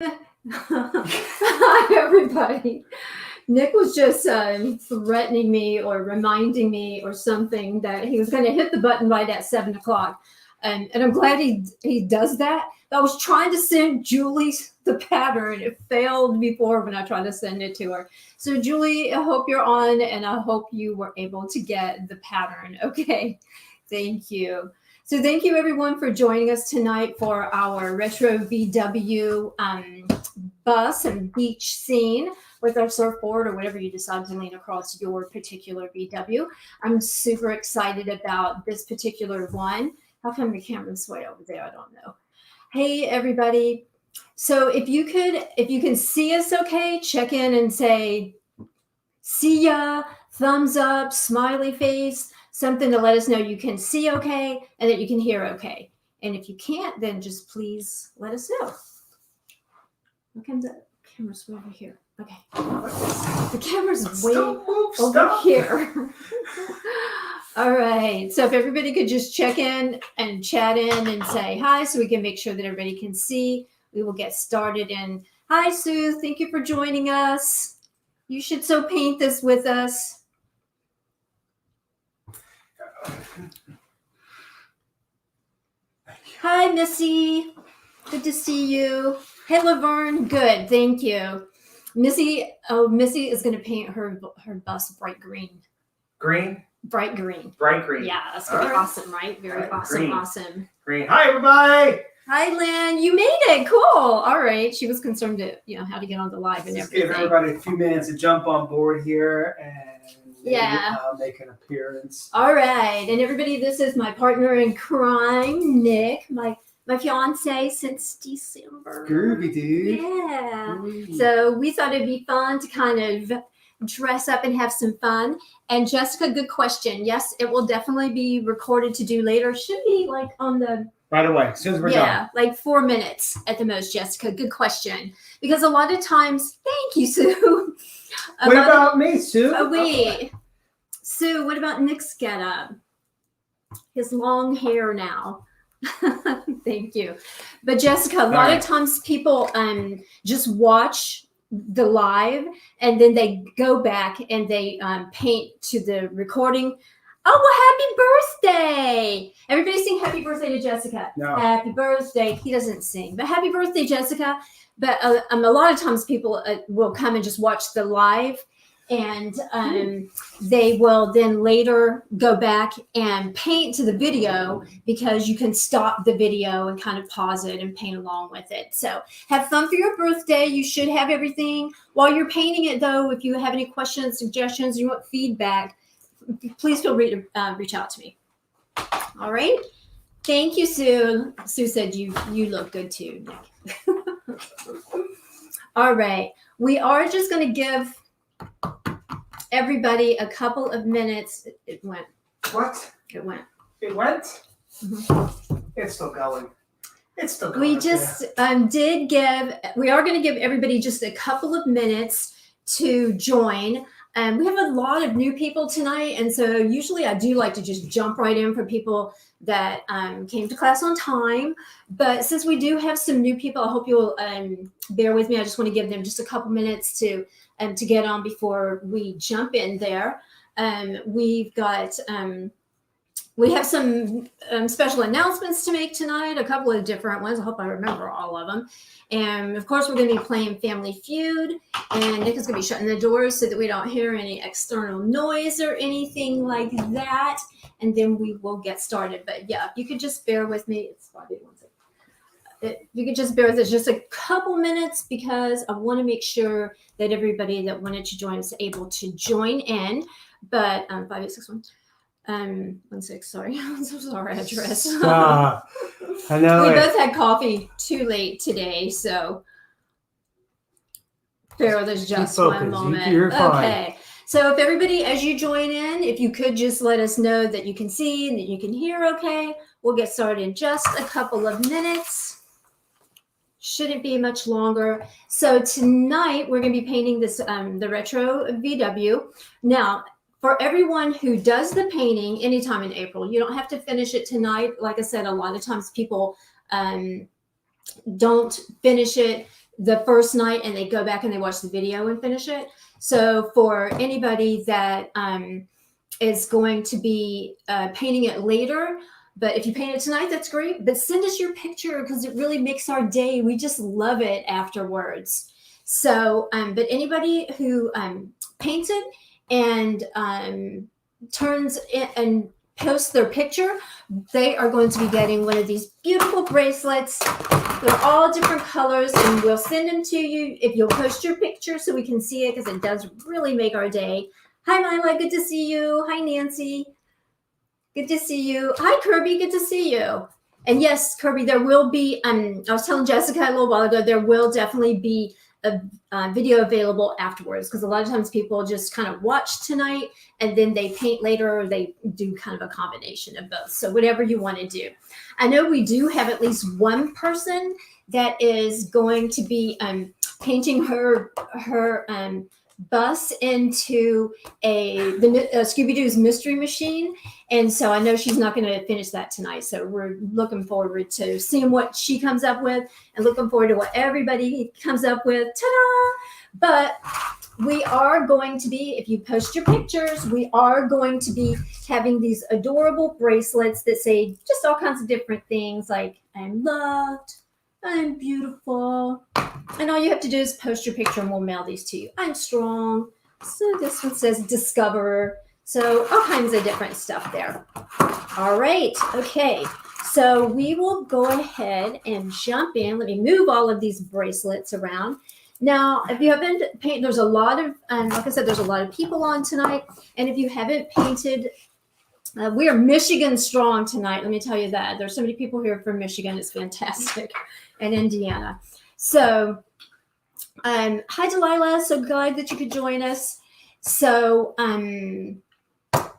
Hi, everybody. Nick was just threatening me or reminding me or something that he was going to hit the button right at 7 o'clock. And I'm glad he does that. I was trying to send Julie the pattern. It failed before when I tried to send it to her. So, Julie, I hope you're on and I hope you were able to get the pattern. Okay. Thank you. So thank you everyone for joining us tonight for our Retro VW bus and beach scene with our surfboard or whatever you decide to lean across your particular VW. I'm super excited about this particular one. How come the camera's way over there? I don't know. Hey everybody. So if you can see us okay, check in and say, see ya, thumbs up, smiley face, something to let us know you can see okay and that you can hear okay. And if you can't, then just please let us know. How come the camera's way over here? Okay. The camera's way over here. All right. So if everybody could just check in and chat in and say hi so we can make sure that everybody can see, we will get started. And hi, Sue. Thank you for joining us. You should so paint this with us. Hi, Missy. Good to see you. Hey, Laverne. Good. Thank you. Missy is going to paint her bus bright green. Green? Bright green. Bright green. Yeah, that's going to be awesome, right? Very awesome. Green. Awesome. Green. Hi, everybody. Hi, Lynn. You made it. Cool. All right. She was concerned to, how to get on the live and everything. Give everybody a few minutes to jump on board here and make an appearance. All right. And everybody, this is my partner in crime, Nick, my fiance since December. Groovy, dude. Yeah. Groovy. So we thought it'd be fun to kind of dress up and have some fun. And Jessica, good question. Yes, it will definitely be recorded to do later. Should be like on the... Right away, as soon as we're done. Yeah, like 4 minutes at the most, Jessica. Good question. Because a lot of times, thank you, Sue. What about me, Sue? Oh, wait. Sue, what about Nick's getup? His long hair now. Thank you. But Jessica, a lot of times people just watch the live and then they go back and they paint to the recording. Oh, well, happy birthday. Everybody sing happy birthday to Jessica. No. Happy birthday. He doesn't sing, but happy birthday, Jessica. But a lot of times people will come and just watch the live and they will then later go back and paint to the video because you can stop the video and kind of pause it and paint along with it. So have fun for your birthday. You should have everything. While you're painting it, though, if you have any questions, suggestions, you want feedback, please feel free to reach out to me. All right. Thank you, Sue. Sue said you look good too, Nick. All right. We are just going to give everybody a couple of minutes. It went. What? It went. It went? Mm-hmm. It's still going. It's still going. We just we are going to give everybody just a couple of minutes to join. We have a lot of new people tonight, and so usually I do like to just jump right in for people that came to class on time. But since we do have some new people, I hope you'll bear with me. I just want to give them just a couple minutes to get on before we jump in there. We have some special announcements to make tonight, a couple of different ones. I hope I remember all of them. And of course, we're going to be playing Family Feud, and Nick is going to be shutting the doors so that we don't hear any external noise or anything like that. And then we will get started. But yeah, if you could just bear with me. It's 5:01. You could just bear with us just a couple minutes because I want to make sure that everybody that wanted to join is able to join in. But 5861. 16, sorry. I'm so sorry, address. I know. We both had coffee too late today, so bear with us just one moment. You're fine. Okay. So if everybody, as you join in, if you could just let us know that you can see and that you can hear okay, we'll get started in just a couple of minutes. Shouldn't be much longer. So tonight we're going to be painting this the retro VW. Now, for everyone who does the painting anytime in April, you don't have to finish it tonight. Like I said, a lot of times people don't finish it the first night and they go back and they watch the video and finish it. So for anybody that is going to be painting it later, but if you paint it tonight, that's great. But send us your picture because it really makes our day. We just love it afterwards. So, but anybody who paints it and turns it and posts their picture, they are going to be getting one of these beautiful bracelets. They're all different colors, and we'll send them to you if you'll post your picture so we can see it, because it does really make our day. Hi, Mila. Good to see you. Hi, Nancy. Good to see you. Hi, Kirby. Good to see you. And yes, Kirby, there will be, I was telling Jessica a little while ago, there will definitely be a video available afterwards, because a lot of times people just kind of watch tonight and then they paint later, or they do kind of a combination of both. So whatever you want to do. I know we do have at least one person that is going to be painting her bus into the Scooby-Doo's Mystery Machine. And so I know she's not going to finish that tonight. So we're looking forward to seeing what she comes up with, and looking forward to what everybody comes up with. Ta-da! But we are going to be, if you post your pictures, we are going to be having these adorable bracelets that say just all kinds of different things, like I'm loved, I'm beautiful. And all you have to do is post your picture and we'll mail these to you. I'm strong. So this one says discover. So all kinds of different stuff there. All right. Okay. So we will go ahead and jump in. Let me move all of these bracelets around. Now, if you haven't painted, there's a lot of, like I said, there's a lot of people on tonight. And if you haven't painted, we are Michigan strong tonight. Let me tell you that. There's so many people here from Michigan. It's fantastic. And Indiana. So, hi, Delilah. So glad that you could join us. So,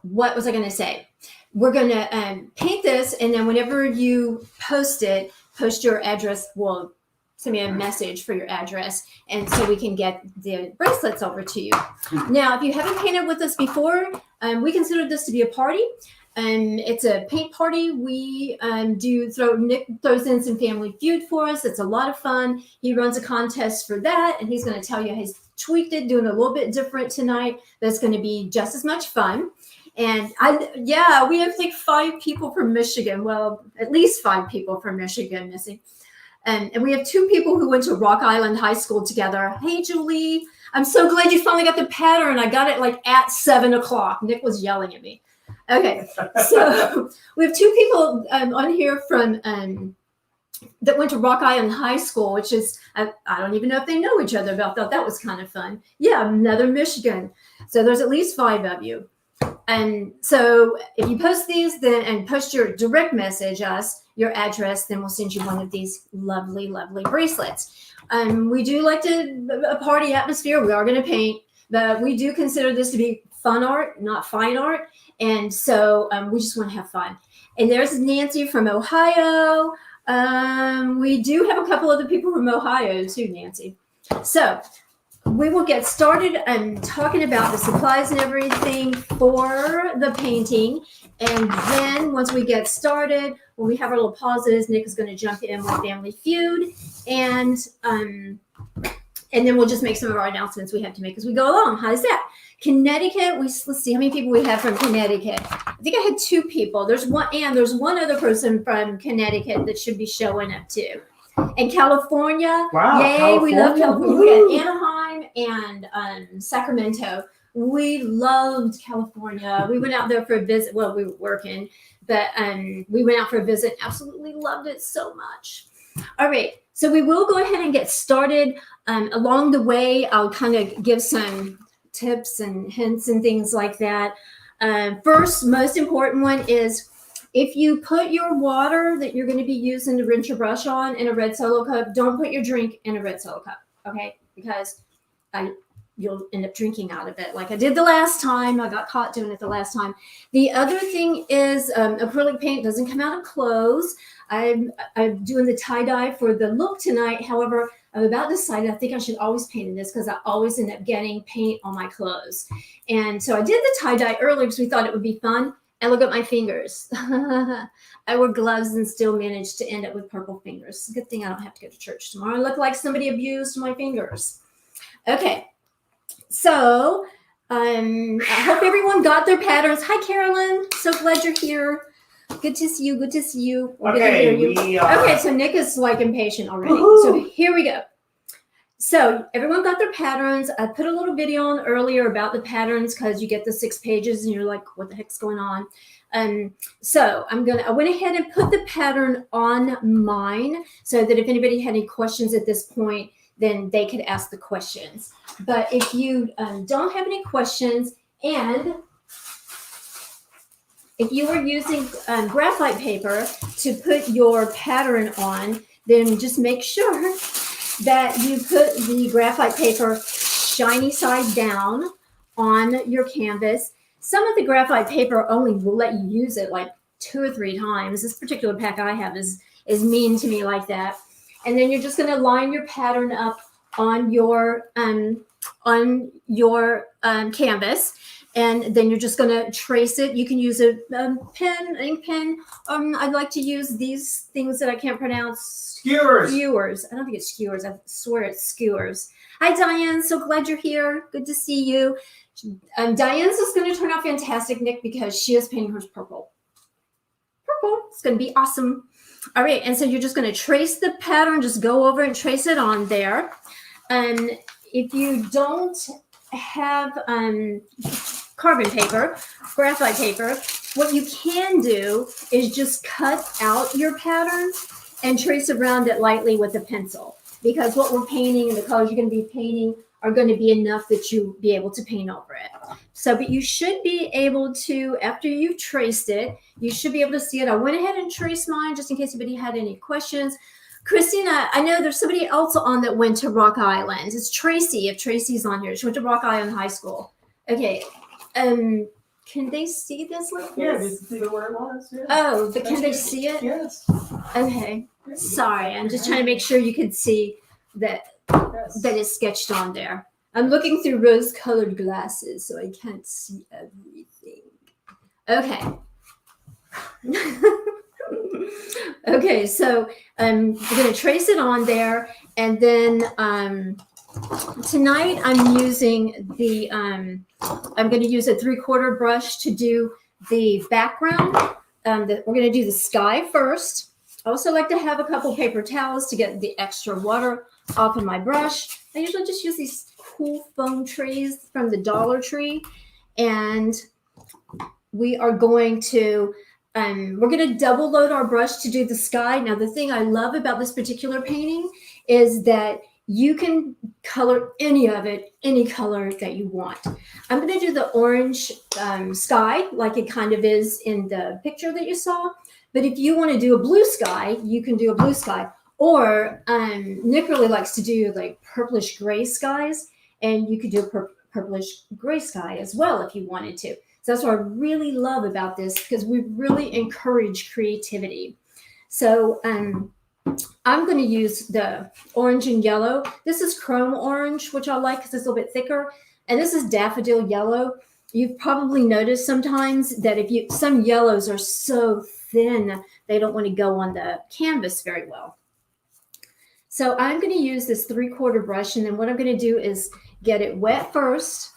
what was I going to say? We're going to paint this, and then whenever you post it, post your address. Well, send me a message for your address, and so we can get the bracelets over to you. Now, if you haven't painted with us before, we consider this to be a party. It's a paint party. We Nick throws in some Family Feud for us. It's a lot of fun. He runs a contest for that, and he's going to tell you he's tweaked it, doing a little bit different tonight. That's going to be just as much fun. And we have like 5 people from Michigan. Well, at least 5 people from Michigan, Missy. And we have 2 people who went to Rock Island High School together. Hey, Julie, I'm so glad you finally got the pattern. I got it like at 7:00. Nick was yelling at me. Okay, so we have 2 people on here from that went to Rock Island High School, which is, I don't even know if they know each other, but I thought that was kind of fun. Yeah, another Michigan. So there's at least 5 of you. And so if you post these then and post your direct message us, your address, then we'll send you one of these lovely, lovely bracelets. We do like a party atmosphere. We are going to paint, but we do consider this to be fun art, not fine art. And so we just want to have fun. And there's Nancy from Ohio. We do have a couple other people from Ohio too, Nancy. So we will get started talking about the supplies and everything for the painting. And then once we get started, when we have our little pauses, Nick is going to jump in with Family Feud. And then we'll just make some of our announcements we have to make as we go along. How's that? Connecticut, let's see how many people we have from Connecticut. I think I had 2 people. There's one other person from Connecticut that should be showing up too. And California, wow, yay, California. We love California. We had Anaheim and Sacramento. We loved California. We went out there for a visit. Well, we were working, but we went out for a visit. Absolutely loved it so much. All right, so we will go ahead and get started. Along the way, I'll kind of give some tips and hints and things like that. First, most important one is if you put your water that you're going to be using to rinse your brush on in a red Solo cup, don't put your drink in a red Solo cup, okay? Because you'll end up drinking out of it like I did the last time. I got caught doing it the last time. The other thing is acrylic paint doesn't come out of clothes. I'm doing the tie-dye for the look tonight. However, I'm about to decide I think I should always paint in this because I always end up getting paint on my clothes. And so I did the tie-dye earlier because we thought it would be fun. And look at my fingers. I wore gloves and still managed to end up with purple fingers. Good thing I don't have to go to church tomorrow. I look like somebody abused my fingers. Okay, so I hope everyone got their patterns. Hi, Carolyn. So glad you're here. Good to see you. Good to see you. Good to hear you. Okay, so Nick is like impatient already. Woo-hoo. So here we go. So everyone got their patterns. I put a little video on earlier about the patterns because you get the 6 pages and you're like, what the heck's going on? So I went ahead and put the pattern on mine so that if anybody had any questions at this point, then they could ask the questions. But if you don't have any questions, and if you are using graphite paper to put your pattern on, then just make sure that you put the graphite paper shiny side down on your canvas. Some of the graphite paper only will let you use it like 2 or 3 times. This particular pack I have is mean to me like that. And then you're just going to line your pattern up on your canvas, and then you're just going to trace it. You can use a pen, ink pen. I'd like to use these things that I can't pronounce. Skewers. I don't think it's skewers. I swear it's skewers. Hi, Diane. So glad you're here. Good to see you. Diane's is going to turn out fantastic, Nick, because she is painting hers purple. Purple. It's going to be awesome. All right. And so you're just going to trace the pattern. Just go over and trace it on there. And if you don't have carbon paper, graphite paper, what you can do is just cut out your pattern and trace around it lightly with a pencil, because what we're painting and the colors you're going to be painting are going to be enough that you'll be able to paint over it. So, but you should be able to, after you've traced it, you should be able to see it. I went ahead and traced mine just in case anybody had any questions. Christina, I know there's somebody else on that went to Rock Island. It's Tracy, if Tracy's on here. She went to Rock Island High School. Okay. Can they see this like Yeah, this? did you see where it was? Yeah. Oh, but can they see it? Yes. Okay. Sorry, I'm just trying to make sure you can see that Yes. that is sketched on there. I'm looking through rose-colored glasses, so I can't see everything. Okay. Okay, so we're going to trace it on there, and then tonight I'm using the I'm going to use a 3/4 brush to do the background. We're going to do the sky first. I also like to have a couple paper towels to get the extra water off of my brush. I usually just use these cool foam trays from the Dollar Tree, and we are going to we're going to double load our brush to do the sky. Now, the thing I love about this particular painting is that you can color any of it, any color that you want. I'm going to do the orange sky like it kind of is in the picture that you saw. But if you want to do a blue sky, you can do a blue sky. Or Nick really likes to do like purplish gray skies, and you could do a purplish gray sky as well if you wanted to. So that's what I really love about this, because we really encourage creativity. So I'm going to use the orange and yellow. This is chrome orange, which I like because it's a little bit thicker. And this is daffodil yellow. You've probably noticed sometimes that some yellows are so thin, they don't want to go on the canvas very well. So I'm going to use this 3/4 brush, and then what I'm going to do is get it wet first,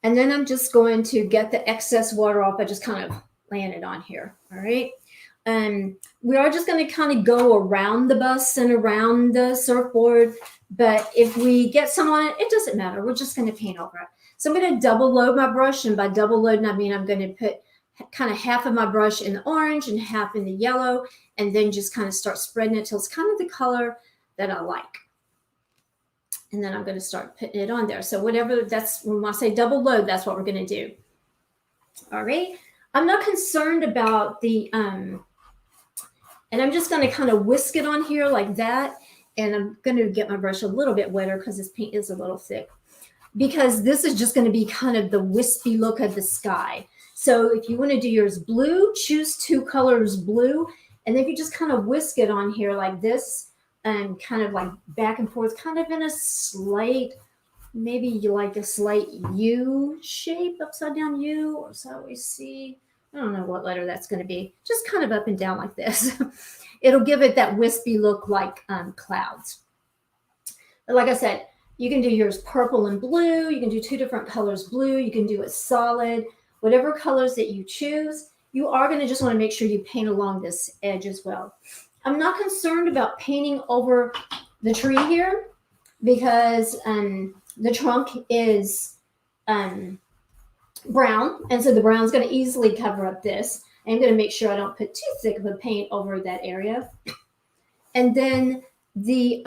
and then I'm just going to get the excess water off by just kind of laying it on here. All right. We are just going to kind of go around the bus and around the surfboard, but if we get some on it, it doesn't matter. We're just going to paint over it. So I'm going to double load my brush, and by double loading, I mean I'm going to put kind of half of my brush in the orange and half in the yellow, and then just kind of start spreading it till it's kind of the color that I like. And then I'm going to start putting it on there. So whatever, that's when I say double load, that's what we're going to do. All right. I'm not concerned about the, and I'm just going to kind of whisk it on here like that. And I'm going to get my brush a little bit wetter because this paint is a little thick, because this is just going to be kind of the wispy look of the sky. So if you want to do yours blue, choose 2 colors blue. And then if you just kind of whisk it on here like this, and kind of like back and forth, kind of in a slight, maybe you like a slight U shape, upside down U, or so we see. I don't know what letter that's going to be. Just kind of up and down like this. It'll give it that wispy look like clouds. But like I said, you can do yours purple and blue. You can do 2 different colors blue. You can do it solid. Whatever colors that you choose, you are going to just want to make sure you paint along this edge as well. I'm not concerned about painting over the tree here because the trunk is brown, and so the brown is going to easily cover up this. I'm going to make sure I don't put too thick of a paint over that area. And then the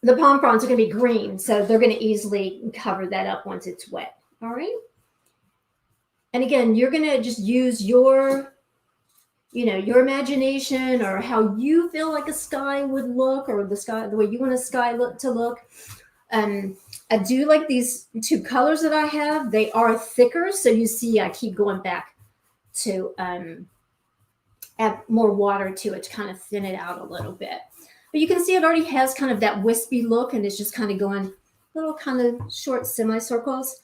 palm fronds are going to be green, so they're going to easily cover that up once it's wet. All right. And again, you're going to just use your imagination or how you feel like a sky would look, or the way you want a sky to look. I do like these 2 colors that I have. They are thicker, so you see I keep going back to add more water to it to kind of thin it out a little bit. But you can see it already has kind of that wispy look, and it's just kind of going little kind of short semicircles.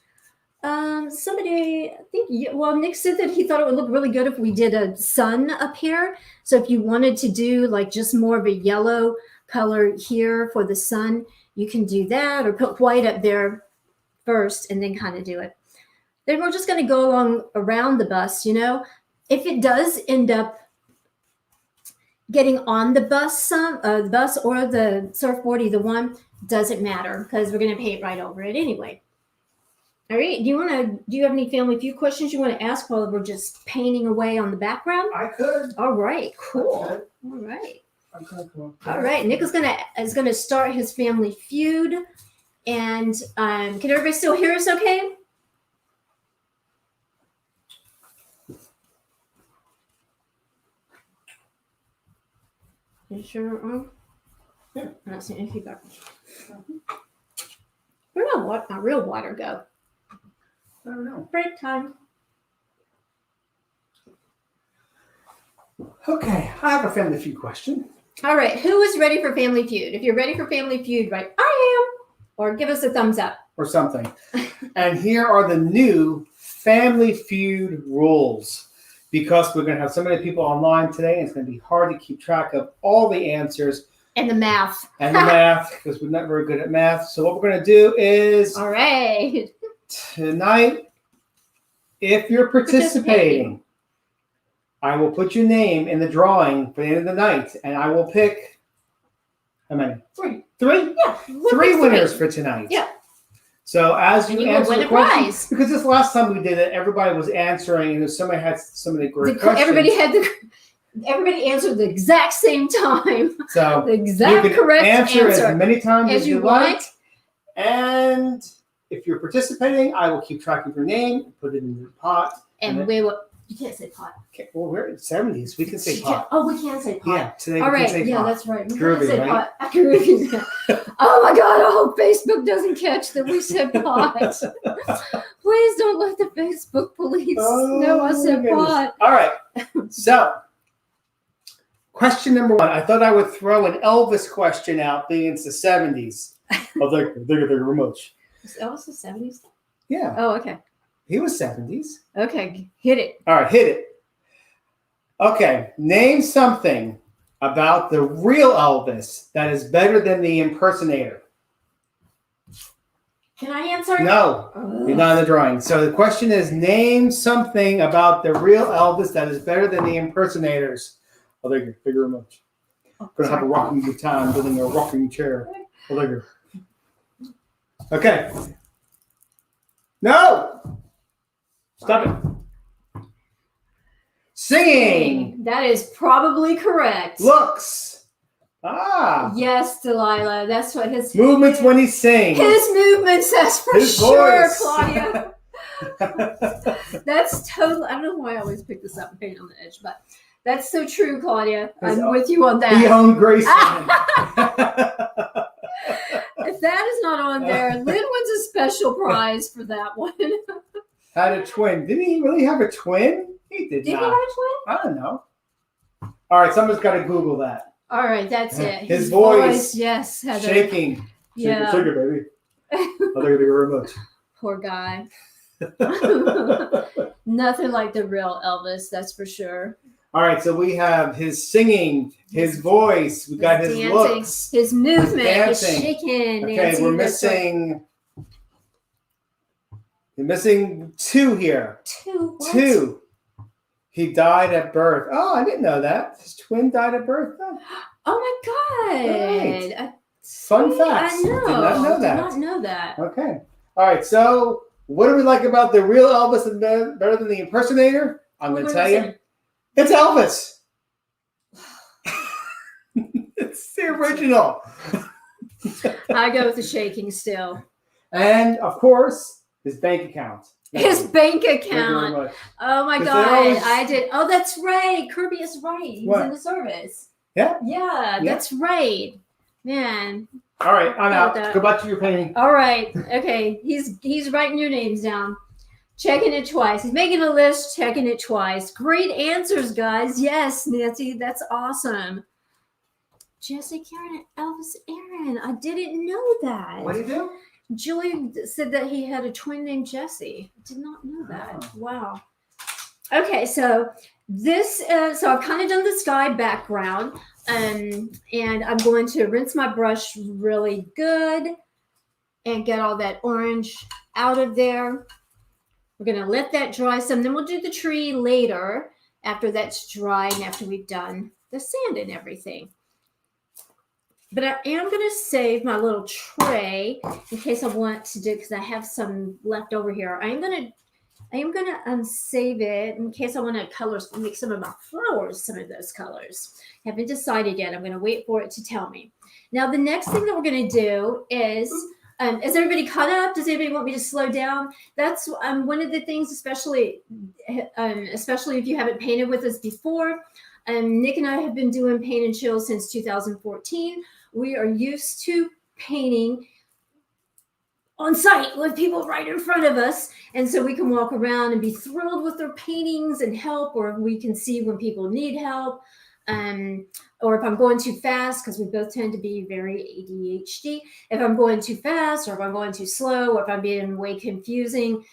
Somebody, I think, Nick said that he thought it would look really good if we did a sun up here. So if you wanted to do like just more of a yellow color here for the sun, you can do that, or put white up there first and then kind of do it. Then we're just going to go along around the bus, If it does end up getting on the bus or the surfboard, either one, doesn't matter because we're going to paint right over it anyway. All right. Do you have any Family Feud questions you want to ask while we're just painting away on the background? I could. All right. Cool. Okay. All right. All right. Nick is gonna start his Family Feud, and can everybody still hear us? Okay. You sure? Yeah. I'm not seeing any feedback. Where did my real water go? I don't know. Break time. Okay, I have a Family Feud question. All right, who is ready for Family Feud? If you're ready for Family Feud, right, I am. Or give us a thumbs up. Or something. And here are the new Family Feud rules. Because we're going to have so many people online today, and it's going to be hard to keep track of all the answers. And the math. Because we're not very good at math. So what we're going to do is... All right. Tonight, if you're participating, I will put your name in the drawing for the end of the night, and I will pick how many? 3. 3? Yeah. 3 winners for tonight. Yeah. So as you answer win the a question, prize. because this last time we did it, everybody was answering, and somebody had some of the great questions. Everybody answered the exact same time. So the exact correct answer as many times as you like. want. And if you're participating, I will keep track of your name, put it in the pot. And we will. You can't say pot. Okay, well, we're in the 70s. We can say pot. Oh, we can say pot. Yeah, today All we right. can say Yeah, pot. that's right. We Groovy, can say right? pot. Groovy. Oh my God! I hope Facebook doesn't catch that we said pot. Please don't let the Facebook police know I said pot. All right. So, question number 1. I thought I would throw an Elvis question out, being it's the 70s. Oh, they're remote. Was Elvis the 70s? Yeah. Oh, okay. He was 70s. Okay, hit it. All right, hit it. Okay, name something about the real Elvis that is better than the impersonator. Can I answer? No, you're not in the drawing. So the question is, name something about the real Elvis that is better than the impersonators. Oh, there you go. Bigger remote. Oh, Going to have a rocking guitar and building a rocking chair. Oh, there you go. Okay. No! Stop it. Singing. That is probably correct. Looks. Ah. Yes, Delilah. That's what his Movements when he sings. His movements, that's for His sure, voice. Claudia. That's totally. I don't know why I always pick this up and paint it on the edge, but that's so true, Claudia. I'm with you on that. He owned Graceland. If that is not on there, Lynn wins a special prize for that one. Had a twin. Didn't he really have a twin? He did Did not. he have a twin? I don't know. All right, someone's got to Google that. All right, that's it. His voice. Yes, Heather. Shaking. Yeah. Shake it, baby. Oh, look at the remote. Poor guy. Nothing like the real Elvis, that's for sure. All right, so we have his singing, his voice, we got his dancing, looks, his movement, his dancing. shaking. Okay, Nancy, we're that's right. missing. You're missing two here. Two. What? Two. He died at birth. Oh, I didn't know that. His twin died at birth. Oh, Oh my God. Right. Fun See, facts. I know. Did not know that. Did not know that. okay. All right. So, what do we like about the real Elvis and better than the impersonator? I'm going to tell you, it's Elvis. It's the original. I go with the shaking still. And of course, his bank account. His bank Thank you very account. much. Oh my 'Cause God. they always- I did. Oh, that's right. Kirby is right. He's What? in the service. Yeah. Yeah, Yeah. that's right. Man. All right, I'm out. That. Go back to your painting. All right. Okay. He's writing your names down. Checking it twice. He's making a list, checking it twice. Great answers, guys. Yes, Nancy, that's awesome. Jesse, Karen, and Elvis Aaron. I didn't know that. What do you do? Julie said that he had a twin named Jesse. I did not know that. Oh. Wow. Okay, so this, so I've kind of done the sky background, and I'm going to rinse my brush really good and get all that orange out of there. We're going to let that dry some. Then we'll do the tree later after that's dry and after we've done the sand and everything. But I am going to save my little tray in case I want to do, because I have some left over here. I am going to save it in case I want to color, make some of my flowers some of those colors. Haven't decided yet. I'm going to wait for it to tell me. Now, the next thing that we're going to do is everybody caught up? Does anybody want me to slow down? That's one of the things, especially if you haven't painted with us before. Nick and I have been doing Paint and Chill since 2014. We are used to painting on site with people right in front of us. And so we can walk around and be thrilled with their paintings and help, or we can see when people need help. Or if I'm going too fast, because we both tend to be very ADHD, if I'm going too fast or if I'm going too slow or if I'm being way confusing.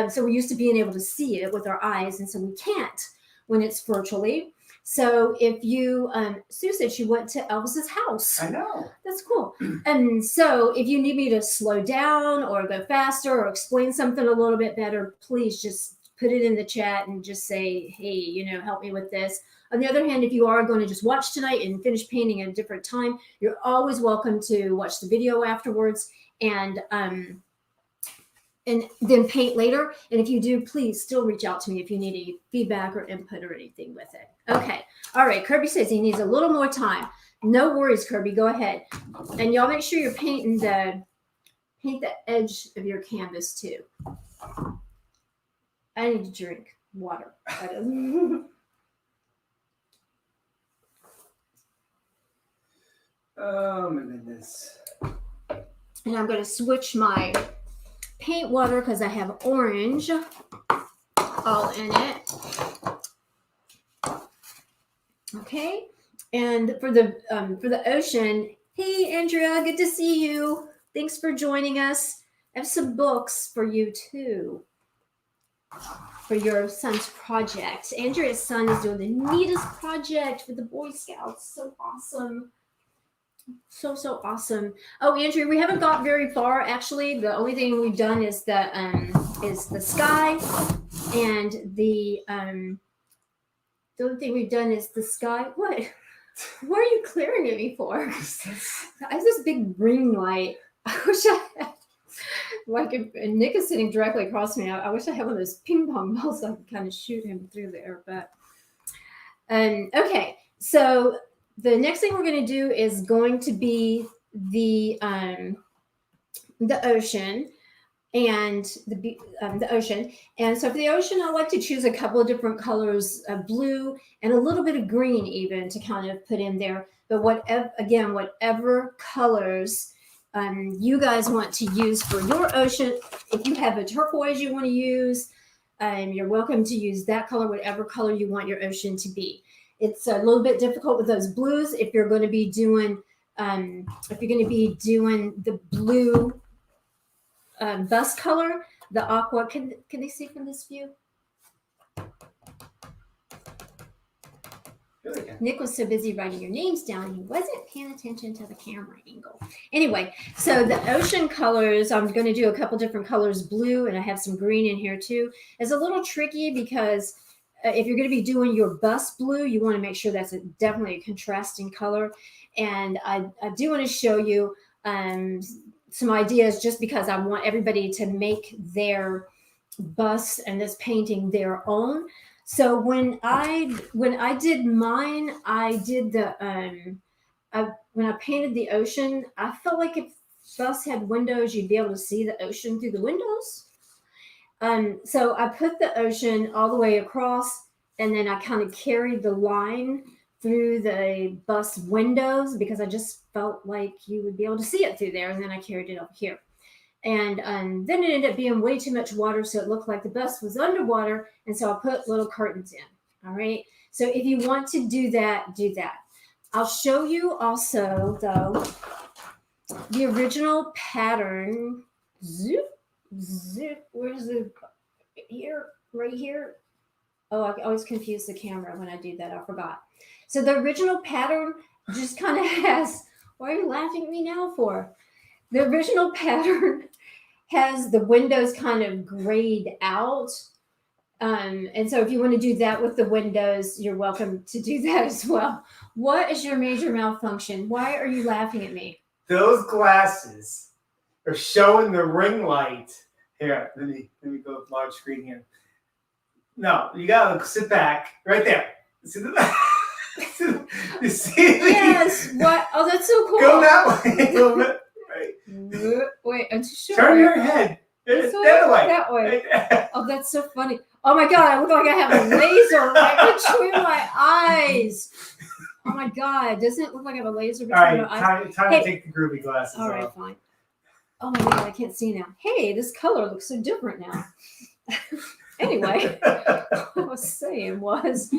So we're used to being able to see it with our eyes, and so we can't when it's virtually. So if you, Sue said she went to Elvis's house. I know. That's cool. And so if you need me to slow down or go faster or explain something a little bit better, please just put it in the chat and just say, hey, help me with this. On the other hand, if you are going to just watch tonight and finish painting at a different time, you're always welcome to watch the video afterwards and then paint later. And if you do, please still reach out to me if you need any feedback or input or anything with it. Okay. All right. Kirby says he needs a little more time. No worries, Kirby. Go ahead. And y'all make sure you're paint the edge of your canvas too. I need to drink water. Oh my goodness. And I'm going to switch my paint water because I have orange all in it. Okay. And for the ocean, hey Andrea, good to see you. Thanks for joining us. I have some books for you too, for your son's project. Andrea's son is doing the neatest project for the Boy Scouts. So awesome. So awesome. Oh, Andrea, we haven't got very far actually. The only thing we've done is the sky, and the only thing we've done is the sky. What are you glaring at me for? I have this big ring light. I wish I had, and Nick is sitting directly across from me. I wish I had one of those ping pong balls so I could kind of shoot him through the air. But okay, so the next thing we're going to do is going to be the ocean and the ocean. And so for the ocean, I like to choose a couple of different colors, blue and a little bit of green even to kind of put in there. But whatever colors you guys want to use for your ocean, if you have a turquoise you want to use, you're welcome to use that color, whatever color you want your ocean to be. It's a little bit difficult with those blues if you're going to be doing the blue bust color. the aqua. Can they see from this view? Nick was so busy writing your names down, he wasn't paying attention to the camera angle. Anyway, so the ocean colors, I'm going to do a couple different colors, blue, and I have some green in here too. It's a little tricky because if you're going to be doing your bus blue, you want to make sure that's definitely a contrasting color. And I do want to show you some ideas just because I want everybody to make their bus and this painting their own. So when I did mine, I did the when I painted the ocean, I felt like if bus had windows, you'd be able to see the ocean through the windows. So I put the ocean all the way across, and then I kind of carried the line through the bus windows because I just felt like you would be able to see it through there, and then I carried it up here. And then it ended up being way too much water, so it looked like the bus was underwater, and so I put little curtains in. All right. So if you want to do that, do that. I'll show you also, though, the original pattern. Zoop, zoop. Where's the here? Right here. Oh, I always confuse the camera when I do that. I forgot. So the original pattern just kind of has. Why are you laughing at me now for? The original pattern has the windows kind of grayed out. And so if you want to do that with the windows, you're welcome to do that as well. What is your major malfunction? Why are you laughing at me? Those glasses are showing the ring light. Here, let me go large screen here. No, you gotta sit back right there. See the you see the, yes. What? Oh, that's so cool. Go that way a little bit. Right. Wait, I'm just showing. Turn your head. So the other way. That way. Oh, that's so funny. Oh my god, I look like I have a laser right between my eyes. Oh my god, doesn't it look like I have a laser between my eyes? Time to take the groovy glasses all right, off. fine. Oh my god, I can't see now. Hey, this color looks so different now. Anyway, what I was saying was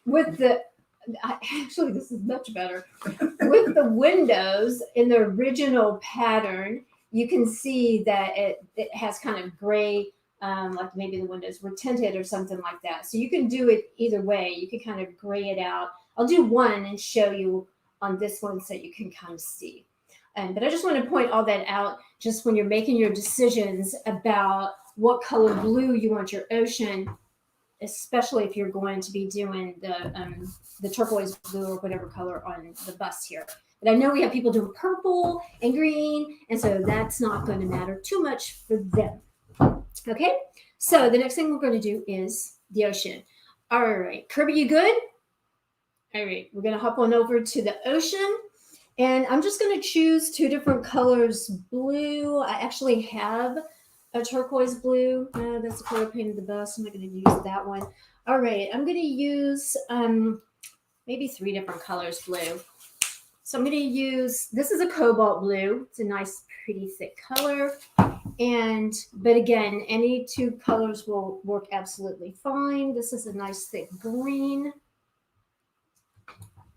with the actually this is much better. With the windows in the original pattern, you can see that it has kind of gray, like maybe the windows were tinted or something like that. So you can do it either way. You can kind of gray it out. I'll do one and show you on this one so you can kind of see. But I just want to point all that out just when you're making your decisions about what color blue you want your ocean, especially if you're going to be doing the turquoise blue or whatever color on the bus here. But I know we have people doing purple and green, and so that's not going to matter too much for them. Okay, so the next thing we're going to do is the ocean. All right, Kirby, you good? All right, we're going to hop on over to the ocean, and I'm just going to choose two different colors. Blue, I actually have a turquoise blue. That's the color painted the bus. I'm not going to use that one. All right, I'm going to use maybe three different colors blue. So I'm going to use, this is a cobalt blue. It's a nice, pretty thick color. But again, any two colors will work absolutely fine. This is a nice thick green.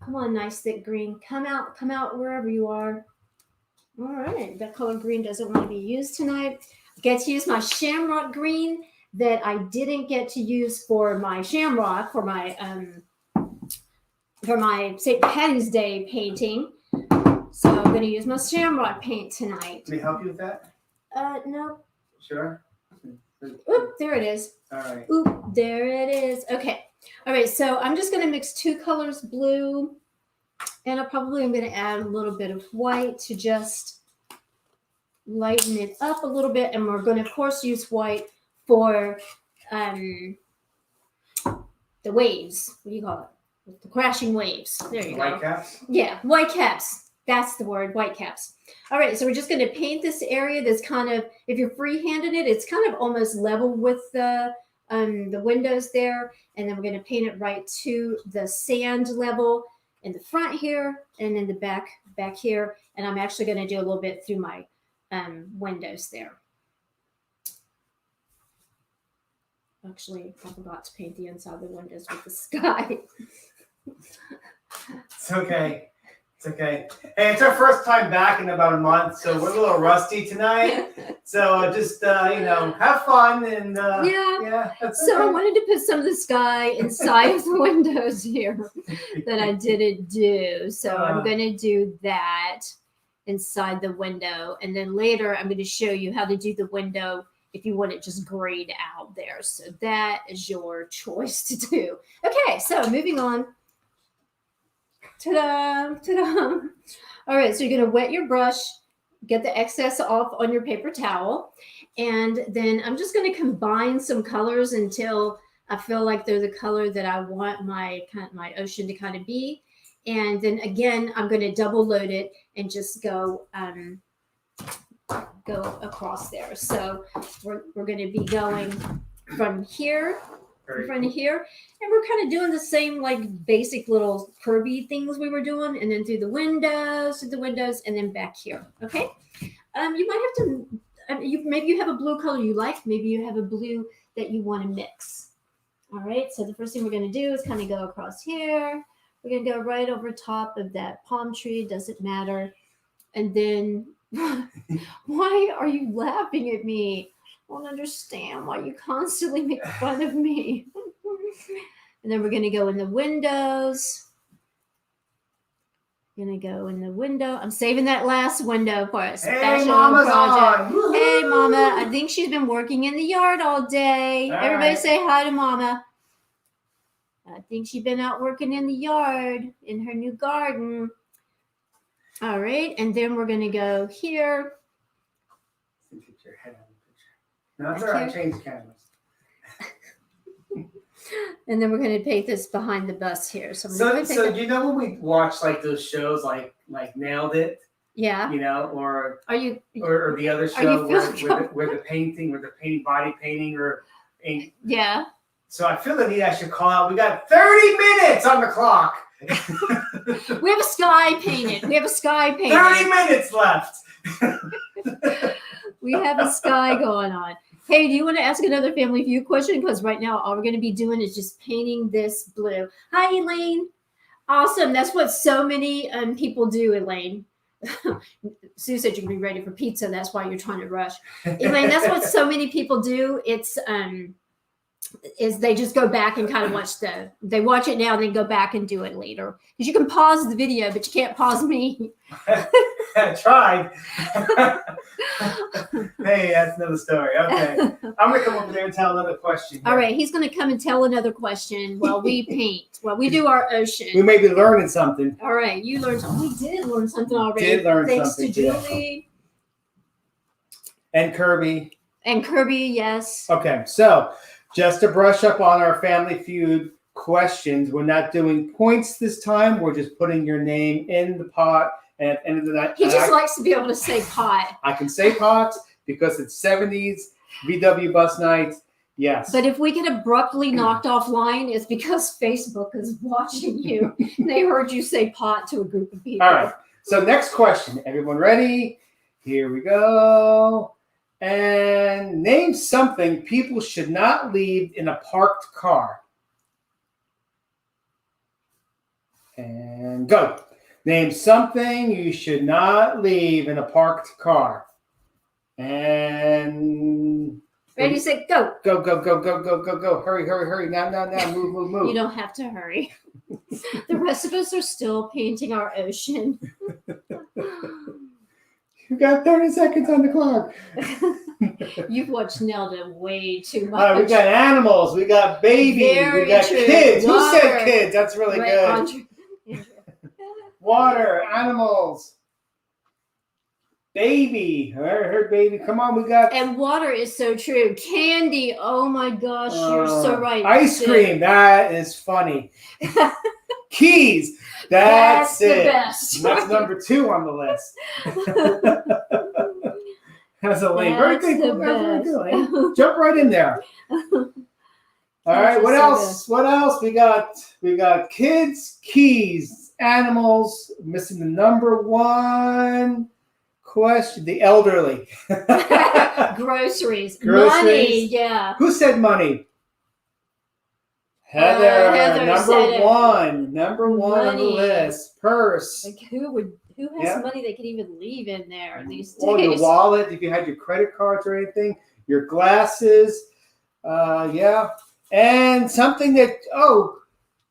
Come on, nice thick green. Come out wherever you are. All right, that color green doesn't want to be used tonight. I get to use my shamrock green that I didn't get to use for my shamrock, for my St. Patty's Day painting. So I'm going to use my shamrock paint tonight. Can we help you with that? No. Sure. Oop, there it is. All right. Oop, there it is. Okay. All right, so I'm just going to mix two colors blue, and I probably am going to add a little bit of white to just lighten it up a little bit, and we're going to, of course, use white for the waves. What do you call it? The crashing waves. There you go. White caps? Yeah, white caps. That's the word, white caps. All right, so we're just going to paint this area that's kind of, if you're free-handed it, it's kind of almost level with the windows there. And then we're going to paint it right to the sand level in the front here and in the back here. And I'm actually going to do a little bit through my windows there. Actually, I forgot to paint the inside of the windows with the sky. It's okay. It's okay. Hey, it's our first time back in about a month, so we're a little rusty tonight. So just have fun and Yeah. That's So I okay. wanted to put some of the sky inside of the windows here that I didn't do. So I'm going to do that inside the window. And then later I'm going to show you how to do the window if you want it just grayed out there. So that is your choice to do. Okay, so moving on. Ta-da! Ta-da! All right, so you're going to wet your brush, get the excess off on your paper towel, and then I'm just going to combine some colors until I feel like they're the color that I want my ocean to kind of be. And then again, I'm going to double load it and just go across there. So we're going to be going from here in front of here, and we're kind of doing the same like basic little curvy things we were doing, and then through the windows, and then back here. Okay. You might have to. Maybe you have a blue color you like. Maybe you have a blue that you want to mix. All right. So the first thing we're going to do is kind of go across here. We're going to go right over top of that palm tree. Doesn't matter. And then, why are you laughing at me? I don't understand why you constantly make fun of me. And then we're going to go in the windows. Gonna go in the window. I'm saving that last window for a special project. On. Hey, Mama. I think she's been working in the yard all day. Everybody say hi to Mama. I think she's been out working in the yard in her new garden. All right, and then we're gonna go here. Get your head out of the picture. No, it's all right. Change cameras. And then we're going to paint this behind the bus here. So you know when we watch like those shows like Nailed It? Yeah. Or or the other show where the painting body painting yeah. So I feel the need I should call out. We got 30 minutes on the clock. We have a sky painted. 30 minutes left. We have a sky going on. Hey, do you want to ask another Family Feud question? Because right now, all we're going to be doing is just painting this blue. Hi, Elaine. Awesome. That's what so many people do, Elaine. Sue said you can be ready for pizza. That's why you're trying to rush. Elaine, that's what so many people do. It's is they just go back and kind of they watch it now and then go back and do it later. Because you can pause the video, but you can't pause me. I tried. Hey, that's another story. Okay. I'm going to come over there and tell another question. All right. He's going to come and tell another question while we paint, while we do our ocean. We may be learning something. All right. You learned something. We did learn something already. Thanks to Julie. And Kirby. Yes. Okay. So just to brush up on our Family Feud questions, we're not doing points this time. We're just putting your name in the pot. And at the end of the night, he just likes to be able to say pot. I can say pot because it's 70s VW bus night. Yes. But if we get abruptly knocked offline, it's because Facebook is watching you. They heard you say pot to a group of people. All right. So next question. Everyone ready? Here we go. And name something people should not leave in a parked car. And go. Name something you should not leave in a parked car. And ready, set, go. Go. Hurry. Now. Move. You don't have to hurry. The rest of us are still painting our ocean. You got 30 seconds on the clock. You've watched Nelda way too much. We got animals. We got babies. Very we got true. kids. Water. Who said kids? That's really good. Andrew. Water, animals, baby. I heard baby. Come on, we got. And water is so true. Candy. Oh my gosh, you're so right. Ice cream. That is funny. Keys. That's it. The best. That's number 2 on the list. That's a link. Very good. Jump right in there. All right. What else? What else? We got kids, keys, animals. Missing the number 1 question. The elderly. Groceries. Money. Yeah. Who said money? Heather, Heather number said it. one on the Money. list. Purse. Like who has Yeah. money they could even leave in there these days? Or your wallet, if you had your credit cards or anything, your glasses, yeah, and something that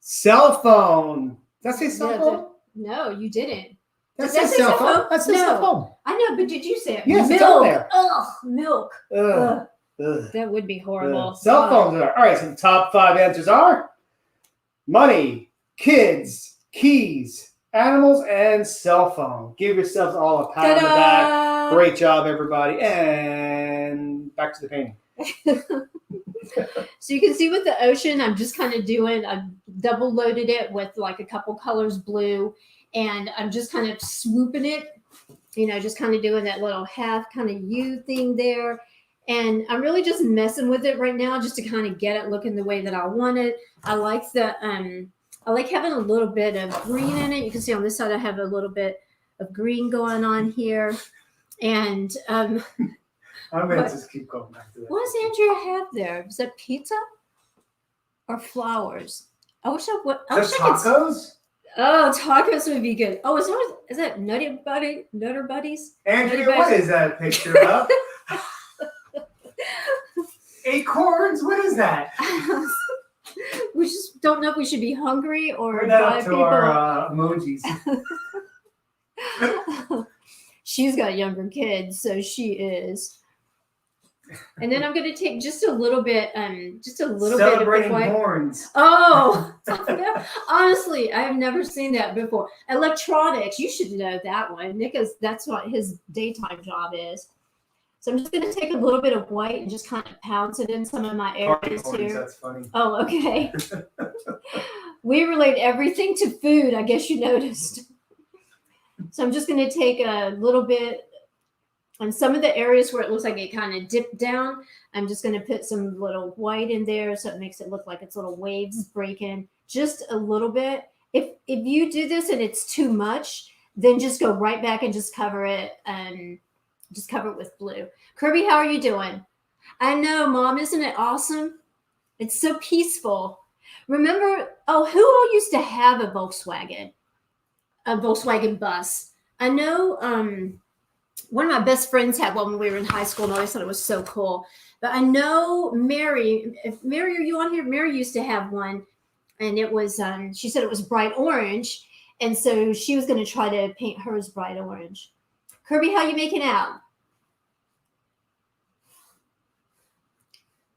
cell phone. Did I say cell phone? No, you didn't. That's Did I a say cell cell phone. phone? That's a cell phone. I know, but did you say it? Yes, milk. it's on there. Ugh, milk. Ugh. That would be horrible. Cell phones are all right. So the top 5 answers are money, kids, keys, animals, and cell phone. Give yourselves all a pat on the back. Ta-da! Great job, everybody. And back to the painting. So you can see with the ocean, I'm just kind of doing, I've double loaded it with like a couple colors blue, and I'm just kind of swooping it, just kind of doing that little half kind of U thing there. And I'm really just messing with it right now just to kind of get it looking the way that I want it. I like I like having a little bit of green in it. You can see on this side I have a little bit of green going on here. And I'm going to just keep going back to that. what does Andrea have there? Is that pizza or flowers? I wish I would. Is that tacos? Oh, tacos would be good. Oh, is that Nutter Buddies? Andrea, Nutty what Buddies? is that a picture of? Acorns? What is that? We just don't know if we should be hungry or Bring that buy up to people. our emojis. She's got younger kids, so she is. And then I'm going to take just a little bit of Celebrating the white. horns. Oh, honestly, I have never seen that before. Electronics, you should know that one. That's what his daytime job is. So I'm just going to take a little bit of white and just kind of pounce it in some of my Party areas horns, here. that's funny. Oh, okay. We relate everything to food, I guess you noticed. So I'm just going to take a little bit on some of the areas where it looks like it kind of dipped down. I'm just going to put some little white in there so it makes it look like it's little waves breaking just a little bit. If you do this and it's too much, then just go right back and just cover it and just cover it with blue. Kirby, how are you doing? I know, Mom, isn't it awesome? It's so peaceful. Remember, who all used to have a Volkswagen bus? I know one of my best friends had one when we were in high school, and I always thought it was so cool. But I know Mary, are you on here? Mary used to have one, and it was, she said it was bright orange, and so she was going to try to paint hers bright orange. Kirby, how you making out?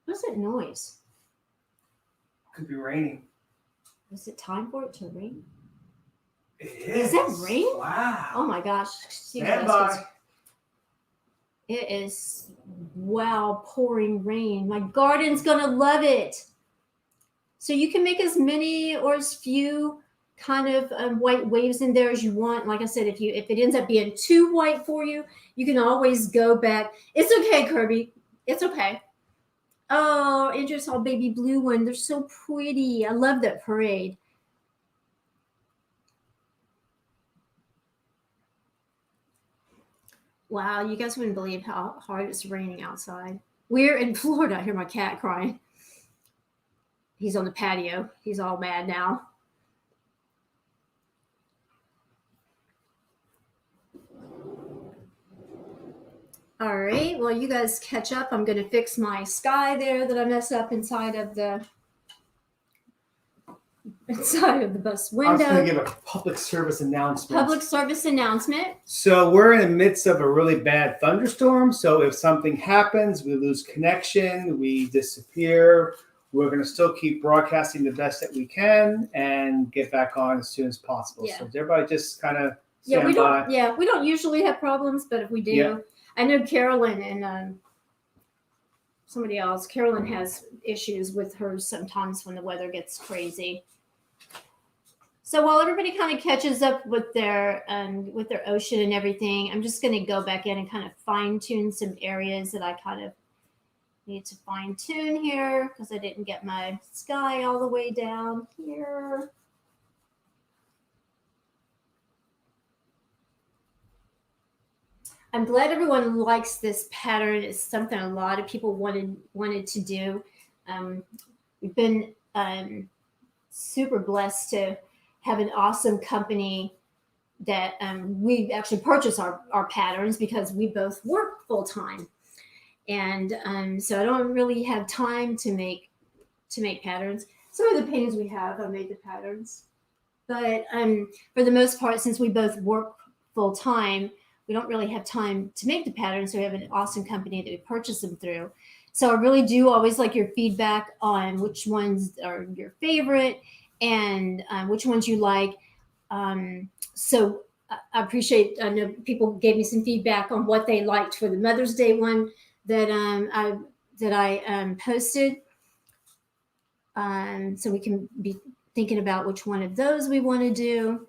What's that noise? Could be raining. Is it time for it to rain? It is. Is that rain? Wow. Oh my gosh. Stand by. It is, wow, pouring rain. My garden's going to love it. So you can make as many or as few kind of white waves in there as you want. Like I said, if it ends up being too white for you, you can always go back. It's okay, Kirby. It's okay. Oh, Andrew saw baby blue one. They're so pretty. I love that parade. Wow, you guys wouldn't believe how hard it's raining outside. We're in Florida. I hear my cat crying. He's on the patio. He's all mad now. All right, well, you guys catch up. I'm going to fix my sky there that I messed up inside of the bus window. I'm just going to give a public service announcement. Public service announcement. So we're in the midst of a really bad thunderstorm. So if something happens, we lose connection, we disappear, we're going to still keep broadcasting the best that we can and get back on as soon as possible. Yeah. So everybody just kind of Yeah, stand by. we don't usually have problems, but if we do, Yeah. I know Carolyn and somebody else. Carolyn has issues with hers sometimes when the weather gets crazy. So while everybody kind of catches up with their ocean and everything, I'm just going to go back in and kind of fine tune some areas that I kind of need to fine tune here because I didn't get my sky all the way down here. I'm glad everyone likes this pattern. It's something a lot of people wanted to do. We've been super blessed to have an awesome company that we actually purchase our patterns because we both work full time. And so I don't really have time to make patterns. Some of the paintings we have, I made the patterns, but for the most part, since we both work full time, we don't really have time to make the patterns. So we have an awesome company that we purchase them through. So I really do always like your feedback on which ones are your favorite and which ones you like. So I appreciate. I know people gave me some feedback on what they liked for the Mother's Day one that I posted. So we can be thinking about which one of those we want to do.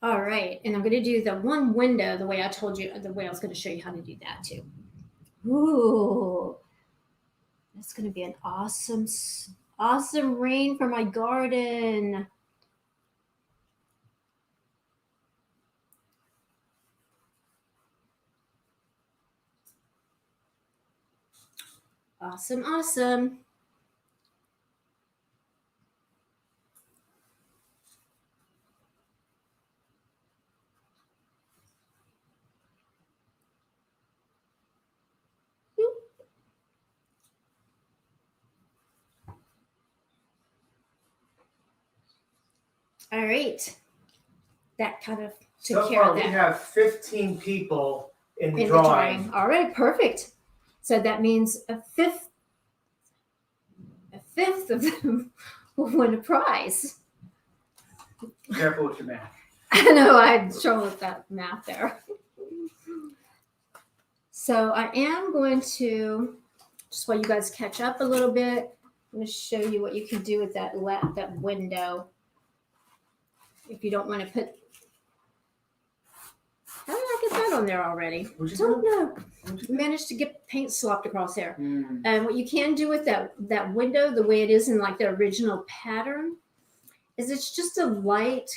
All right, and I'm going to do the one window the way I told you, the way I was going to show you how to do that too. Ooh, that's going to be an awesome rain for my garden. Awesome. All right, that kind of took So care far, of we that. have 15 people in the In the drawing. drawing. All right, perfect. So that means a fifth of them will win a prize. Careful with your math. I know I had trouble with that math there. So I am going to, just while you guys catch up a little bit, I'm going to show you what you can do with that window. If you don't want to put, how did I get that on there already? What'd you Don't do? know. Managed to get paint slopped across there. Mm. And what you can do with that window, the way it is in like the original pattern, is it's just a light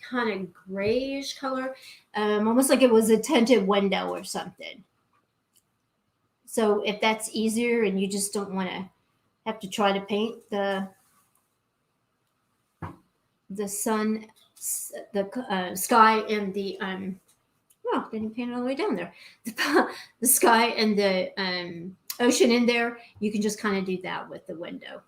kind of grayish color, almost like it was a tinted window or something. So if that's easier and you just don't want to have to try to paint the sun, the sky and the well, didn't paint it all the way down there. The sky and the ocean in there, you can just kind of do that with the window.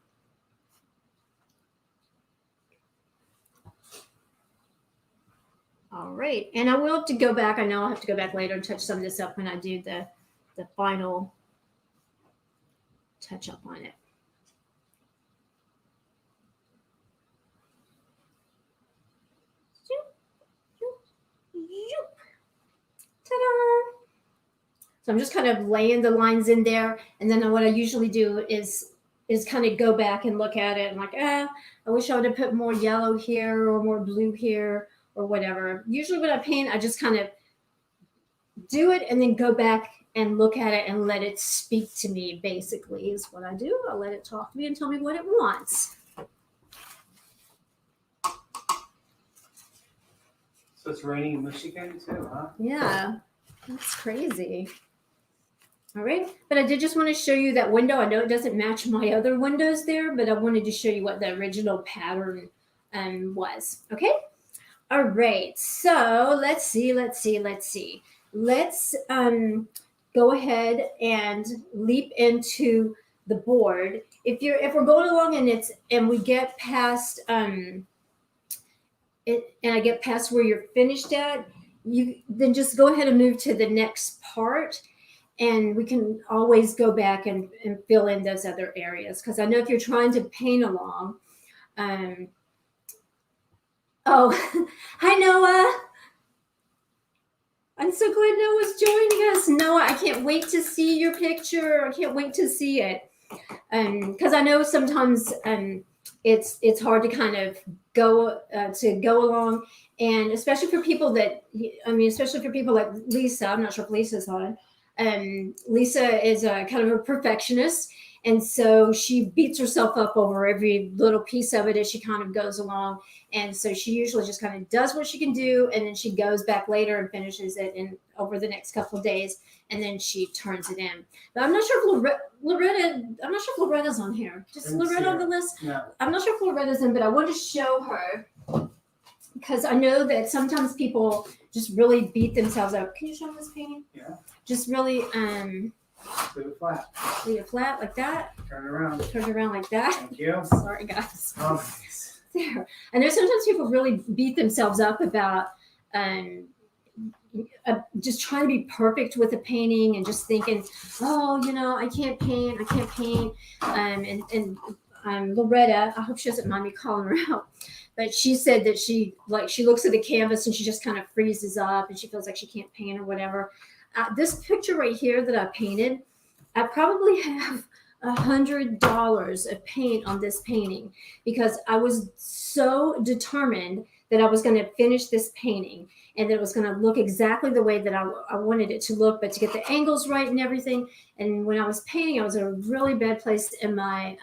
All right, and I will have to go back. I know I'll have to go back later and touch some of this up when I do the final touch up on it. Ta-da! So I'm just kind of laying the lines in there, and then what I usually do is kind of go back and look at it and like, I wish I would have put more yellow here or more blue here or whatever. Usually when I paint, I just kind of do it and then go back and look at it and let it speak to me, basically, is what I do. I'll let it talk to me and tell me what it wants. So it's raining in Michigan too, huh? Yeah, that's crazy. All right, but I did just want to show you that window. I know it doesn't match my other windows there, but I wanted to show you what the original pattern was. Okay. All right, so let's see. Let's go ahead and leap into the board. If we're going along and we get past it, and I get past where you're finished at, you then just go ahead and move to the next part, and we can always go back and fill in those other areas. Because I know if you're trying to paint along, oh, hi Noah. I'm so glad Noah's joining us. Noah, I can't wait to see your picture. I can't wait to see it. Because I know sometimes it's hard to kind of go along, and especially for people like Lisa. I'm not sure if Lisa's on. Lisa is a kind of a perfectionist, And so she beats herself up over every little piece of it as she kind of goes along. And so she usually just kind of does what she can do, and then she goes back later and finishes it in over the next couple of days, and then she turns it in. But I'm not sure if Loretta, I'm not sure if Loretta's on here. Just Didn't see Loretta on her. the list? No. I'm not sure if Loretta's in, but I wanted to show her because I know that sometimes people just really beat themselves up. Can you show me this painting? Yeah. Just really Leave it flat. leave it flat like that. Turn it around. Turn it around like that. Thank you. Sorry, guys. Oh, There. I know sometimes people really beat themselves up about just trying to be perfect with a painting and just thinking, oh, I can't paint. And Loretta, I hope she doesn't mind me calling her out, but she said that she looks at the canvas and she just kind of freezes up and she feels like she can't paint or whatever. This picture right here that I painted, I probably have $100 of paint on this painting because I was so determined that I was going to finish this painting and that it was going to look exactly the way that I wanted it to look, but to get the angles right and everything. And when I was painting, I was at a really bad place in my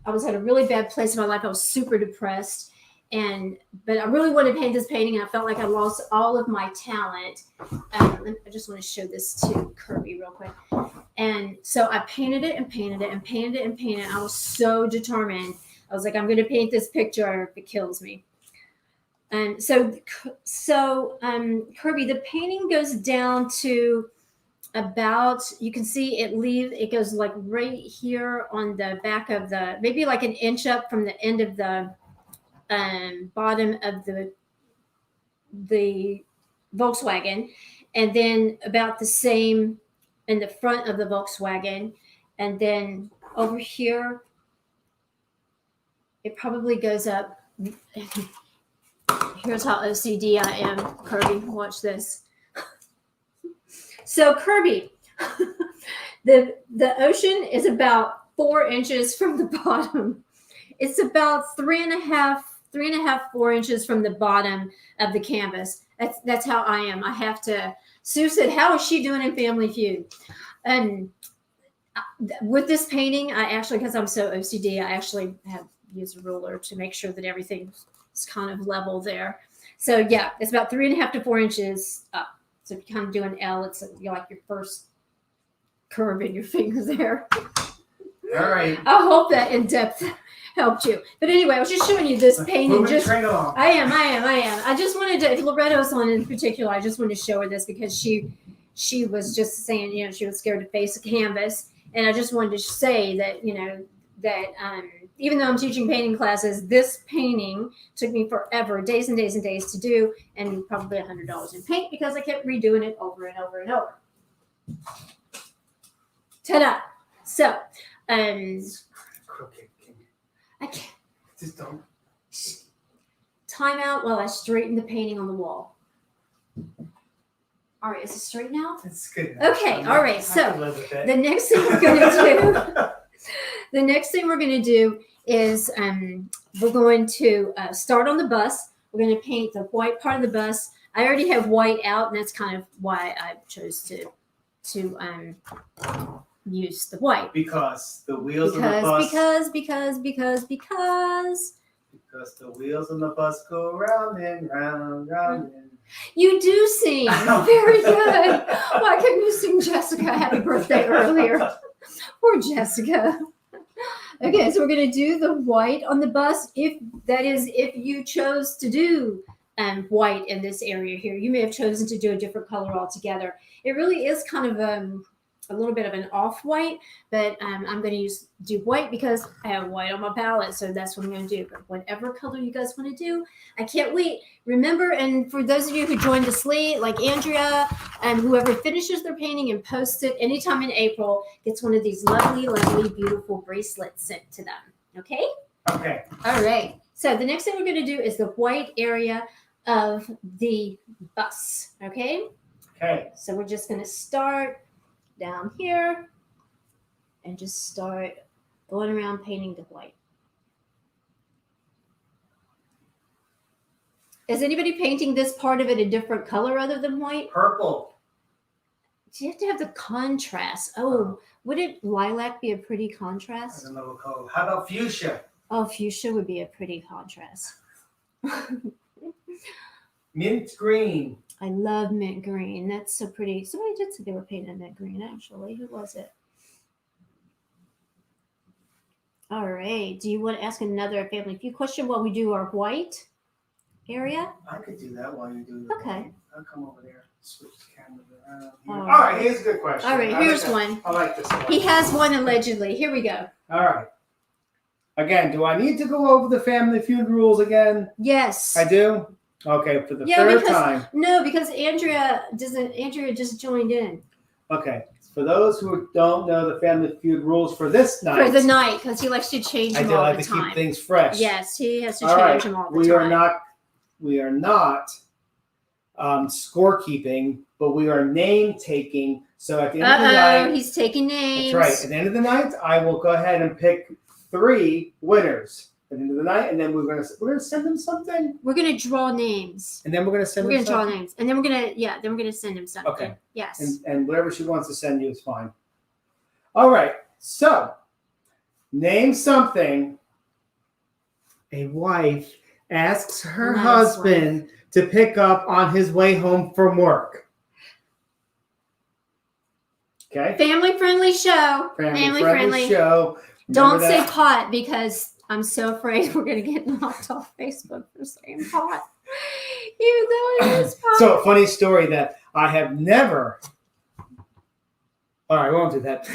I was at a really bad place in my life. I was super depressed, but I really wanted to paint this painting, and I felt like I lost all of my talent. I just want to show this to Kirby real quick. And so I painted it and painted it and painted it and painted it. I was so determined. I was like, I'm going to paint this picture if it kills me. And so Kirby, the painting goes down to about, you can see it goes like right here on the back of maybe like an inch up from the end of the bottom of the Volkswagen, and then about the same in the front of the Volkswagen, and then over here it probably goes up. Here's how OCD I am, Kirby. Watch this. So Kirby, the ocean is about 4 inches from the bottom. It's about 4 inches from the bottom of the canvas. That's how I am. I have to. Sue said, "How is she doing in Family Feud?" And with this painting, I actually, because I'm so OCD, I actually have used a ruler to make sure that everything is kind of level there. So yeah, it's about 3.5 to 4 inches up. So if you kind of do an L, it's like your first curve in your finger there. all right. I hope that in depth helped you. But anyway, I was just showing you this painting. Moving straight along. I am. I just wanted to, if Loretta's on in particular, I just wanted to show her this because she was just saying, she was scared to face a canvas. And I just wanted to say that, even though I'm teaching painting classes, this painting took me forever, days and days and days to do, and probably $100 in paint because I kept redoing it over and over and over. Ta-da! So, Crooked. I can't. Just don't. Time out while I straighten the painting on the wall. All right, is it straight now? It's good. Okay, all right. I So can live with it. the next thing we're going to do is we're going to start on the bus. We're going to paint the white part of the bus. I already have white out, and that's kind of why I chose to use the white. Because the wheels on the bus. Because the wheels on the bus go round and round, round and. You do sing. Very good. Why couldn't you sing Jessica happy birthday earlier? Poor Jessica. Okay, so we're going to do the white on the bus. If you chose to do white in this area here, you may have chosen to do a different color altogether. It really is kind of a little bit of an off-white, but I'm going to do white because I have white on my palette, so that's what I'm going to do. But whatever color you guys want to do, I can't wait. Remember, and for those of you who joined us late, like Andrea, and whoever finishes their painting and posts it anytime in April gets one of these lovely, lovely, beautiful bracelets sent to them. Okay? Okay. All right. So the next thing we're going to do is the white area of the bus. Okay? Okay. So we're just going to start down here and just start going around painting the white. Is anybody painting this part of it a different color other than white? Purple. you have to have the contrast. Oh, would it lilac be a pretty I contrast? don't know what color. How about fuchsia? Oh, fuchsia would be a pretty contrast. Mint green. I love mint green. That's so pretty. Somebody did say they were painting mint green, actually. Who was it? All right. Do you want to ask another Family Feud question while we do our white area? I could do that while you do the Okay. white. I'll come over there. Switch the camera around here. All All right. right, here's a good question. All right, I like here's that. one. I like this one. He has one allegedly. Here we go. All right. Again, do I need to go over the Family Feud rules again? Yes. I do? Okay, for the Yeah, third because- time. No, because Andrea just joined in Okay. For those who don't know the Family Feud rules for this night, for the night because he likes to change I them do all like the to time. keep things fresh. Yes, he has to All change right. them all the We time. are not scorekeeping, but we are name taking. So at the end of the night, He's taking names. that's right. At the end of the night, I will go ahead and pick 3 winners at the end of the night, and then we're gonna send them something, We're gonna draw names. and then we're gonna send We're them gonna draw something. names, and then we're gonna send him something. Okay. Yes. And whatever she wants to send you is fine. All right. So, name something a wife asks her Nice husband to pick up on his way home from work. Okay. Family friendly show. Family friendly show. Don't Remember say that? pot because I'm so afraid we're gonna get knocked off Facebook for saying pot. Even though it is pot. So, a funny story that I have never. All right, we won't do that.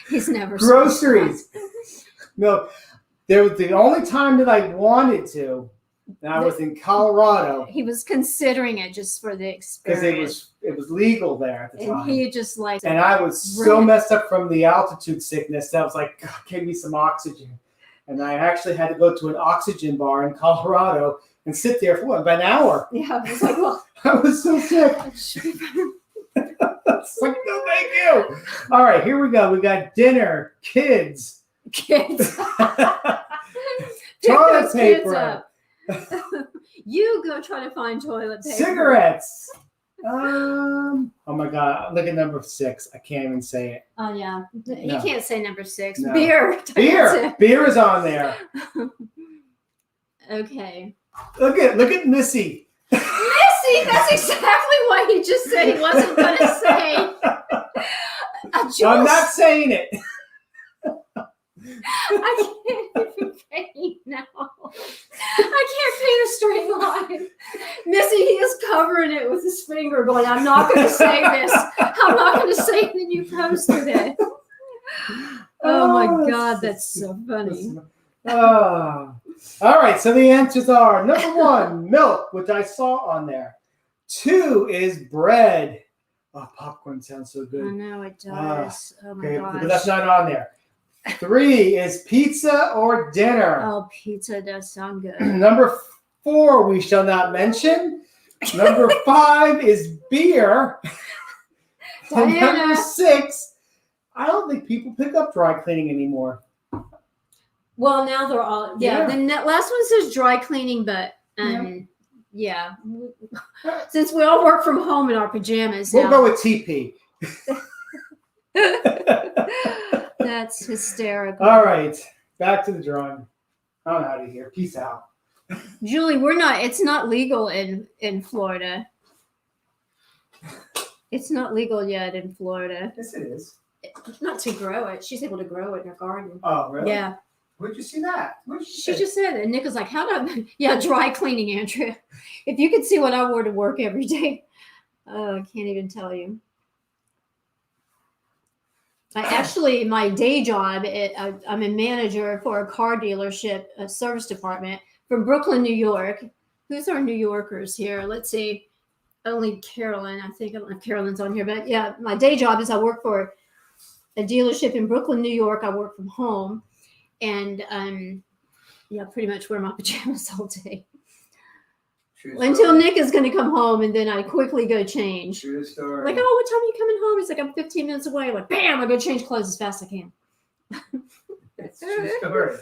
He's never Groceries. No, there was the only time that I wanted to, and I was in Colorado He was considering it just for the because experience. it was legal there at the And time. he just like And I was so Right. messed up from the altitude sickness that I was like, God, give me some oxygen. And I actually had to go to an oxygen bar in Colorado and sit there for about an hour. yeah, I was like, well, I was so sick. I should be better. It's like, no, thank you. All right, here we go. We got dinner, kids, Kids. Pick toilet those kids paper, up. You go try to find toilet paper. cigarettes. Oh my God! Look at number 6. I can't even say it. Oh yeah, you No. can't say number 6. No. Beer. Beer is on there. Okay. Look at Missy. Missy, that's exactly what he just said he wasn't going to say. I'm not saying it. I can't even paint now. I can't paint a straight line. Missy, he is covering it with his finger, going, I'm not going to say this. I'm not going to say it, and you posted it. Oh my God, that's so funny. All right, so the answers are number 1, milk, which I saw on there. 2 is bread. Oh, popcorn sounds so I good. know it does. Oh my Okay, gosh. but that's not on there. 3 is pizza or dinner. Oh, pizza does sound good. Number 4, we shall not mention. Number 5 is beer. And Diana. number 6, I don't think people pick up dry cleaning anymore. Well, now they're all Yeah. Then that last one says dry cleaning, but yeah. Since we all work from home in our pajamas We'll now, go with TP. that's hysterical. All right, back to the drawing. I'm out of here. Peace out. Julie, it's not legal in Florida. It's not legal yet in Florida. Yes, it is. Not to grow it. She's able to grow it in her garden. Oh, really? Yeah. Where'd you see that? She just said it. And Nick was like, dry cleaning, Andrea. If you could see what I wore to work every day. Oh, I can't even tell you. My day job, I'm a manager for a car dealership, a service department from Brooklyn, New York. Who's our New Yorkers here? Let's see. Only Carolyn. I don't know if Carolyn's on here, but yeah, my day job is I work for a dealership in Brooklyn, New York. I work from home. And pretty much wear my pajamas all day until Nick is going to come home, and then I quickly go change. True story. Like, oh, what time are you coming home? He's like, I'm 15 minutes away. I'm like, bam, I go change clothes as fast as I can. It's true story.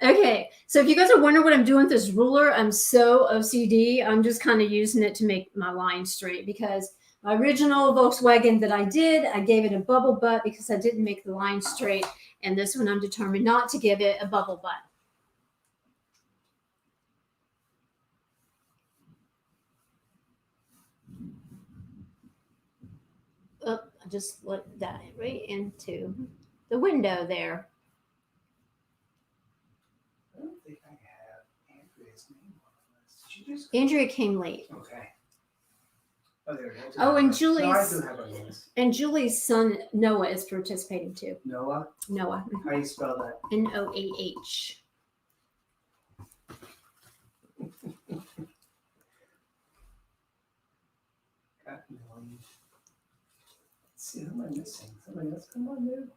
Okay, so if you guys are wondering what I'm doing with this ruler, I'm so OCD. I'm just kind of using it to make my line straight because my original Volkswagen that I did, I gave it a bubble butt because I didn't make the line straight. And this one, I'm determined not to give it a bubble butt. Oh, I just let that right into the window there. I don't think I have Andrea's name on this. Did you just Andrea came late. Okay. Oh, there it is. Oh, and No, I Julie's do have a list. and Julie's son Noah is participating too. Noah? Noah, How do you spell that? Noah. Got one. Let's see, who am I missing? Somebody else come on, dude?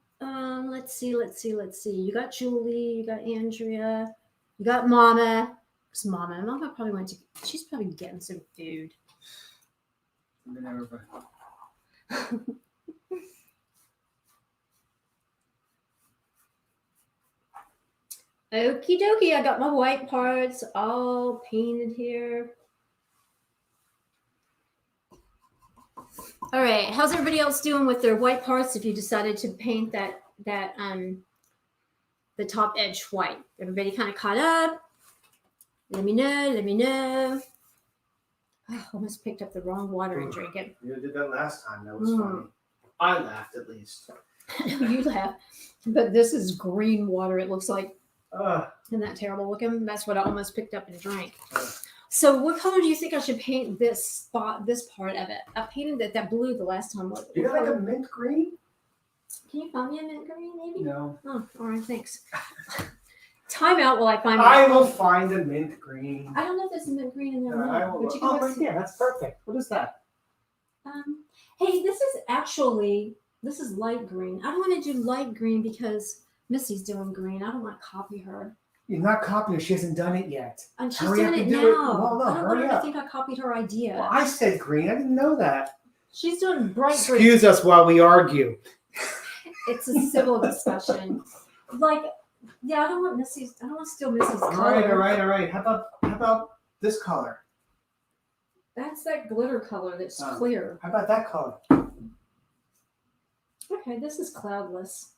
Let's see. You got Julie, you got Andrea, you got Mama. Where's Mama? Mama probably went to. She's probably getting some food. Okie dokie, I got my white parts all painted here. All right, how's everybody else doing with their white parts if you decided to paint that the top edge white? Everybody kind of caught up? Let me know. Oh, almost picked up the wrong water and drank it. You did that last time. That was funny. I laughed at least. You laugh. But this is green water, it looks like. Uh, Isn't that terrible looking? That's what I almost picked up and drank. uh, So what color do you think I should paint this spot, this part of it? I painted that blue the last time. What you got like color? a mint green? Can you find me a mint green, maybe? No. Oh, all right, thanks. Time out while I find I my- will find a mint green. I don't know if there's a mint green in there or I not. will. But you can Oh, look right see- there. That's perfect. What is that? Hey, this is light green. I don't want to do light green because Missy's doing green. I don't want to copy her. You're not copying her. She hasn't done it yet. And she's Hurry up doing it and now. do it. Well, no, I don't want hurry her to up. think I copied her idea. Well, I said green. I didn't know that. She's doing bright green. Excuse us while we argue. It's a civil discussion. Like, yeah, I don't want to steal Missy's All color. right. How about this color? That's that glitter color that's Oh. clear. How about that color? Okay, this is cloudless.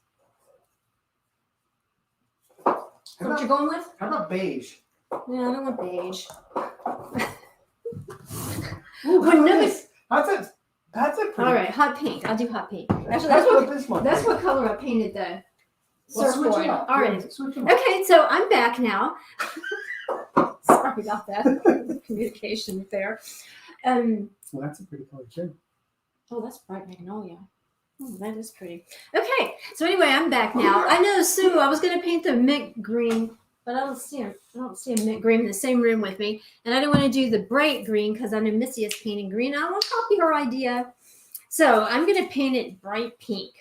How What you about, going with? how about beige? Yeah, I don't want beige. Ooh, Well, how about no, this? That's a pretty. All right, hot pink. I'll do hot pink. Actually, That's that's what. what color I painted the Well, switch surfboard. it up. All right. Yeah, switch it up. Okay, so I'm back now. Sorry about that communication there. Well, that's a pretty color too. Oh, that's bright magnolia. Oh, that is pretty. Okay, so anyway, I'm back now. I know, Sue. I was going to paint the mint green, but I don't see a mint green in the same room with me, and I don't want to do the bright green because I know Missy is painting green. I don't want to copy her idea, so I'm going to paint it bright pink.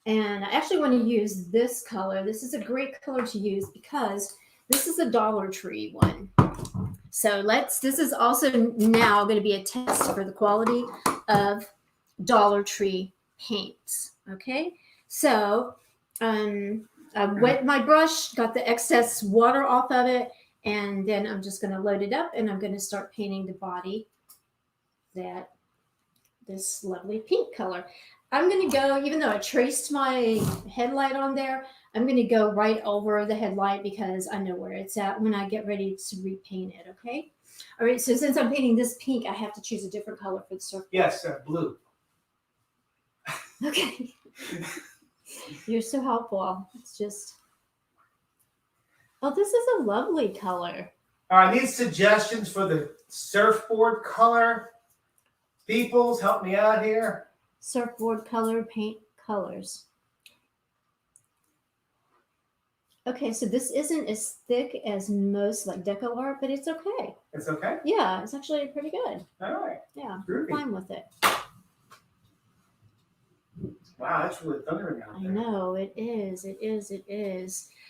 And I actually want to use this color. This is a great color to use because this is a Dollar Tree one. So this is also now going to be a test for the quality of Dollar Tree paints. Okay, so I wet my brush, got the excess water off of it, and then I'm just going to load it up and I'm going to start painting the body this lovely pink color. I'm going to go, even though I traced my headlight on there, I'm going to go right over the headlight because I know where it's at when I get ready to repaint it, okay? All right, so since I'm painting this pink, I have to choose a different color for the surfboard. Yes, blue. Okay. You're so helpful. It's just... Oh, this is a lovely color. All right, I need suggestions for the surfboard color. Peoples, help me out here. Surfboard color, paint colors. Okay, so this isn't as thick as most like deco art, but it's okay. It's okay? Yeah, it's actually pretty good. All right. Yeah, I'm Groovy. fine with it. Wow, that's really thundering out I there. know, it is.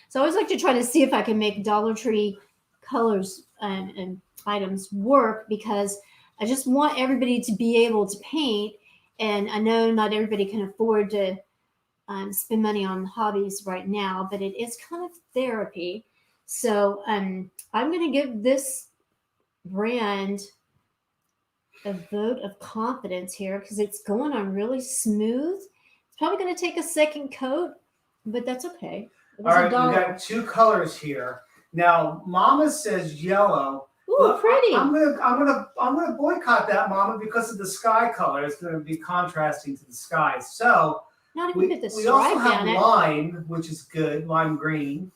So I always like to try to see if I can make Dollar Tree colors and items work because I just want everybody to be able to paint. And I know not everybody can afford to spend money on hobbies right now, but it is kind of therapy. So I'm going to give this brand a vote of confidence here because it's going on really smooth. It's probably going to take a second coat, but that's okay. It was All right, $1. we got 2 colors here. Now, Mama says yellow. Ooh, Well, pretty. I'm gonna boycott that, Mama, because of the sky color. It's gonna be contrasting to the sky. So Not even we, put the we also stripe have down it. lime, which is good, lime green,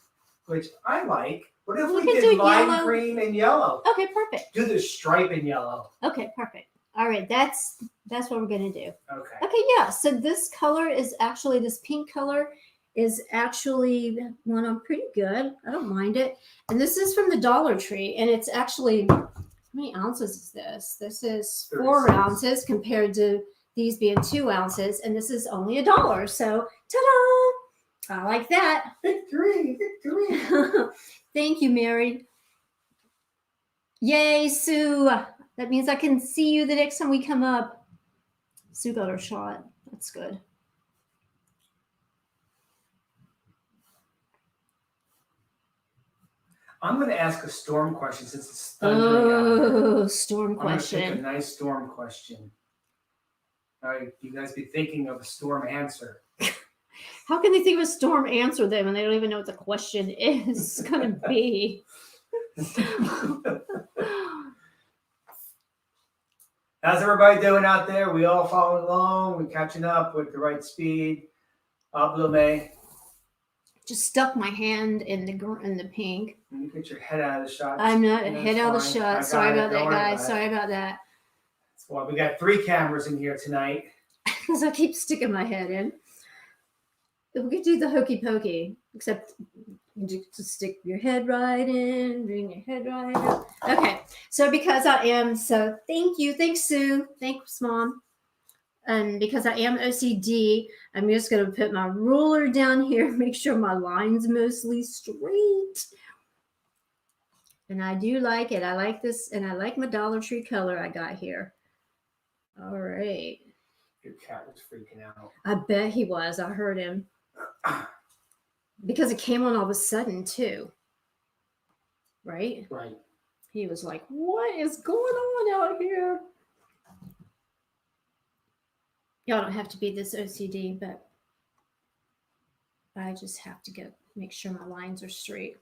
which I like. What if We we could did do lime yellow. green and yellow? Okay, perfect. Do the stripe in yellow. Okay, perfect. All right, that's what we're gonna do. Okay. Okay, yeah. So this color is actually this pink color is actually one I'm pretty good. I don't mind it. And this is from the Dollar Tree, and it's actually how many ounces is this? This is 4 36. ounces compared to these being 2 ounces, and this is only $1. So ta-da! I like that. Victory, victory. Thank you, Mary. Yay, Sue. That means I can see you the next time we come up. Sue got her shot. That's good. I'm gonna ask a storm question since it's thundering out. Oh, storm I'm gonna pick a question. nice storm question. All right, you guys be thinking of a storm answer. How can they think of a storm answer them and they don't even know what the question is going to be? How's everybody doing out there? We all following along. We're catching up with the right speed. May. Just stuck my hand in the pink. You get your head out of the shot. I'm not That's head out of the fine. I shot. got Sorry it. about that, Don't worry guys. about it. Sorry about that. Well, we got 3 cameras in here tonight. Because I keep sticking my head in. We could do the hokey pokey, except you just stick your head right in, bring your head right up. Okay, so because I am, so thank you. Thanks, Sue. Thanks, Mom. And because I am OCD, I'm just going to put my ruler down here, make sure my line's mostly straight. And I do like it. I like this, and I like my Dollar Tree color I got here. All right. Your cat was freaking out. I bet he was. I heard him. Because it came on all of a sudden, too. Right? Right. He was like, what is going on out here? Y'all don't have to be this OCD, but I just have to make sure my lines are straight.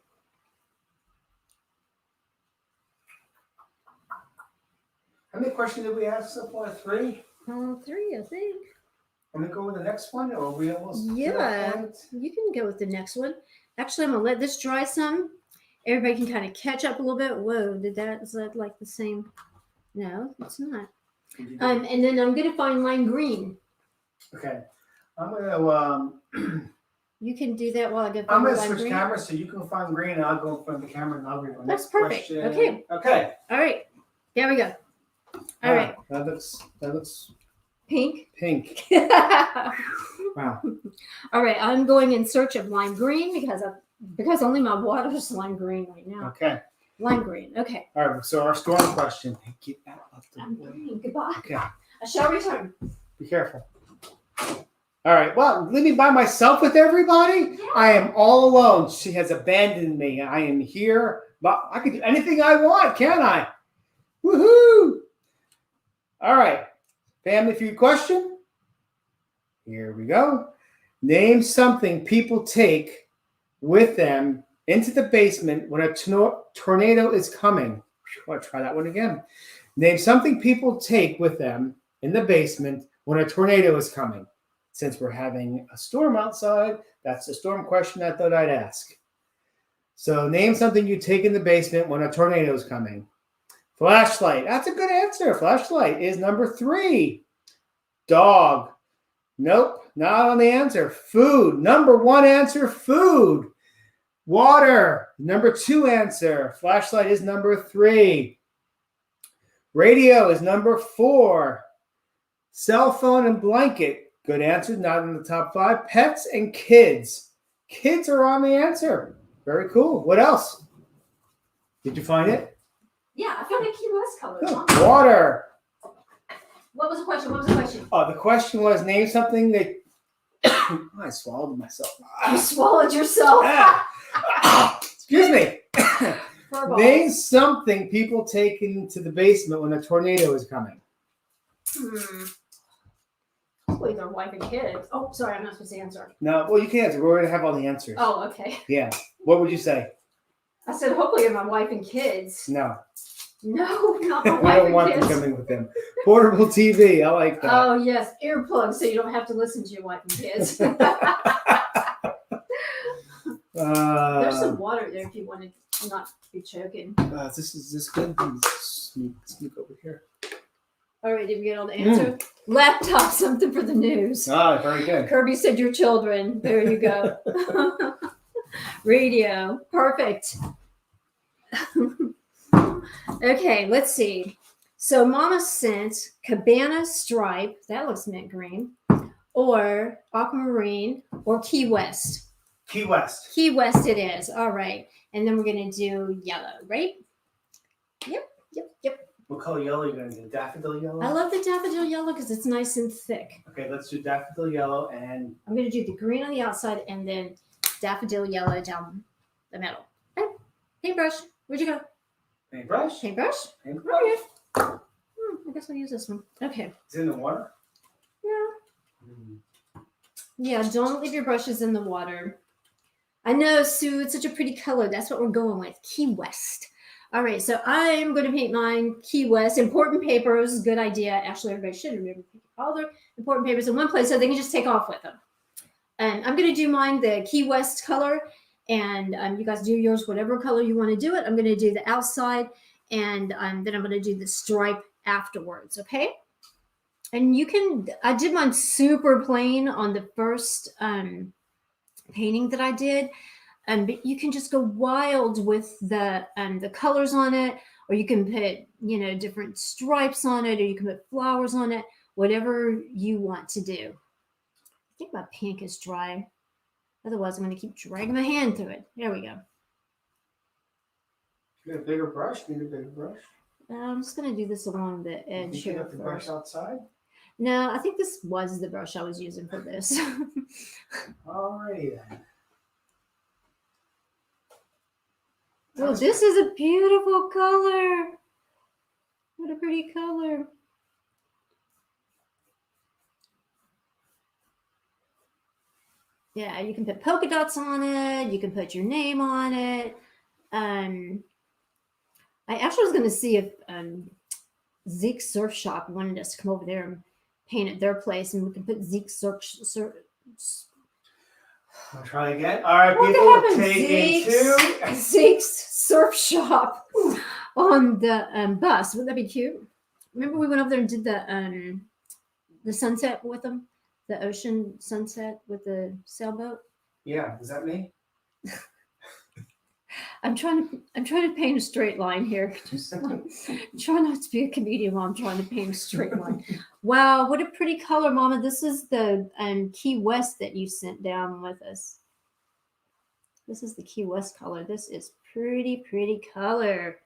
How many questions did we ask so far? 3? 3, I think. I'm gonna go with the next one, or are we almost to Yeah. that point? You can go with the next one. Actually, I'm going to let this dry some. Everybody can kind of catch up a little bit. Whoa, is that like the same? No, it's not. And then I'm going to find lime green. Okay. I'm gonna You can do that while I get I'm lime gonna switch green. cameras so you can find green and I'll go in front of the camera and I'll read my That's next perfect. question. Okay. Okay. All right. There we go. All right. That looks Pink. pink. All Wow. right. I'm going in search of lime green because only my water is lime green right now. Okay. Lime green. Okay. All right. So our storm question. Get that up I'm the way. green. Goodbye. Okay. I shall return. Be careful. All right. Well, leave me by myself with everybody. Yeah. I am all alone. She has abandoned me. I am here, but I can do anything I want, can't I? Woohoo! All right. Family feud question. Here we go. Name something people take with them into the basement when a tornado is coming. I'll try that one again. Name something people take with them in the basement when a tornado is coming. Since we're having a storm outside, that's the storm question I thought I'd ask. So name something you take in the basement when a tornado is coming. Flashlight. That's a good answer. Flashlight is number 3. Dog. Nope, not on the answer. Food. Number 1 answer, food. Water. Number 2 answer. Flashlight is number 3. Radio is number 4. Cell phone and blanket. Good answer, not in the top 5. Pets and kids. Kids are on the answer. Very cool. What else? Did you find it? Yeah, I found a Key West color. Good. Water. What was the question? The question was name something that I swallowed myself. You swallowed yourself. Excuse me. Fur Name balls. something people take into the basement when a tornado is coming. Hopefully their wife and kids. Oh, sorry, I'm not supposed to answer. No, well, you can't. We're going to have all the answers. Oh, okay. Yeah. What would you say? I said hopefully my wife and kids. No. No, not my We wife don't and want kids. them coming with them. Portable TV. I like that. Oh yes, earplugs so you don't have to listen to your wife and kids. There's some water there if you want to not be choking. Is this good? Sneak over here. All right, did we get all the answers? Laptop, something for the news. Ah, very good. Kirby said your children. There you go. Radio, perfect. Okay, let's see. So Mama sent Cabana Stripe, that looks mint green, or Aquamarine, or Key West. Key West. Key West it is. All right. And then we're going to do yellow, right? Yep. What color yellow are you going to do? Daffodil yellow? I love the daffodil yellow because it's nice and thick. Okay, let's do daffodil yellow and... I'm going to do the green on the outside and then daffodil yellow down the middle. Okay. Paintbrush. Where'd you go? Paintbrush? Paintbrush? Paintbrush? Okay. I guess I'll use this one. Okay. Is it in the water? Yeah. Yeah, don't leave your brushes in the water. I know, Sue, it's such a pretty color. That's what we're going with. Key West. All right, so I'm going to paint mine Key West. Important papers, good idea. Actually, everybody should remember all their important papers in one place so they can just take off with them. And I'm going to do mine the Key West color. And you guys do yours whatever color you want to do it. I'm going to do the outside. And then I'm going to do the stripe afterwards, okay? And you can, I did mine super plain on the first painting that I did. But you can just go wild with the colors on it, or you can put, different stripes on it, or you can put flowers on it, whatever you want to do. I think my pink is dry. Otherwise, I'm going to keep dragging my hand through it. There we go. You got a bigger brush? Need a bigger brush? I'm just going to do this along the edge You here got the brush first. outside? No, I think this was the brush I was using for this. Alrighty then. Oh, this is a beautiful color. What a pretty color. Yeah, you can put polka dots on it. You can put your name on it. I actually was going to see if Zeke Surf Shop wanted us to come over there and paint at their place, and we can put Zeke Surf. I'll try again. All right, What people, happened? take it two. Zeke's Surf Shop on the bus. Wouldn't that be cute? Remember we went over there and did the sunset with them, the ocean sunset with the sailboat. Yeah, is that me? I'm trying to paint a straight line here. Try not to be a comedian while I'm trying to paint a straight line. Wow, what a pretty color, Mama. This is the Key West that you sent down with us. This is the Key West color. This is pretty color.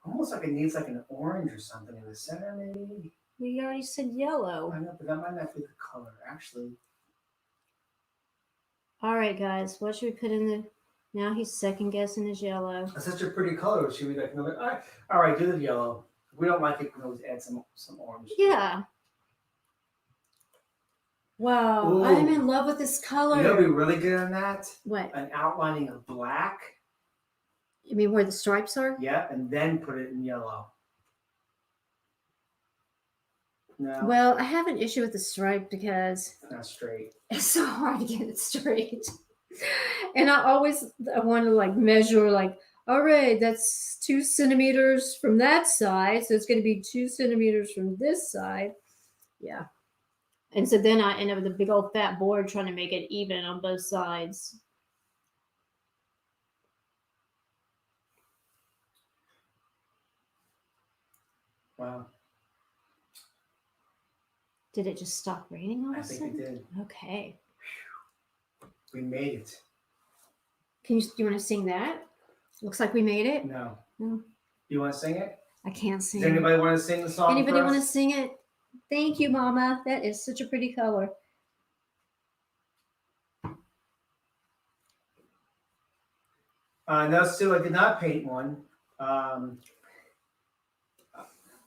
Almost like it needs like an orange or something in the center, maybe. We already said yellow. I know, but that might not be the color, actually. All right, guys. What should we put in the... Now he's second guessing his yellow. That's such a pretty color. Should we like another? All right, do the yellow. If we don't like it, we can always add some orange. Yeah. Wow, Ooh. I'm in love with this color. You know, be really good on that. What? An outlining of black. You mean where the stripes are? Yeah, and then put it in yellow. No, Well, I have an issue with the stripe because it's not straight. it's so hard to get it straight. And I want to like measure like, all right, that's 2 centimeters from that side. So it's going to be 2 centimeters from this side. Yeah. And so then I end up with a big old fat board trying to make it even on both sides. Wow. Did it just stop raining all I of a think sudden? it did. Okay. We made it. Do you want to sing that? Looks like we made it. No. No. You want to sing it? I can't sing. Does anybody want to sing the song? Anybody for want to us? sing it? Thank you, Mama. That is such a pretty color. Those two, I did not paint one. I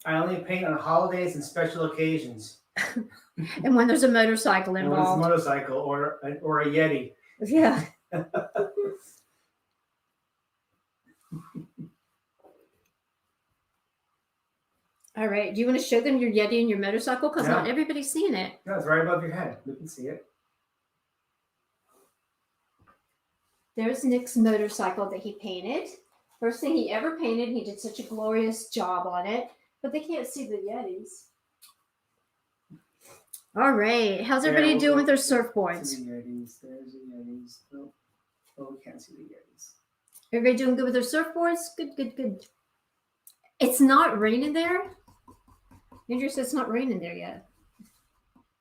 only paint on holidays and special occasions. And when there's a motorcycle And when it's a involved. motorcycle or a Yeti. Yeah. All right. Do you want to show them your Yeti and your motorcycle? Because not Yeah. everybody's seen it. No, it's right above your head. We can see it. There's Nick's motorcycle that he painted. First thing he ever painted. He did such a glorious job on it. But they can't see the Yetis. All right. How's everybody Yeah, doing with their See surfboards? the Yetis. There's the Yetis. Oh, we can't see the Yetis. Everybody doing good with their surfboards? Good, good, good. It's not raining there. Andrew says it's not raining there yet.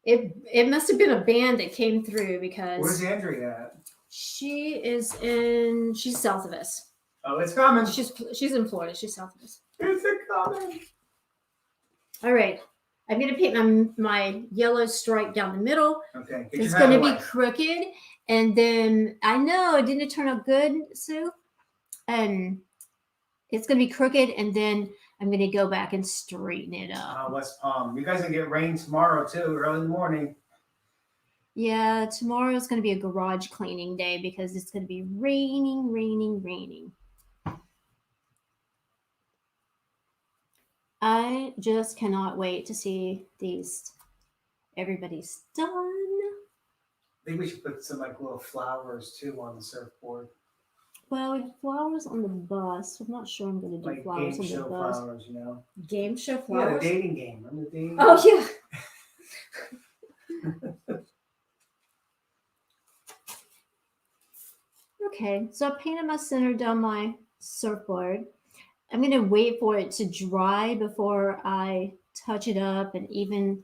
It must have been a band that came through because Where's Andrea at? she's south of us. Oh, it's coming. She's in Florida. She's south of us. It's coming. All right. I'm gonna paint my yellow stripe down the middle. Okay. Get It's your hat gonna be away. crooked, and then I know didn't it turn out good, Sue? And it's gonna be crooked, and then I'm gonna go back and straighten it up. West Palm. You guys can get rain tomorrow too, early in the morning. Yeah, tomorrow is gonna be a garage cleaning day because it's gonna be raining, raining, raining. I just cannot wait to see these. Everybody's done. I think we should put some like little flowers too on the surfboard. Well, we have flowers on the bus. I'm not sure I'm going to do Like flowers game on the show bus. flowers, you know. Game show Yeah, flowers? the dating game. Remember the dating game? Oh, yeah. Okay, so I painted my center down my surfboard. I'm going to wait for it to dry before I touch it up and even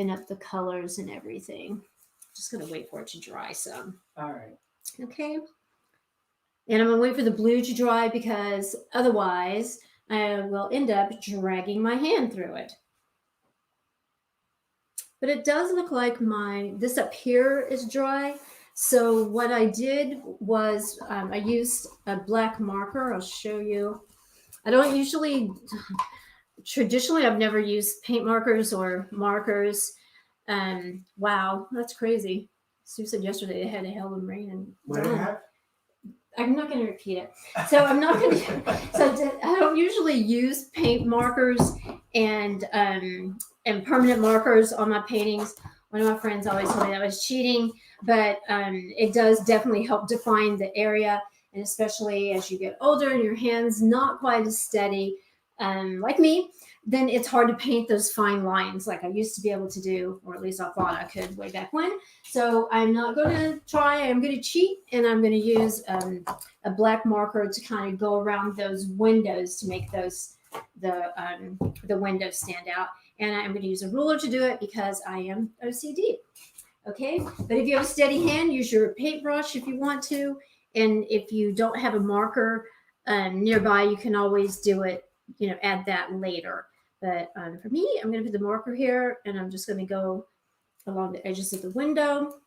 up the colors and everything. Just going to wait for it to dry some. All right. Okay. And I'm going to wait for the blue to dry because otherwise I will end up dragging my hand through it. But it does look like this up here is dry. So what I did was I used a black marker. I'll show you. I don't traditionally, I've never used paint markers or markers. Wow, that's crazy. Sue said yesterday they had a hell of rain and What did it have? I'm not going to repeat it. So I'm not going to. So I don't usually use paint markers and permanent markers on my paintings. One of my friends always told me that was cheating, but it does definitely help define the area, and especially as you get older and your hands not quite as steady, like me, then it's hard to paint those fine lines like I used to be able to do, or at least I thought I could way back when. So I'm not going to try. I'm going to cheat, and I'm going to use a black marker to kind of go around those windows to make those the windows stand out. And I'm going to use a ruler to do it because I am OCD. Okay, but if you have a steady hand, use your paintbrush if you want to. And if you don't have a marker nearby, you can always do it, add that later. But for me, I'm going to put the marker here, and I'm just going to go along the edges of the window.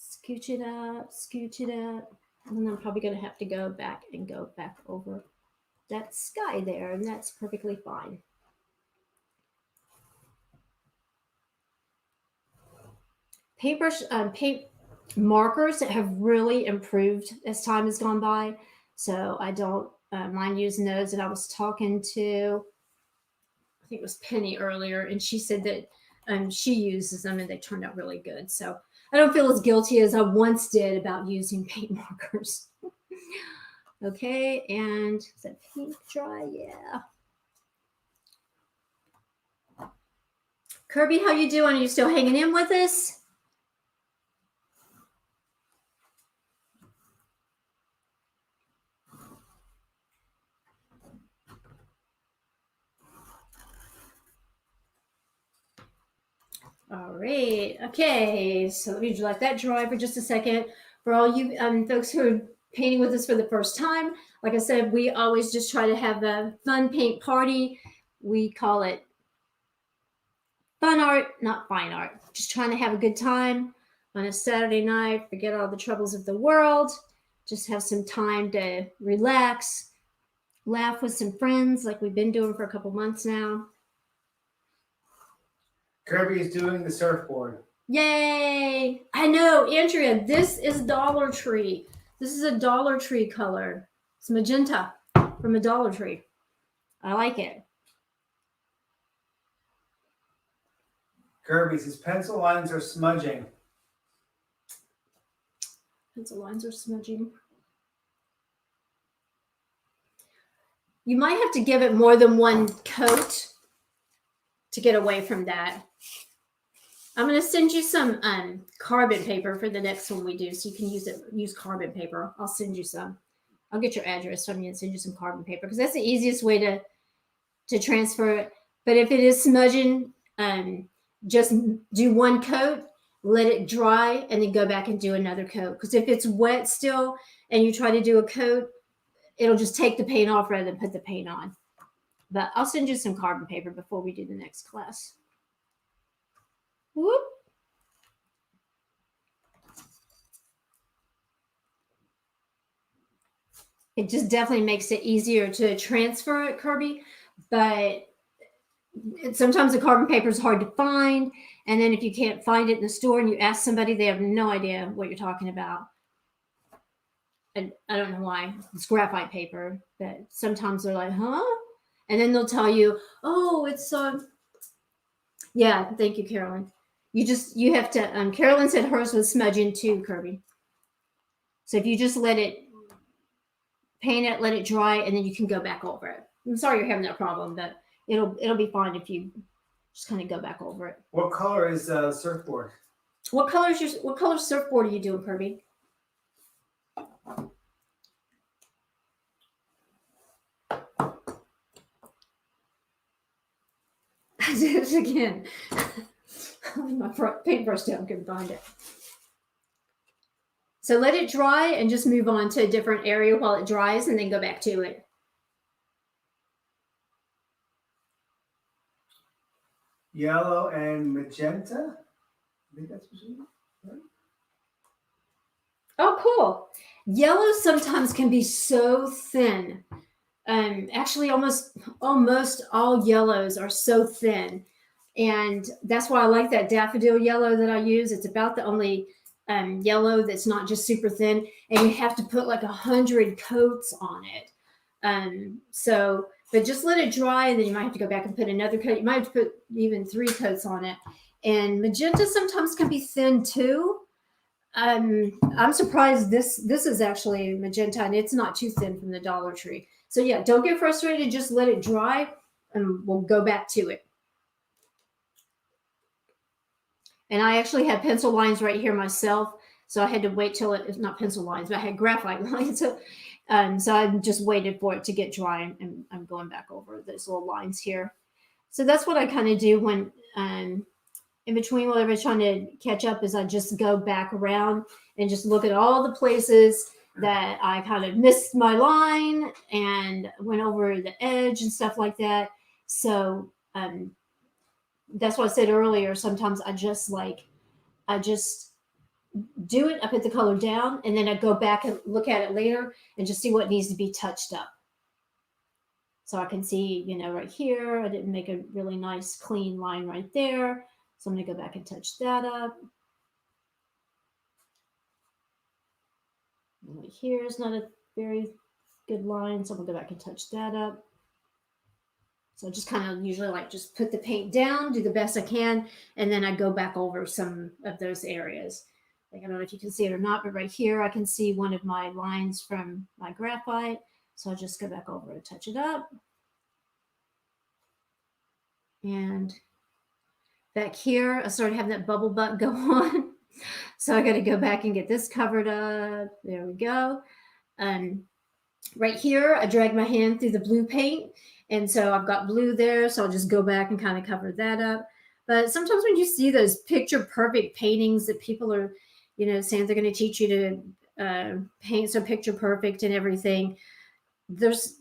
Scooch it up. And then I'm probably going to have to go back over that sky there, and that's perfectly fine. Paint markers have really improved as time has gone by, so I don't mind using those. And I was talking to, I think it was Penny earlier, and she said that she uses them and they turned out really good. So I don't feel as guilty as I once did about using paint markers. Okay, and is that pink dry? Yeah. Kirby, how you doing? Are you still hanging in with us? All right. Okay. So let me let that dry for just a second. For all you folks who are painting with us for the first time, like I said, we always just try to have a fun paint party. We call it fun art, not fine art. Just trying to have a good time. on a Saturday night, forget all the troubles of the world, just have some time to relax, laugh with some friends like we've been doing for a couple months now. Kirby is doing the surfboard. Yay! I know, Andrea, this is Dollar Tree. This is a Dollar Tree color. It's magenta from a Dollar Tree. I like it. Kirby's, his pencil lines are smudging. Pencil lines are smudging. You might have to give it more than one coat to get away from that. I'm going to send you some carbon paper for the next one we do, so you can use carbon paper. I'll send you some. I'll get your address from you and send you some carbon paper, because that's the easiest way to transfer it. But if it is smudging, just do one coat, let it dry, and then go back and do another coat. Because if it's wet still and you try to do a coat, it'll just take the paint off rather than put the paint on. But I'll send you some carbon paper before we do the next class. Whoop. It just definitely makes it easier to transfer it, Kirby, but sometimes the carbon paper is hard to find. And then if you can't find it in the store and you ask somebody, they have no idea what you're talking about. And I don't know why. It's graphite paper, but sometimes they're like, huh? And then they'll tell you, oh, it's yeah, thank you, Carolyn. You have to, Carolyn said hers was smudging too, Kirby. So if you just let it, paint it, let it dry, and then you can go back over it. I'm sorry you're having that problem, but it'll be fine if you just kind of go back over it. What color is surfboard? What color surfboard are you doing, Kirby? I did it again. My paintbrush down, couldn't find it. So let it dry and just move on to a different area while it dries, and then go back to it. Yellow and magenta? I think that's what you mean. Right? Oh, cool. Yellow sometimes can be so thin. Actually, almost all yellows are so thin. And that's why I like that daffodil yellow that I use. It's about the only yellow that's not just super thin. And you have to put like 100 coats on it. But just let it dry, and then you might have to go back and put another coat. You might have to put even 3 coats on it. And magenta sometimes can be thin too. I'm surprised this is actually magenta, and it's not too thin from the Dollar Tree. So yeah, don't get frustrated. Just let it dry, and we'll go back to it. And I actually had pencil lines right here myself, so I had to wait till it's not pencil lines, but I had graphite lines. So I just waited for it to get dry, and I'm going back over those little lines here. So that's what I kind of do when in between while everybody's trying to catch up, is I just go back around and just look at all the places that I kind of missed my line and went over the edge and stuff like that. So that's what I said earlier. Sometimes I just do it. I put the color down, and then I go back and look at it later and just see what needs to be touched up. So I can see, right here, I didn't make a really nice clean line right there. So I'm going to go back and touch that up. And right here is not a very good line, so I'm going to go back and touch that up. So I just kind of usually just put the paint down, do the best I can, and then I go back over some of those areas. I don't know if you can see it or not, but right here I can see one of my lines from my graphite. So I'll just go back over and touch it up. And back here, I started having that bubble butt go on. So I got to go back and get this covered up. There we go. Right here, I drag my hand through the blue paint. And so I've got blue there. So I'll just go back and kind of cover that up. But sometimes when you see those picture perfect paintings that people are, saying they're going to teach you to paint so picture perfect and everything, there's,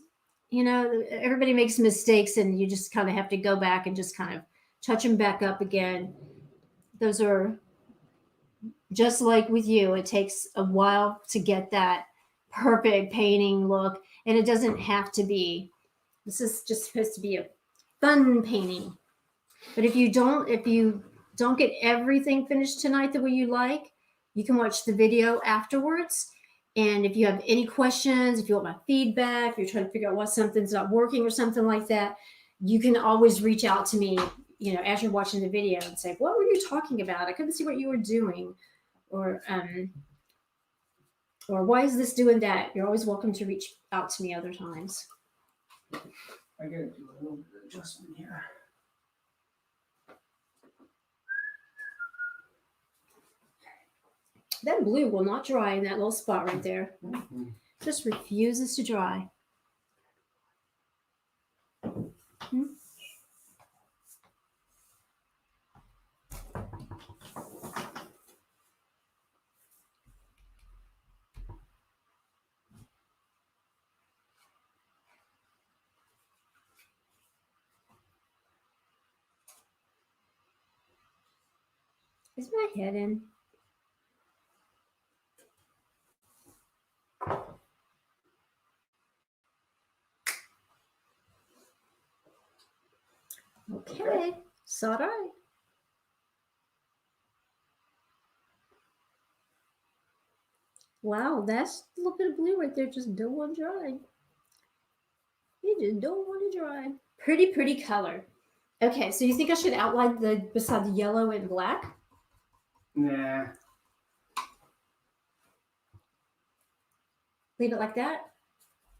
everybody makes mistakes, and you just kind of have to go back and just kind of touch them back up again. Those are just like with you, it takes a while to get that perfect painting look. And it doesn't have to be, this is just supposed to be a fun painting. But if you don't get everything finished tonight the way you like, you can watch the video afterwards. And if you have any questions, if you want my feedback, if you're trying to figure out why something's not working or something like that, you can always reach out to me, as you're watching the video and say, what were you talking about? I couldn't see what you were doing. Or why is this doing that? You're always welcome to reach out to me other times. I gotta do a little bit of adjustment here. That blue will not dry in that little spot right there. Mm-hmm. Just refuses to dry. Is my head in? Okay, it's all right. Wow, that's a little bit of blue right there. Just don't want to dry. You just don't want to dry. Pretty, pretty color. Okay, so you think I should outline beside the yellow and black? Nah. Leave it like that?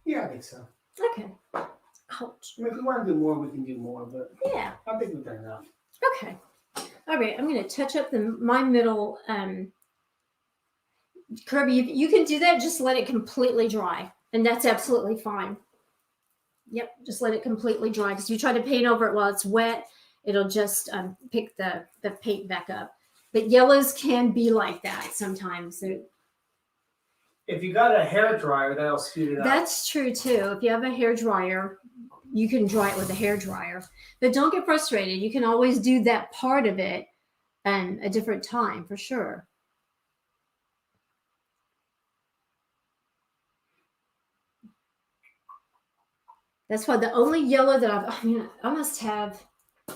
Yeah, I think so. Okay. Ouch. I mean, if we want to do more, we can do more, but Yeah. I think we've done enough. Okay. All right, I'm going to touch up my middle. Kirby, if you can do that, just let it completely dry. And that's absolutely fine. Yep, just let it completely dry. Because if you try to paint over it while it's wet, it'll just pick the paint back up. But yellows can be like that sometimes. If you got a hair dryer, that'll speed it up. That's true too. If you have a hair dryer, you can dry it with a hair dryer. But don't get frustrated. You can always do that part of it a different time for sure. That's why the only yellow that I must have, I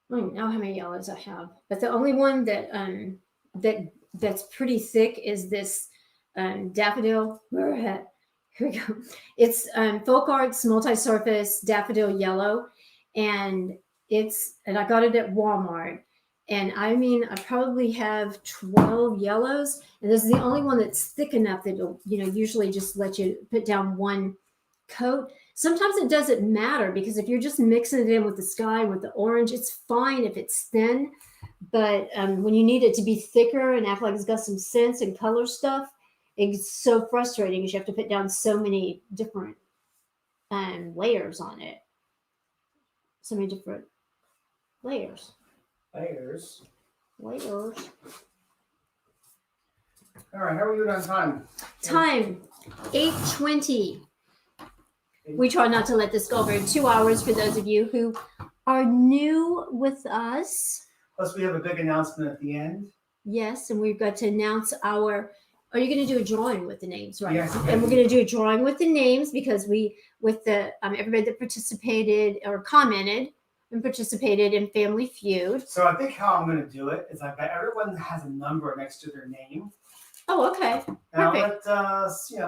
don't know how many yellows I have, but the only one that's pretty thick is this daffodil. Here we go. It's Folk Arts multi-surface daffodil yellow, and I got it at Walmart. And I probably have 12 yellows, and this is the only one that's thick enough that it'll, usually just let you put down one coat. Sometimes it doesn't matter, because if you're just mixing it in with the sky, with the orange, it's fine if it's thin. But when you need it to be thicker and act like it's got some sense and color stuff, it's so frustrating because you have to put down so many different layers on it. So many different layers. Layers. All right, how are you on time? Time, 8:20. We try not to let this go over 2 hours for those of you who are new with us. Plus, we have a big announcement at the end. Yes, and we've got to announce are you going to do a drawing with the names, right? Yes. And we're going to do a drawing with the names because with the everybody that participated or commented and participated in Family Feud. So I think how I'm going to do it is I bet everyone has a number next to their name. Oh, okay. Now Perfect.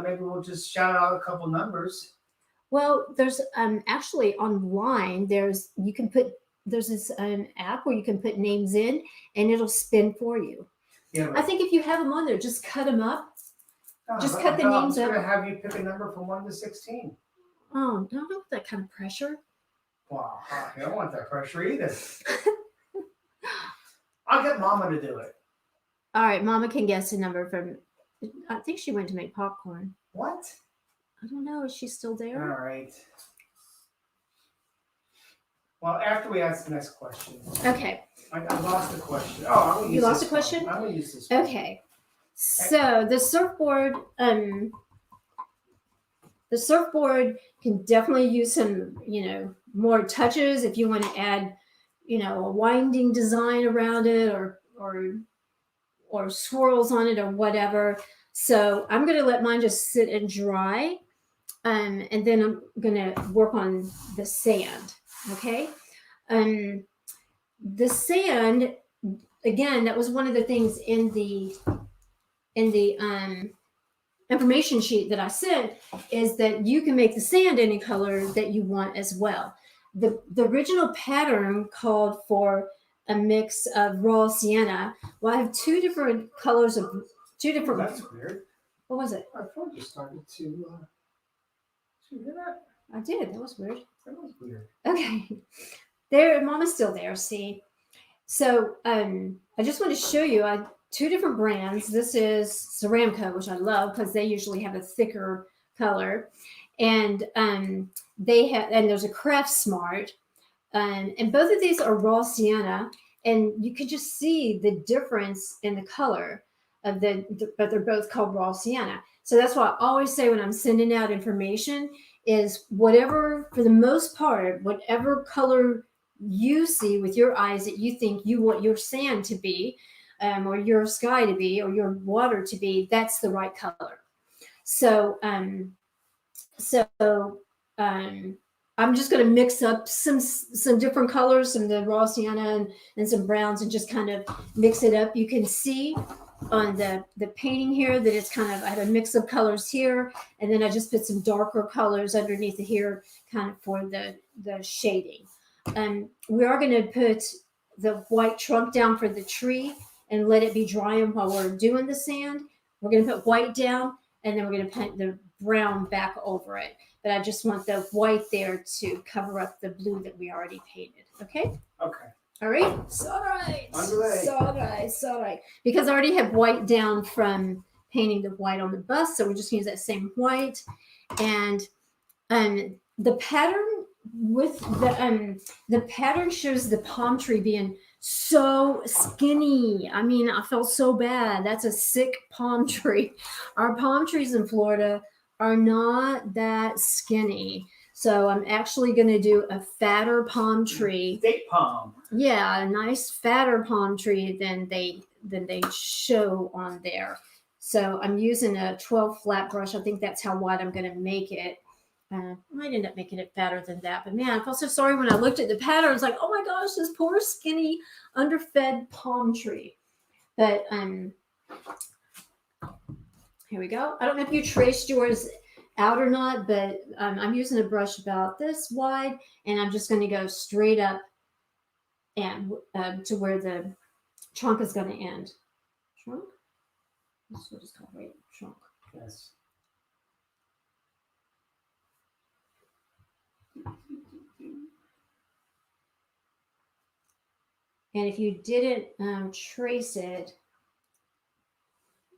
maybe we'll just shout out a couple numbers. Well, there's actually online there's this app where you can put names in and it'll spin for you. Yeah, I think if you have them on there, just cut them up. Just cut the names I'm up. going to have you pick a number from 1 to 16. Oh, don't want that kind of pressure. Wow, I don't want that pressure either. I'll get Mama to do it. All right, Mama can guess a number from. I think she went to make popcorn. What? I don't know. Is she still there? All right. Well, after we ask the next question. Okay. I lost the question. Oh, I'm going to use You lost this a question? one. I'm going to use this one. Okay. So the surfboard can definitely use some, more touches if you want to add, a winding design around it or or swirls on it or whatever. So I'm going to let mine just sit and dry. And then I'm going to work on the sand. Okay. The sand, again, that was one of the things in the information sheet that I sent, is that you can make the sand any color that you want as well. The original pattern called for a mix of raw sienna. Well, I have two different colors of two different. That's weird. What was it? Our phone just started to. Did you hear that? I did. That was weird. That was weird. Okay. There, Mama's still there. See. So I just want to show you two different brands. This is Ceramco, which I love because they usually have a thicker color, and they have, and there's a Craft Smart, and both of these are raw sienna, and you can just see the difference in the color of but they're both called raw sienna. So that's why I always say when I'm sending out information is whatever, for the most part, whatever color you see with your eyes that you think you want your sand to be, or your sky to be, or your water to be, that's the right color. So, I'm just going to mix up some different colors, some of the raw sienna and some browns, and just kind of mix it up. You can see on the painting here that it's kind of, I have a mix of colors here, and then I just put some darker colors underneath here, kind of for the shading. We are going to put the white trunk down for the tree and let it be drying while we're doing the sand. We're going to put white down, and then we're going to paint the brown back over it. But I just want the white there to cover up the blue that we already painted. Okay? Okay. All right? It's all right. Underway. It's all right. It's all right. Because I already have white down from painting the white on the bus, so we're just going to use that same white. And the pattern with the pattern shows the palm tree being so skinny. I mean, I felt so bad. That's a sick palm tree. Our palm trees in Florida are not that skinny. So I'm actually going to do a fatter palm tree. Date palm. Yeah, a nice fatter palm tree than they show on there. So I'm using a 12 flat brush. I think that's how wide I'm going to make it. I might end up making it fatter than that, but man, I felt so sorry when I looked at the pattern. It's like, oh my gosh, this poor skinny underfed palm tree. But here we go. I don't know if you traced yours out or not, but I'm using a brush about this wide, and I'm just going to go straight up and to where the trunk is going to end. Trunk? That's what it's called, right? Trunk. Yes. And if you didn't trace it,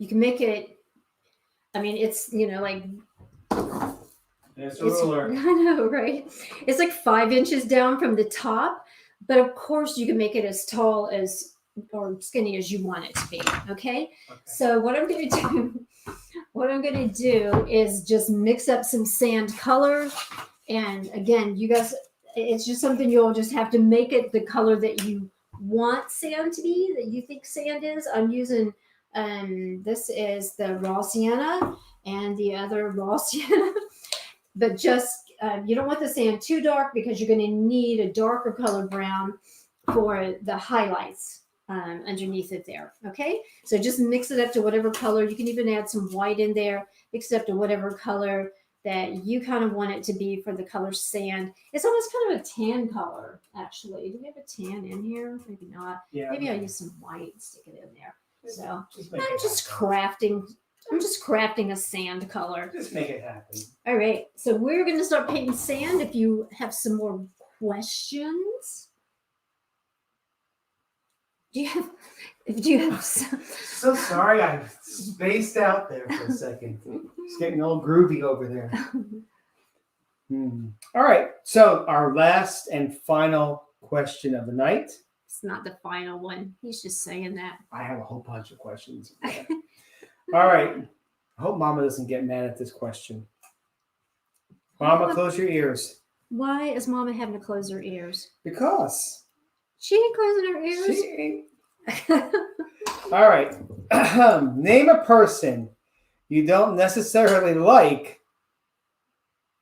you can make it, I mean, it's, like. It's a ruler. I know, right? It's like 5 inches down from the top. But of course, you can make it as tall as or skinny as you want it to be. Okay? So what I'm going to do is just mix up some sand colors. And again, you guys, it's just something you'll just have to make it the color that you want sand to be, that you think sand is. I'm using, this is the raw sienna and the other raw sienna. But just, you don't want the sand too dark because you're going to need a darker color brown for the highlights underneath it there. Okay? So just mix it up to whatever color. You can even add some white in there. Mix it up to whatever color that you kind of want it to be for the color sand. It's almost kind of a tan color, actually. Do we have a tan in here? Maybe not. Yeah. Maybe I'll use some white and stick it in there. So I'm just crafting a sand color. Just make it happen. All right. So we're going to start painting sand. If you have some more questions. Do you have So sorry I spaced out there for a second. It's getting all groovy over there. All right. So our last and final question of the night. It's not the final one. He's just saying that. I have a whole bunch of questions. All right. I hope Mama doesn't get mad at this question. Mama, close your ears. Why is Mama having to close her ears? Because She ain't closing her ears. she ain't. All right. Name a person you don't necessarily like,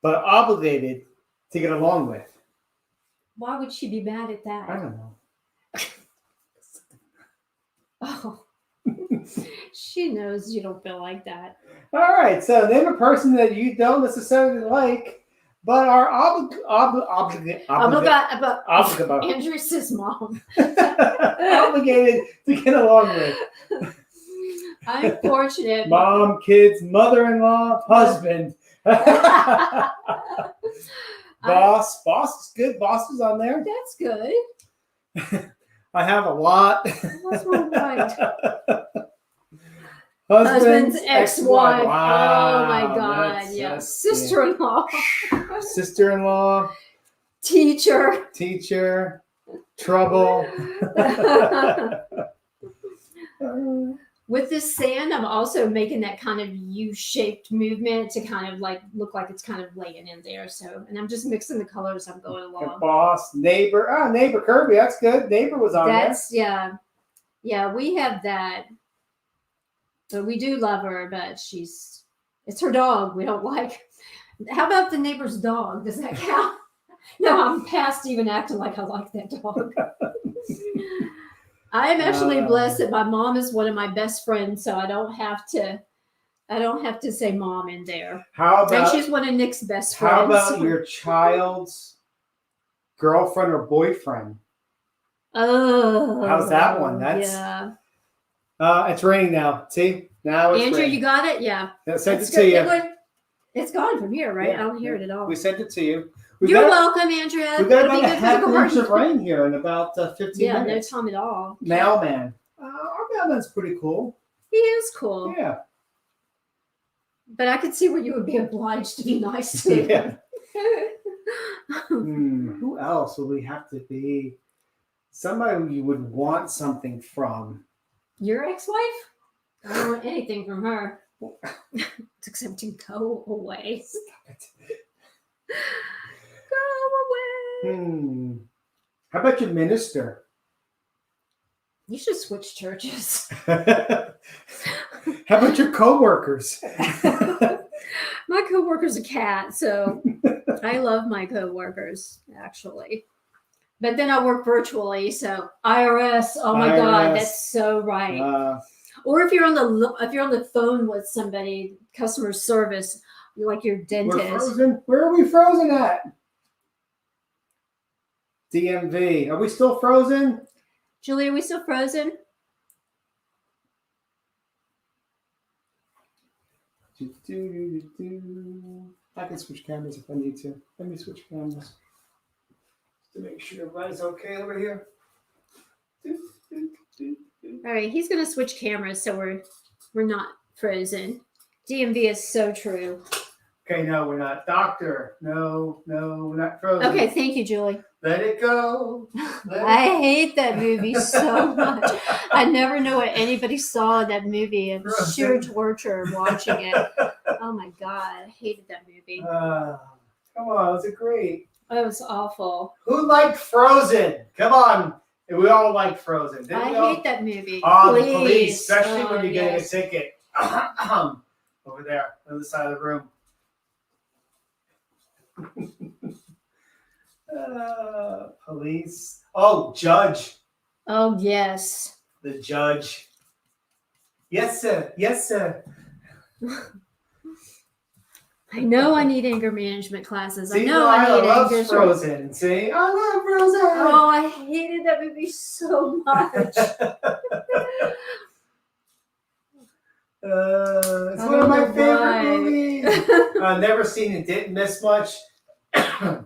but obligated to get along with. Why would she be mad at I that? don't know. Oh, she knows you don't feel like that. All right, so name a person that you don't necessarily like, but are obligated Andrew's mom. obligated to get along with. I'm fortunate. Mom, kids, mother-in-law, husband. Boss is good. Boss is on there. That's good. I have a lot. That's one right. Husband's ex-wife. Wow. Oh my God. That's Sister-in-law. Sister-in-law, Teacher. trouble. With this sand, I'm also making that kind of U-shaped movement to kind of like look like it's kind of laying in there. So, and I'm just mixing the colors. I'm going along. Boss, neighbor. Neighbor Kirby. That's good. Neighbor was on That's yeah. We have that. So we do love her, but it's her dog. We don't like. How about the neighbor's dog? Does that count? No, I'm past even acting like I like that dog. I am actually blessed that my mom is one of my best friends, so I don't have to say mom in there. How about? And she's one of Nick's best friends. How about your child's girlfriend or boyfriend? Oh, how's that one? That's yeah. It's raining now. See, now it's Andrew, raining. you got it? Yeah. Yeah, sent it That's to good. you. It's gone from here, right? Yeah. I don't hear it at all. We sent it to you. You're welcome, Andrea. We've got It'll about be a good for half the inch of garden. rain here in about 15 Yeah, minutes. no time at all. Mailman. Our mailman's pretty cool. He is cool. Yeah. But I could see where you would be obliged to be nice to him. Yeah. Who else would we have to be? Somebody you would want something from. Your ex-wife? I don't want anything from her. Except to go away. Go away. How about your minister? You should switch churches. How about your coworkers? My coworker's a cat, so I love my coworkers, actually. But then I work virtually, so IRS. Oh my God, that's so right. Or if you're on the phone with somebody, customer service, like your dentist. We're frozen. Where are we frozen at? DMV. Are we still frozen? Julie, are we still frozen? I can switch cameras if I need to. Let me switch cameras to make sure everybody's okay over here. All right, he's gonna switch cameras so we're not frozen. DMV is so true. Okay, no, we're not. Doctor, no, we're not frozen. Okay, thank you, Julie. Let it go. I hate that movie so much. I never know what anybody saw in that movie. It was sheer torture watching it. Oh my God, I hated that movie. Come on, was it great? It was awful. Who liked Frozen? Come on. We all like Frozen. Didn't we all? I hate that movie. Oh, Please. the police, especially when you're getting yes. a ticket. Over there, on the other side of the room. Police. Oh, judge. Oh, yes. The judge. Yes, sir. Yes, sir. I know I need anger management classes. See, I know I need loves anger. Frozen. See, I love Frozen. Oh, I hated that movie so much. It's one of my favorite movies. I've never seen it. Didn't miss much. How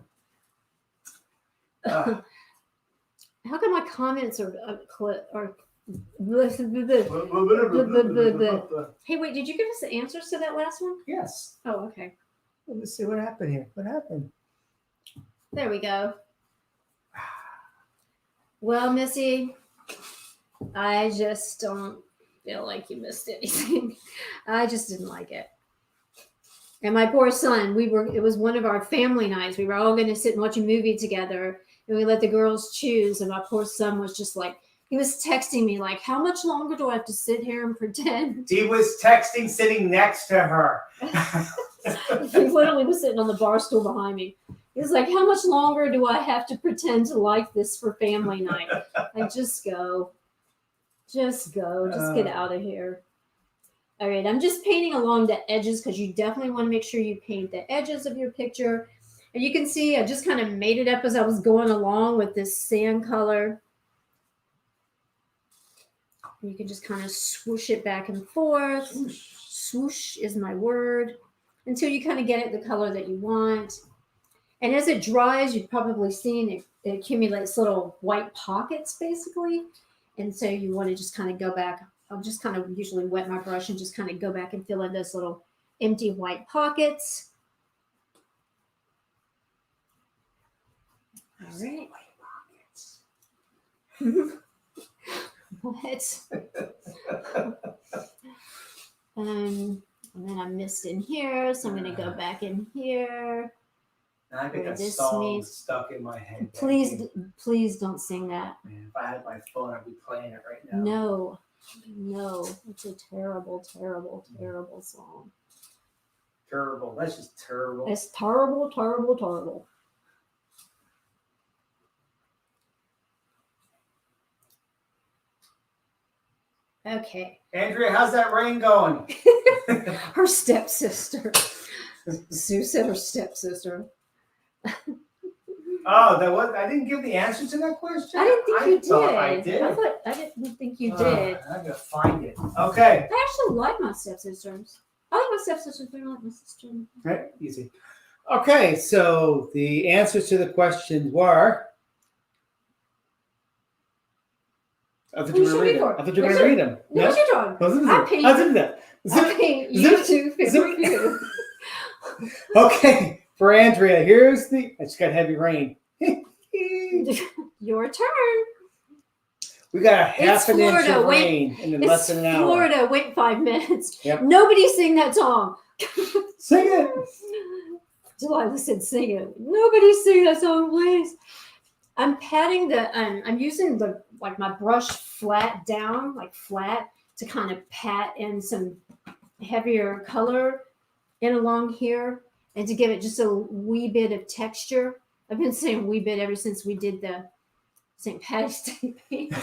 come my comments are Hey, wait, did you give us the answers to that last one? Yes. Oh, okay. Let's see what happened here. What happened? There we go. Well, Missy, I just don't feel like you missed anything. I just didn't like it. And my poor son, it was one of our family nights. We were all going to sit and watch a movie together, and we let the girls choose. And my poor son was just like He was texting me like, how much longer do I have to sit here and pretend? He was texting sitting next to her. He literally was sitting on the bar stool behind me. He was like, how much longer do I have to pretend to like this for family night? Like, just go. Just go. Just get out of here. All right, I'm just painting along the edges because you definitely want to make sure you paint the edges of your picture. And you can see I just kind of made it up as I was going along with this sand color. You can just kind of swoosh it back and forth. Swoosh is my word. Until you kind of get it the color that you want. And as it dries, you've probably seen it accumulates little white pockets basically. And so you want to just kind of go back. I'll just kind of usually wet my brush and just kind of go back and fill in those little empty white pockets. All right. What? And then I missed in here, so I'm going to go back in here. I think that This song means- stuck in my head. Please don't sing that. Man, if I had my phone, I'd be playing it right now. No, it's a terrible, terrible, terrible song. Terrible. That's just terrible. It's terrible, terrible, terrible. Okay. Andrea, how's that rain going? Her stepsister. Sue said her stepsister. Oh, that was. I didn't give the answer to that question. I didn't think you thought did. I did. I didn't think you did. I gotta find it. Okay. I actually like my stepsisters. I like my stepsisters, but I don't like my sister. Right. Easy. Okay. So the answers to the questions were. I thought you were going to read them. No, what you doing? I paint you two favorite few. Okay, for Andrea, here's the. I just got heavy rain. Your turn. We got a half an inch Florida. of Wait, rain in less than an hour. Florida. Wait 5 minutes. Yep. Nobody sing that song. Sing it. Delilah said, "Sing it." Nobody sing that song, please. I'm patting the. I'm using the my brush flat down, like flat, to kind of pat in some heavier color in along here, and to give it just a wee bit of texture. I've been saying wee bit ever since we did the St. Patty's Day paint.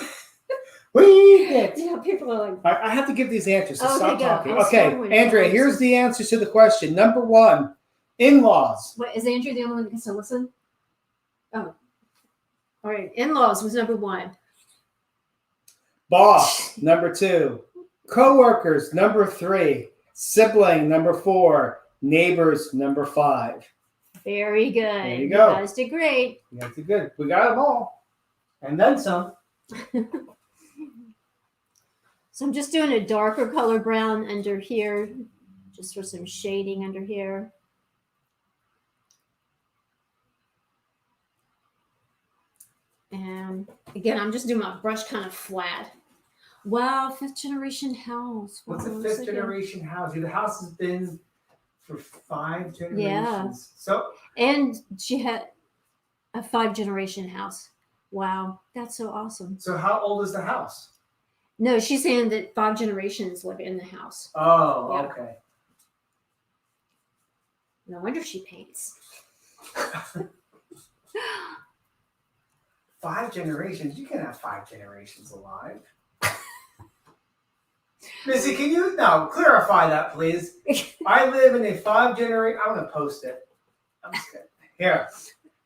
Wee bit. Yeah, people are like, I have to give these answers. So Okay, stop go. talking. I'll start Okay, with Andrea, yours. here's the answers to the question. Number 1, in-laws. "What is Andrew the only one that can still listen?" Oh, all right. In-laws was number 1. Boss, number 2. Co-workers, number 3. Sibling, number 4. Neighbors, number 5. Very good. There you go. You guys did great. That's good. We got them all. And then some. So I'm just doing a darker color brown under here, just for some shading under here. And again, I'm just doing my brush kind of flat. Wow, 5th generation house. What's a Wow, 5th so good. generation house? The house has been for 5 generations. Yeah. So And she had a 5 generation house. Wow, that's so awesome. so how old is the house? No, she's saying that 5 generations live in the house. Oh, Yeah. okay. No wonder she paints. 5 generations? You can have 5 generations alive. Missy, can you clarify that, please? I live in a 5 generation. I'm gonna post it. I'm just kidding. Here,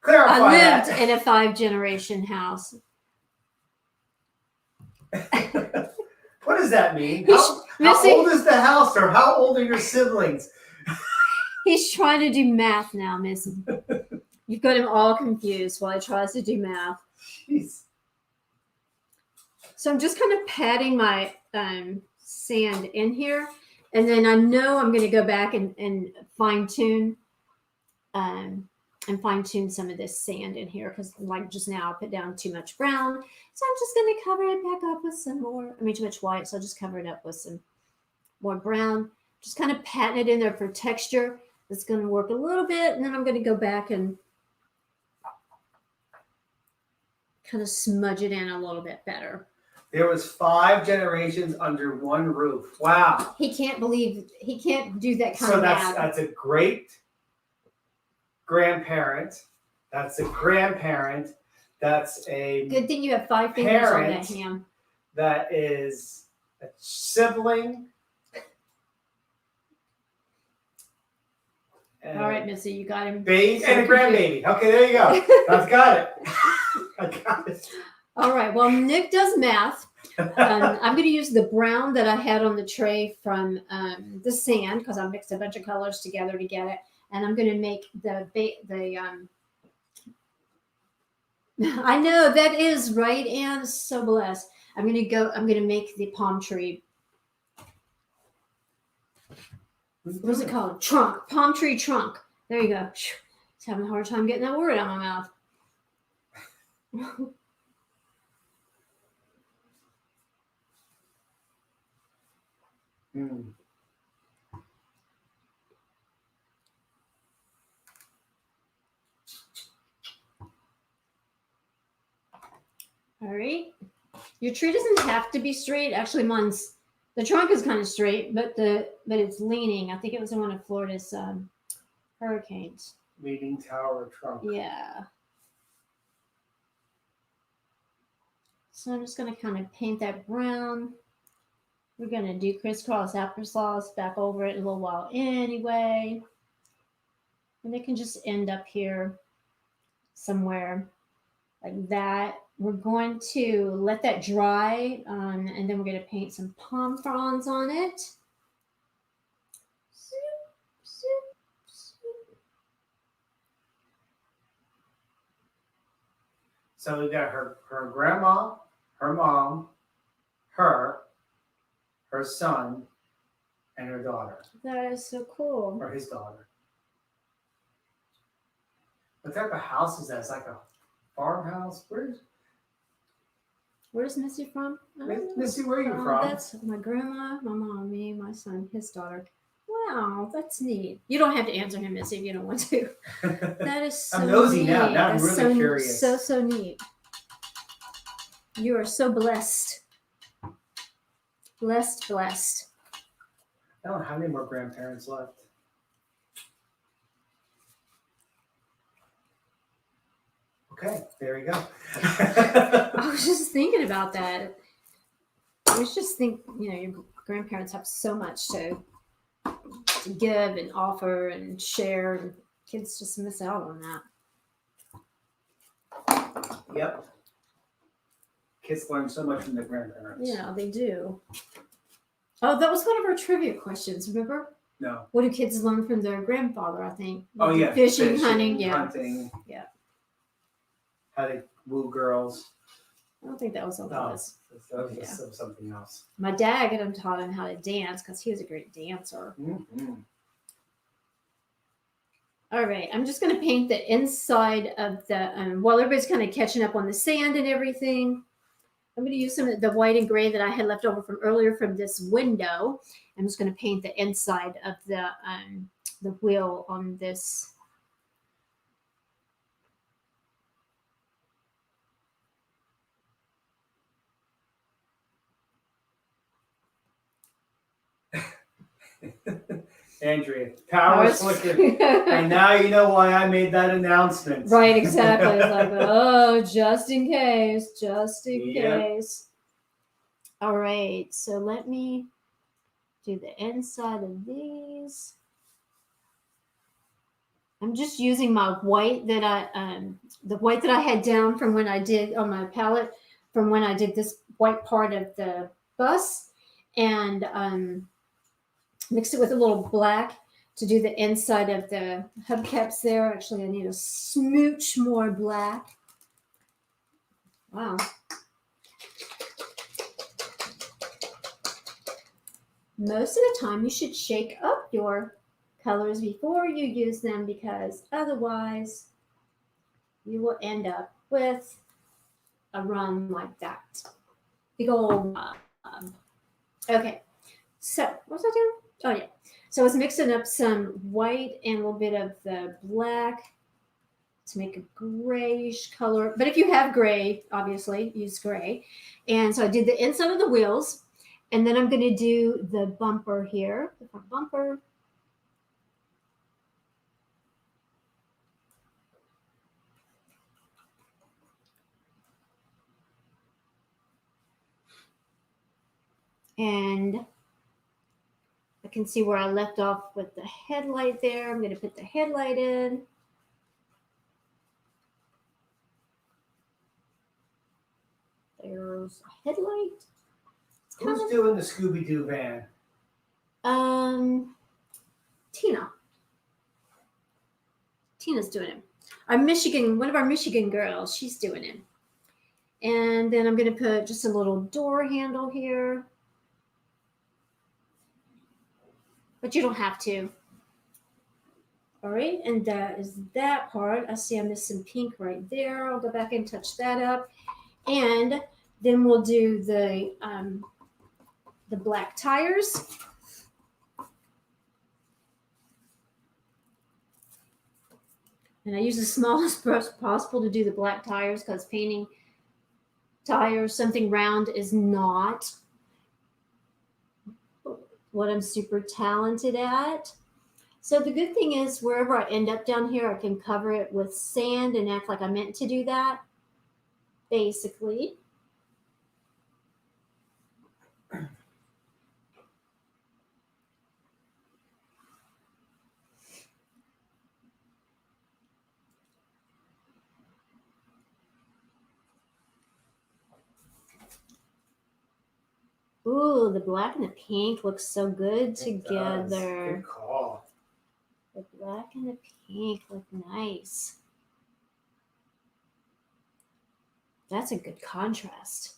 clarify I lived that. in a 5 generation house. What does that mean? He's- How Missy- old is the house, or how old are your siblings? He's trying to do math now, Missy. You've got him all confused while he tries to do math. Jeez. So I'm just kind of patting my sand in here. And then I know I'm going to go back and fine tune some of this sand in here because like just now I put down too much brown. So I'm just going to cover it back up with some more, too much white. So I'll just cover it up with some more brown. Just kind of patting it in there for texture. It's going to work a little bit. And then I'm going to go back and kind of smudge it in a little bit better. There was 5 generations under one roof. Wow. He can't do that kind So of math. that's a great grandparent. That's a grandparent. That's a Good thing you have 5 fingers on that parent. ham. That is a sibling. And All right, Missy, you got him. baby so and a confused. grandbaby. Okay, there you go. I've got it. I got it. All right. Well, Nick does math. I'm going to use the brown that I had on the tray from the sand because I mixed a bunch of colors together to get it, and I'm going to make the I know that is right, Anne. So blessed. I'm going to make the palm tree. What is it called? Trunk. Palm tree trunk. There you go. He's having a hard time getting that word out of my mouth. Mm. All right. Your tree doesn't have to be straight. Actually, the trunk is kind of straight, but it's leaning. I think it was in one of Florida's hurricanes. Leaning tower trunk. Yeah. So I'm just going to kind of paint that brown. We're going to do crisscross applesauce back over it a little while anyway. And it can just end up here somewhere like that. We're going to let that dry, and then we're going to paint some palm fronds on it. So we got her grandma, her mom, her son, and her daughter. That is so cool. Or his daughter. What type of house is that? It's like a farmhouse. Where's Missy from? Missy, where are you from? That's my grandma, my mom, me, my son, his daughter. Wow, that's neat. You don't have to answer him, Missy, if you don't want to. That is so I'm nosy neat. now. Now I'm That's really curious. So neat. You are so blessed. Blessed. I don't know how many more grandparents left. Okay, there we go. I was just thinking about that. I was just your grandparents have so much to give and offer and share, and kids just miss out on that. Yep. Kids learn so much from their grandparents. Yeah, they do. Oh, that was one of our trivia questions, remember? No. What do kids learn from their grandfather, I think? Oh, yeah. Fishing, hunting, yeah. Hunting. Yeah. How to woo girls. I don't think that was something else. That was something else. My dad taught him how to dance because he was a great dancer. Mm-hmm. All right, I'm just going to paint the inside of the, while everybody's kind of catching up on the sand and everything, I'm going to use some of the white and gray that I had left over from earlier from this window. I'm just going to paint the inside of the wheel on this. Andrea, power flickered. And now you know why I made that announcement. Right, exactly. It's like, oh, just in case. Case. All right, so let me do the inside of these. I'm just using my white that the white that I had down from when I did on my palette, from when I did this white part of the bus, and mixed it with a little black to do the inside of the hubcaps there. Actually, I need a smooch more black. Wow. Most of the time, you should shake up your colors before you use them, because otherwise you will end up with a run like that. Big old okay, so what was I doing? Oh yeah, so I was mixing up some white and a little bit of the black to make a grayish color. But if you have gray, obviously use gray. And so I did the inside of the wheels, and then I'm going to do the bumper here, the front bumper. And I can see where I left off with the headlight there. I'm going to put the headlight in. There's a headlight. Who's doing the Scooby-Doo van? Tina. Tina's doing it. One of our Michigan girls, she's doing it. And then I'm going to put just a little door handle here. But you don't have to. All right, and that is that part. I see I missed some pink right there. I'll go back and touch that up. And then we'll do the black tires. And I use the smallest brush possible to do the black tires because painting tires something round is not what I'm super talented at. So the good thing is wherever I end up down here, I can cover it with sand and act like I meant to do that, basically. Ooh, the black and the pink looks so good together. Good call. The black and the pink look nice. That's a good contrast.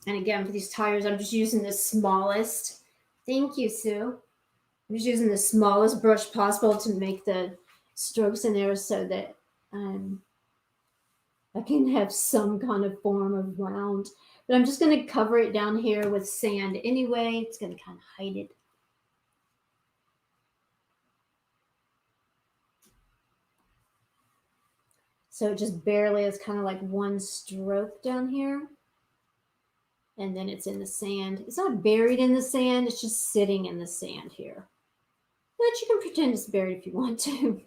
And again, for these tires, I'm just using the smallest. Thank you, Sue. I'm just using the smallest brush possible to make the strokes in there so that I can have some kind of form of round. But I'm just going to cover it down here with sand anyway. It's going to kind of hide it. So it just barely is kind of like one stroke down here. And then it's in the sand. It's not buried in the sand. It's just sitting in the sand here. But you can pretend it's buried if you want to.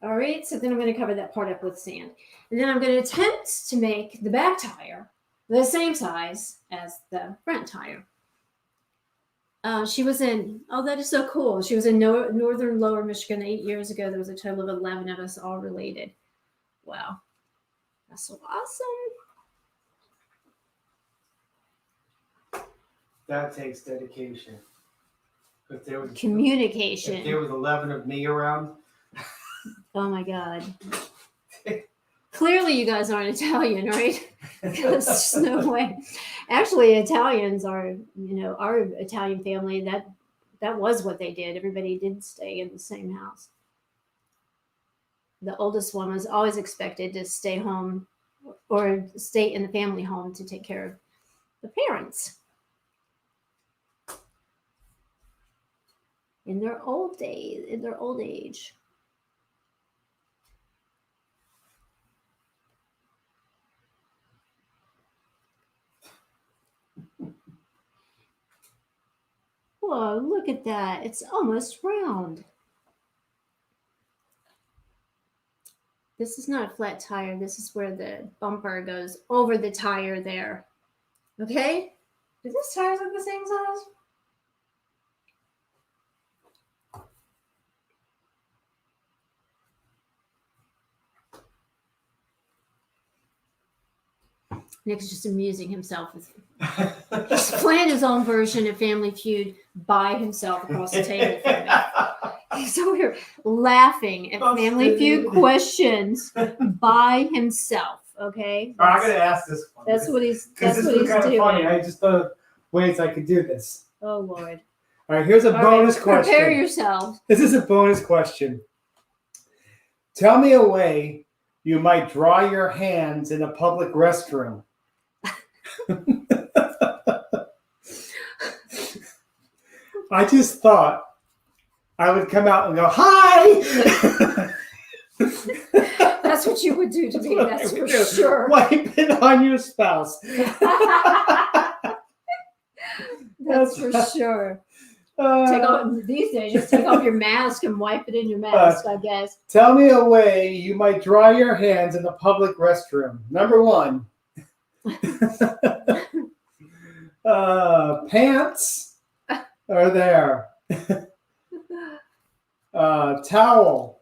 All right, so then I'm going to cover that part up with sand. And then I'm going to attempt to make the back tire the same size as the front tire. She was in, oh, that is so cool. She was in northern Lower Michigan 8 years ago. There was a total of 11 of us all related. Wow. That's so awesome. That takes dedication. If there was communication. If there was 11 of me around. Oh my God. Clearly you guys aren't Italian, right? Because there's no way. Actually, Italians are, our Italian family, that was what they did. Everybody did stay in the same house. The oldest one was always expected to stay home or stay in the family home to take care of the parents. In their old age. Whoa, look at that. It's almost round. This is not a flat tire. This is where the bumper goes over the tire there. Okay? Do these tires look the same size? Nick's just amusing himself with he's playing his own version of Family Feud by himself across the table from me. He's over here laughing at Family Feud questions by himself. Okay, I'm gonna ask this one. That's what he's doing. This is kind of funny. I just thought of ways I could do this. Oh Lord! All right, here's a bonus question. Prepare yourself. This is a bonus question. Tell me a way you might dry your hands in a public restroom. I just thought I would come out and go, hi! That's what you would do to me, what that's I for would do. sure. Wipe it on your spouse. That's for sure. Take off these days. Just take off your mask and wipe it in your mask, I guess. Tell me a way you might dry your hands in a public restroom. Number one, pants are there. Towel.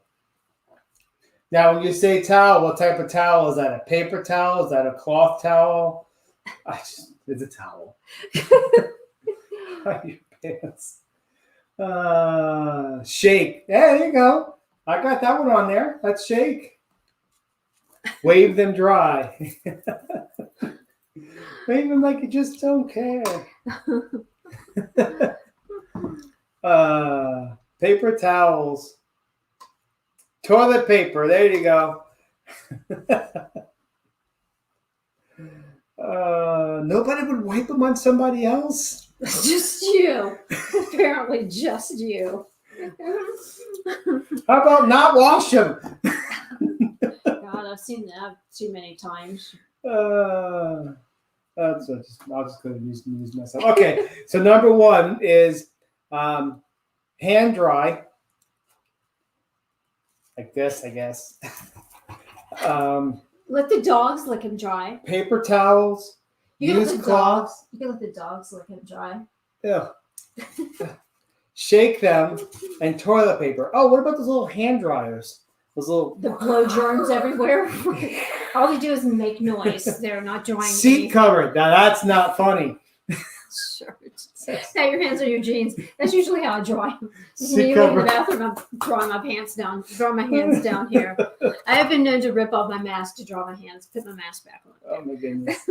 Now, when you say towel, what type of towel is that? A paper towel? Is that a cloth towel? It's a towel. Your pants. Shake. Yeah, there you go. I got that one on there. Let's shake. Wave them dry. Wave them like you just don't care. Paper towels. Toilet paper. There you go. Nobody would wipe them on somebody else. Just you. Apparently, just you. How about not wash them? God, I've seen that too many times. I'll just go and use myself. Okay, so number one is hand dry, like this, I guess. Let the dogs lick him dry. Paper towels, You can let use the cloths. dogs. You can let the dogs lick him dry. Yeah. Shake them and toilet paper. Oh, what about those little hand dryers? Those little The blow germs everywhere. All they do is make noise. They're not drying. seat anything. cover. Now that's not funny. Shirt. Have your hands on your jeans. That's usually how I dry them. Seat Me leaving cover. the bathroom, I'm drawing my pants down, drawing my hands down here. I have been known to rip off my mask to draw my hands, put my mask back on. Oh my goodness.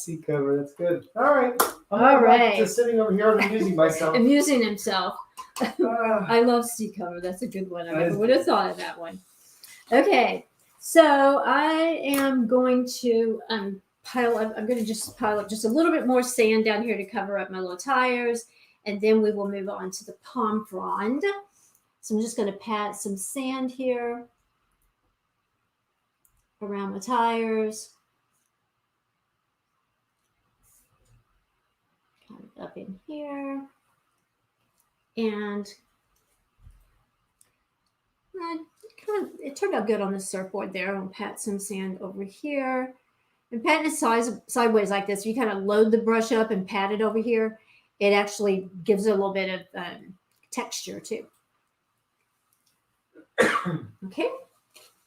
Seat cover. That's good. All right. I'm All right. just sitting over here and amusing myself. Amusing himself. Ah. I love seat cover. That's a good one. I That never is would have thought of that one. Okay, so I am going to pile up. I'm going to just pile up just a little bit more sand down here to cover up my little tires, and then we will move on to the palm frond. So I'm just going to pat some sand here around my tires. Kind of up in here. And it turned out good on the surfboard there. I'll pat some sand over here. And patting it sideways like this, you kind of load the brush up and pat it over here. It actually gives it a little bit of texture too. Okay.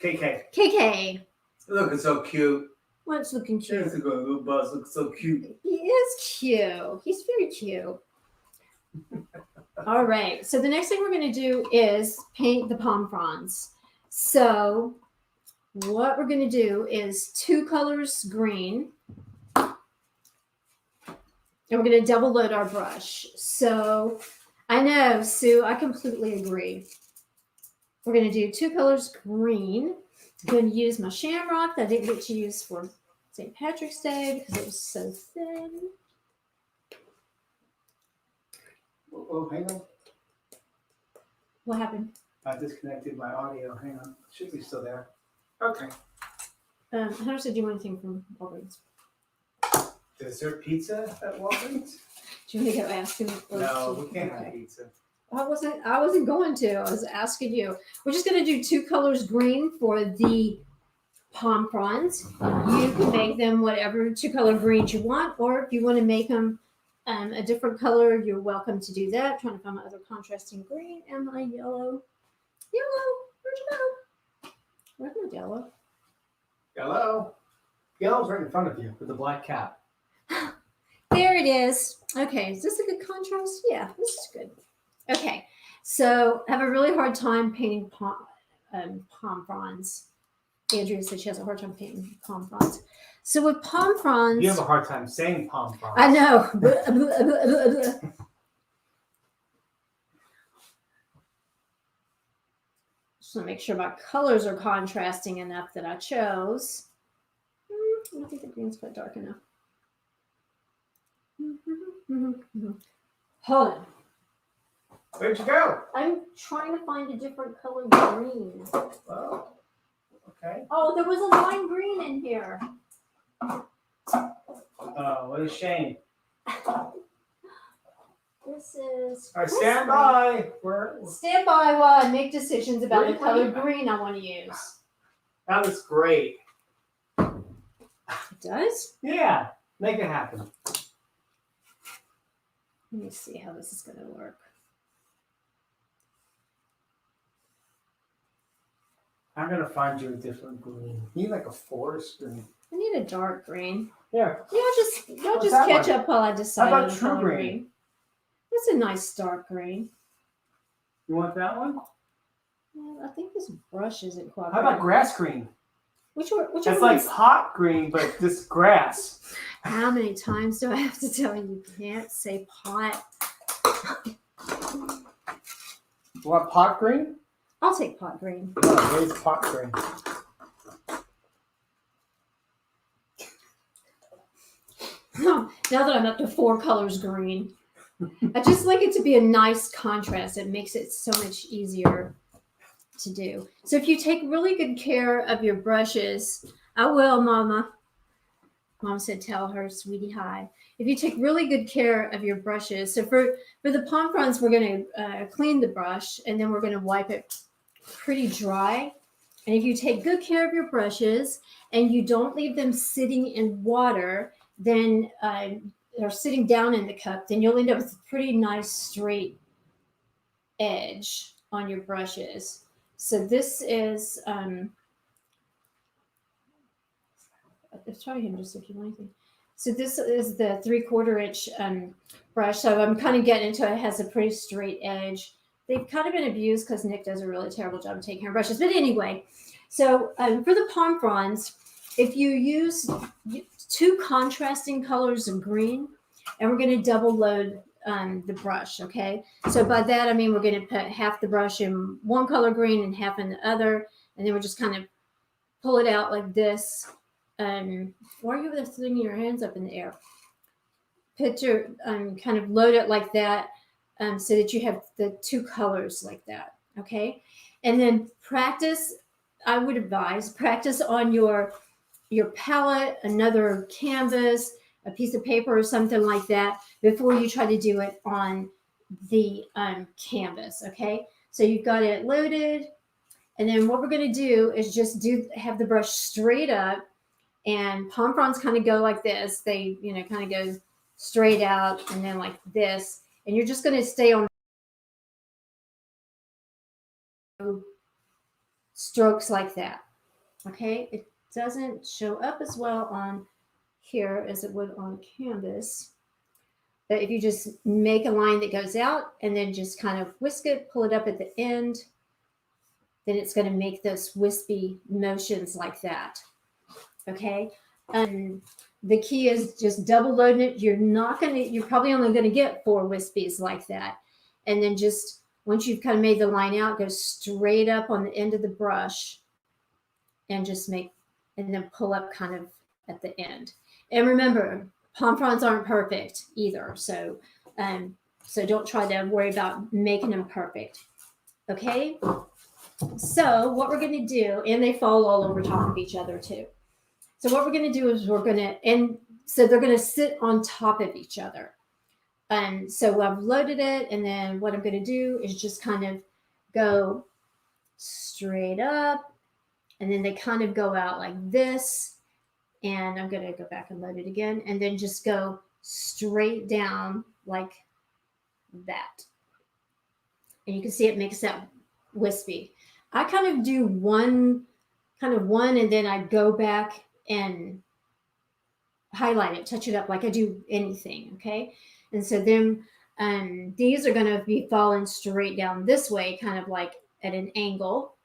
KK. Looking so cute. What's looking cute? There's a good little buzz. Looks so cute. He is cute. He's very cute. All right. So the next thing we're going to do is paint the palm fronds. So what we're going to do is 2 colors green. And we're going to double load our brush. So I know, Sue, I completely agree. We're going to do 2 colors green. I'm going to use my shamrock that I didn't get to use for St. Patrick's Day because it was so thin. Oh, hang on. What happened? I disconnected my audio. Hang on. Should be still there. Okay. Hunter said, do you want anything from Walgreens? Is there pizza at Walgreens? Do you want to go ask him? No, we can't have pizza. I wasn't going to. I was asking you. We're just going to do 2 colors green for the palm fronds. You can make them whatever 2-color greens you want, or if you want to make them a different color, you're welcome to do that. I'm trying to find my other contrasting green and my yellow. Where'd you go? Where's my yellow? Hello? Yellow's right in front of you with the black cap. There it is. Okay, is this a good contrast? Yeah, this is good. Okay, so I have a really hard time painting palm fronds. Andrea said she has a hard time painting palm fronds. So with palm fronds, You have a hard time saying palm fronds. I know. Just want to make sure my colors are contrasting enough that I chose. I don't think the green's quite dark enough. Hold on. Where'd you go? I'm trying to find a different color green. Oh, okay. Oh, there was a lime green in here. Oh, what a shame. This is. All right, stand by. Stand by while I make decisions about Where the you color going? green I want to use. That was great. It does? Yeah, make it happen. Let me see how this is going to work. I'm gonna find you a different green. You need like a forest green. I need a dark green. Here. Y'all just What's that catch one? up while I decide How on about the true color green? green. That's a nice dark green. You want that one? Well, I think this brush isn't quite How about right. grass green? Which one? That's like pot green, but this grass. How many times do I have to tell you can't say pot? You want pot green? I'll take pot green. No, where's pot green? Now that I'm up to 4 colors green, I just like it to be a nice contrast. It makes it so much easier to do. So if you take really good care of your brushes, I will, Mama. Mom said, tell her, sweetie, hi. If you take really good care of your brushes, so for the palm fronds, we're going to clean the brush and then we're going to wipe it pretty dry. And if you take good care of your brushes and you don't leave them sitting in water, then or sitting down in the cup, then you'll end up with a pretty nice straight edge on your brushes. So this is, let's try him just if you want anything. So this is the 3/4 inch brush. So I'm kind of getting into it. It has a pretty straight edge. They've kind of been abused because Nick does a really terrible job of taking care of brushes. But anyway, so for the palm fronds, if you use 2 contrasting colors of green, and we're going to double load the brush, okay? So by that, I mean we're going to put half the brush in one color green and half in the other, and then we're just kind of pull it out like this. Why are you throwing your hands up in the air? Put your, kind of load it like that so that you have the 2 colors like that, okay? And then practice, I would advise, practice on your palette, another canvas, a piece of paper or something like that before you try to do it on the canvas, okay? So you've got it loaded, and then what we're going to do is just have the brush straight up, and palm fronds kind of go like this. They, kind of go straight out and then like this, and you're just going to stay on strokes like that, okay? It doesn't show up as well on here as it would on canvas. But if you just make a line that goes out and then just kind of whisk it, pull it up at the end, then it's going to make those wispy motions like that. Okay. The key is just double loading it. You're probably only going to get 4 wispies like that. And then just once you've kind of made the line out, go straight up on the end of the brush and just and then pull up kind of at the end. And remember, palm fronds aren't perfect either. So don't try to worry about making them perfect. Okay. So what we're going to do, and they fall all over top of each other too. So what we're going to do is so they're going to sit on top of each other. And so I've loaded it, and then what I'm going to do is just kind of go straight up, and then they kind of go out like this. And I'm going to go back and load it again, and then just go straight down like that. And you can see it makes that wispy. I kind of do one, and then I go back and highlight it, touch it up like I do anything, okay? And so then these are going to be falling straight down this way, kind of like at an angle.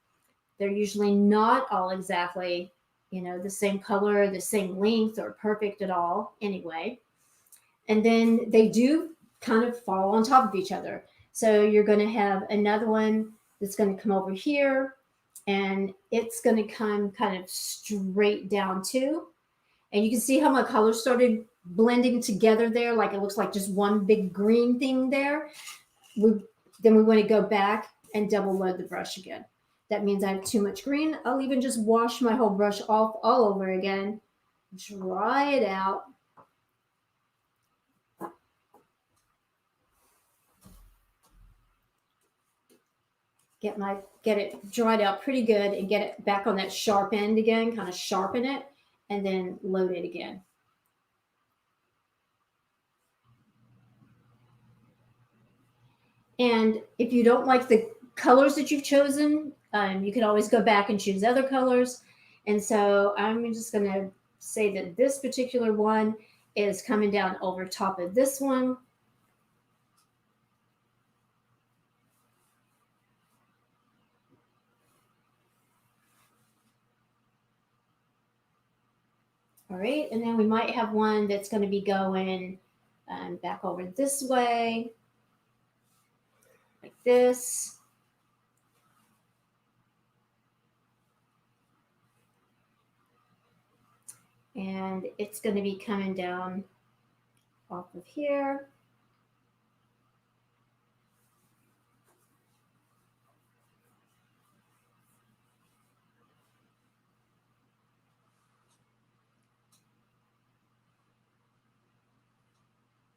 They're usually not all exactly, the same color, the same length, or perfect at all anyway. And then they do kind of fall on top of each other. So you're going to have another one that's going to come over here, and it's going to come kind of straight down too. And you can see how my colors started blending together there, like it looks like just one big green thing there. Then we want to go back and double load the brush again. That means I have too much green. I'll even just wash my whole brush off all over again, dry it out. Get it dried out pretty good and get it back on that sharp end again, kind of sharpen it, and then load it again. And if you don't like the colors that you've chosen, you can always go back and choose other colors. And so I'm just going to say that this particular one is coming down over top of this one. All right, and then we might have one that's going to be going back over this way, like this. And it's going to be coming down off of here.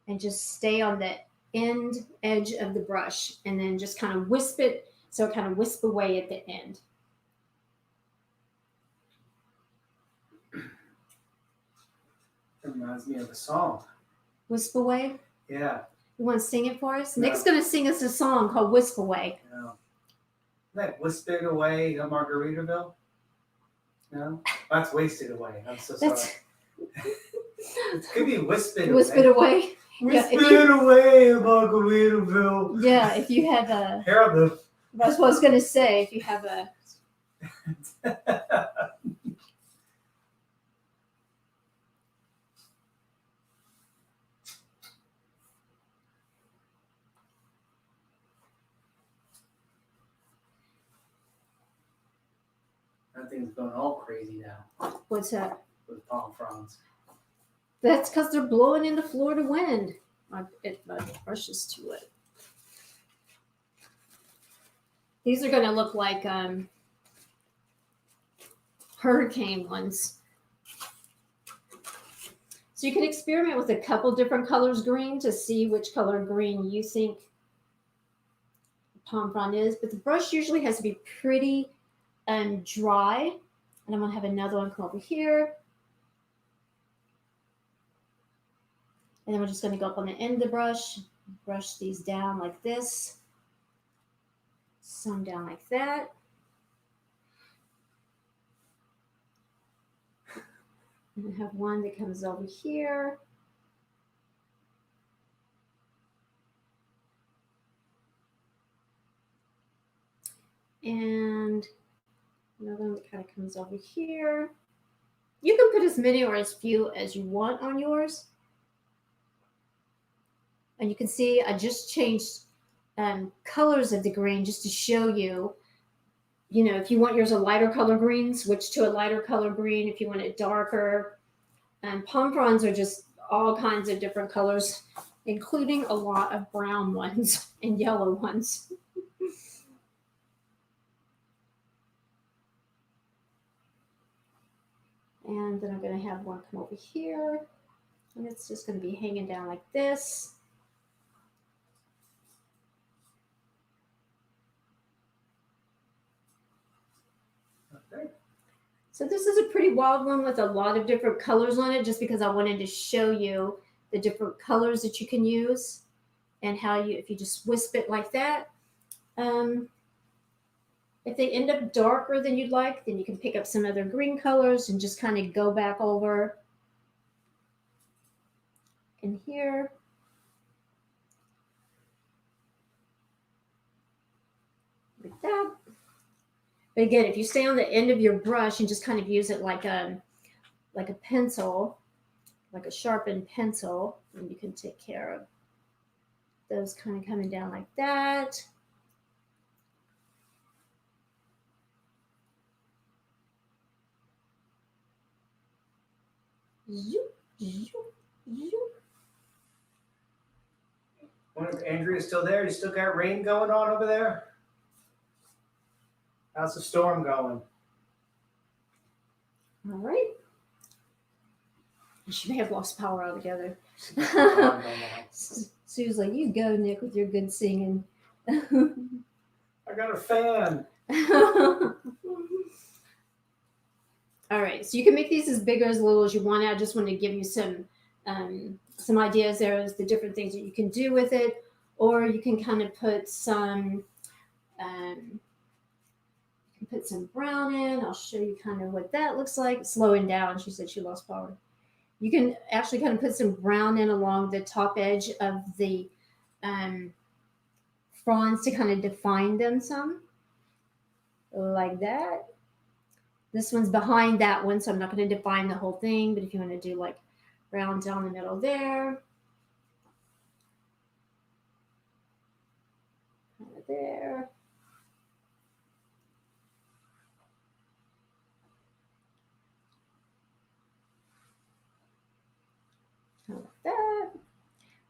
And just stay on the end edge of the brush and then just kind of wisp it so it kind of wisp away at the end. It reminds me of a song. Wisp away? Yeah. You want to sing it for us? No. Nick's going to sing us a song called Wisp Away. No. That Wisp It Away, Margaritaville? No? That's Wasted Away. I'm so sorry. It could be Wisp It Away. Wisp It Away. Wisp It Away, Margaritaville. Yeah, if you have a... Hieroglyph. That's what I was going to say. If you have a... That thing's going all crazy now. What's that? With palm fronds. That's because they're blowing in the Florida wind. My brush is too wet. These are going to look like hurricane ones. So you can experiment with a couple different colors green to see which color green you think palm frond is. But the brush usually has to be pretty dry. And I'm going to have another one come over here. And then we're just going to go up on the end of the brush, brush these down like this, some down like that. And I have one that comes over here. And another one that kind of comes over here. You can put as many or as few as you want on yours. And you can see I just changed colors of the green just to show you, if you want yours a lighter color green, switch to a lighter color green. If you want it darker. And palm fronds are just all kinds of different colors, including a lot of brown ones and yellow ones. And then I'm going to have one come over here. And it's just going to be hanging down like this. Okay. So this is a pretty wild one with a lot of different colors on it, just because I wanted to show you the different colors that you can use and how if you just wisp it like that. If they end up darker than you'd like, then you can pick up some other green colors and just kind of go back over in here. Like that. But again, if you stay on the end of your brush and just kind of use it like a pencil, like a sharpened pencil, and you can take care of those kind of coming down like that. Zoop, zoop, zoop. Wonder if Andrea's still there. You still got rain going on over there? How's the storm going? All right. She may have lost power altogether. Sue's like, you go, Nick, with your good singing. I got a fan. All right, so you can make these as big or as little as you want. I just want to give you some ideas there as the different things that you can do with it, or you can kind of put some brown in. I'll show you kind of what that looks like. Slowing down, she said she lost power. You can actually kind of put some brown in along the top edge of the fronds to kind of define them some, like that. This one's behind that one, so I'm not going to define the whole thing, but if you want to do like brown down the middle there, kind of there. Kind of like that.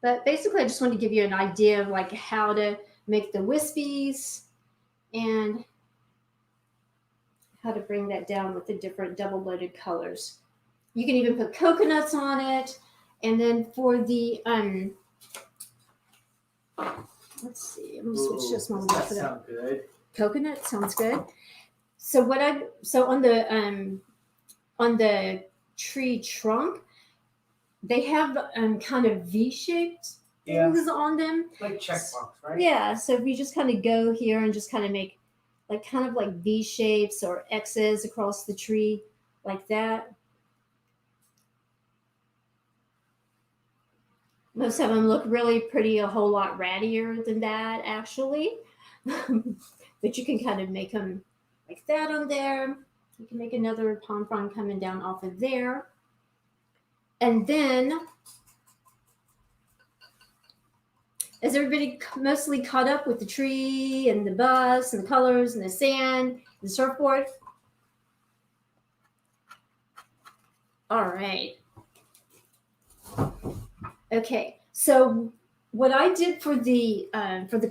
But basically, I just want to give you an idea of like how to make the wispies and how to bring that down with the different double-loaded colors. You can even put coconuts on it. And then for the, let's see, I'm gonna switch this one. That sounds good. Coconut sounds good. So on the tree trunk, they have kind of V-shaped things on them. Like checkbox, right? Yeah, so if you just kind of go here and just kind of make like V shapes or X's across the tree like that. Most of them look really pretty, a whole lot rattier than that actually. But you can kind of make them like that on there. You can make another palm frond coming down off of there. And then, is everybody mostly caught up with the tree and the bus and the colors and the sand, the surfboard? All right. Okay, so what I did for the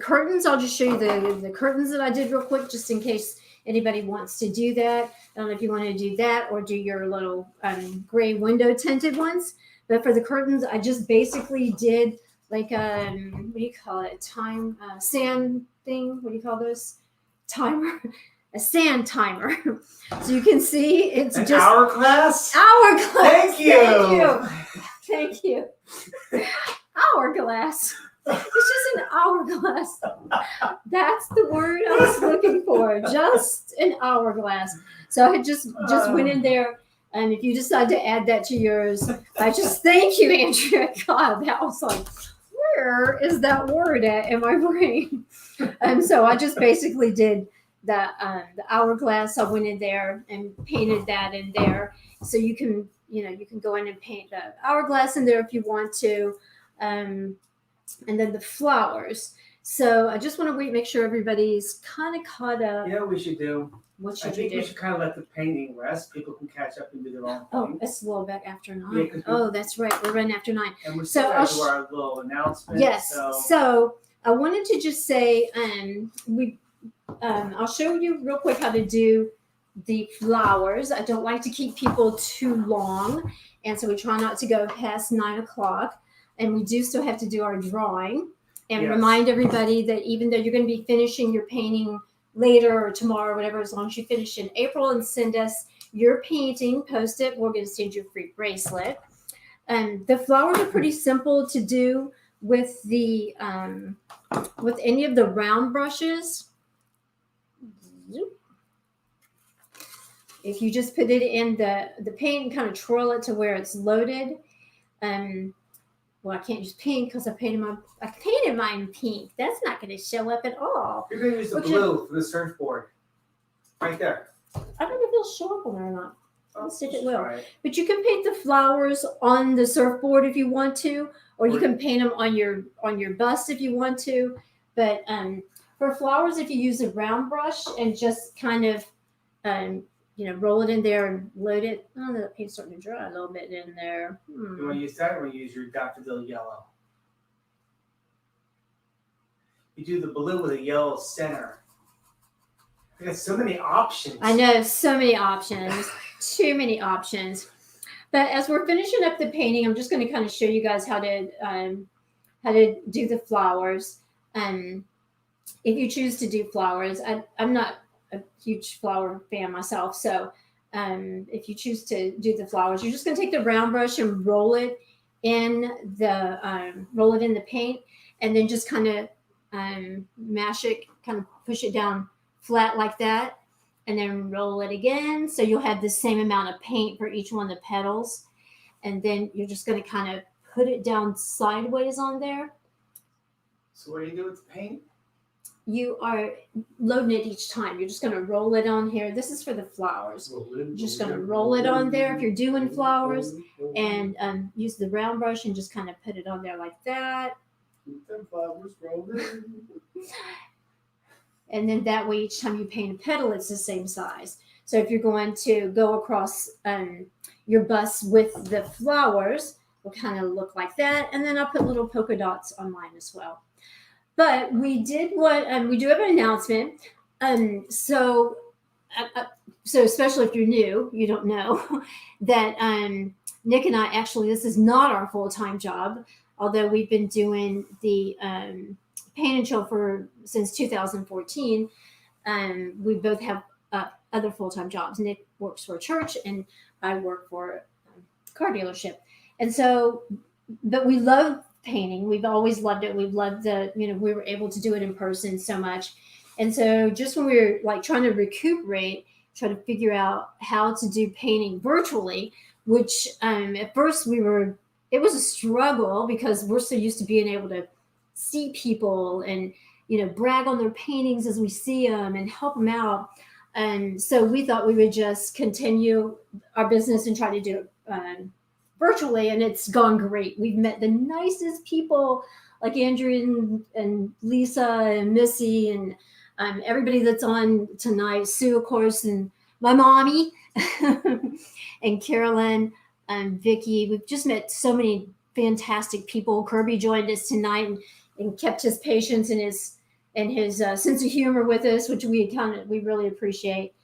curtains, I'll just show you the curtains that I did real quick, just in case anybody wants to do that. I don't know if you want to do that or do your little gray window tinted ones. But for the curtains, I just basically did like what do you call it? Sand thing. What do you call those? Timer. A sand timer. So you can see it's An just hourglass. hourglass. Thank you. Thank you. Hourglass. It's just an hourglass. That's the word I was looking for. Just an hourglass. So I just went in there, and if you decide to add that to yours, I just thank you, Andrea. God, that was like, where is that word at in my brain? And so I just basically did the hourglass. I went in there and painted that in there. So you can go in and paint the hourglass in there if you want to. And then the flowers. So I just want to make sure everybody's kind of caught up. You know what we should do? What I should you think do? we should kind of let the painting rest. People can catch up and do their own Oh, thing. it's a little back after 9. Yeah, 'cause Oh, that's right. We're running after 9. And we're So still I'll going to do our little announcement. Yes. So I wanted to just say, I'll show you real quick how to do the flowers. I don't like to keep people too long, and so we try not to go past 9 o'clock. And we do still have to do our drawing, and Yes. remind everybody that even though you're going to be finishing your painting later or tomorrow, whatever, as long as you finish in April and send us your painting, post it, we're going to send you a free bracelet. And the flowers are pretty simple to do with the with any of the round brushes. If you just put it in the paint and kind of twirl it to where it's loaded. Well, I can't use pink because I painted mine pink. That's not going to show up at all. You're going to use the Okay. blue for the surfboard. Right there. I don't know if it'll show up on there or not. I'll see if it will. Right. But you can paint the flowers on the surfboard if you want to, or you can paint them on your bust if you want to. But for flowers, if you use a round brush and just kind of roll it in there and load it. Oh, the paint's starting to dry a little bit in there. You want to use that, or use your Daffodil Yellow? You do the blue with a yellow center. There's so many options. I know, so many options. Too many options. But as we're finishing up the painting, I'm just going to kind of show you guys how to do the flowers. If you choose to do flowers, I'm not a huge flower fan myself, so if you choose to do the flowers, you're just going to take the round brush and roll it in the paint, and then just kind of mash it, kind of push it down flat like that, and then roll it again. So you'll have the same amount of paint for each one of the petals, and then you're just going to kind of put it down sideways on there. So what do you do with the paint? You are loading it each time. You're just going to roll it on here. This is for the flowers. You're just going to roll it on there if you're doing flowers, and use the round brush and just kind of put it on there like that. Keep them flowers rolling. And then that way, each time you paint a petal, it's the same size. So if you're going to go across your bus with the flowers, will kind of look like that. And then I'll put little polka dots on mine as well. But we do have an announcement. So especially if you're new, you don't know that Nick and I, actually, this is not our full-time job, although we've been doing the Paint and Chill since 2014. We both have other full-time jobs. Nick works for a church, and I work for a car dealership. And so, but we love painting. We've always loved it. We've loved we were able to do it in person so much. And so just when we were like trying to recuperate, try to figure out how to do painting virtually, which at first it was a struggle because we're so used to being able to see people and, brag on their paintings as we see them and help them out. And so we thought we would just continue our business and try to do it virtually, and it's gone great. We've met the nicest people like Andrew and Lisa and Missy and everybody that's on tonight, Sue, of course, and my mommy and Carolyn and Vicky. We've just met so many fantastic people. Kirby joined us tonight and kept his patience and his sense of humor with us, which we really appreciate.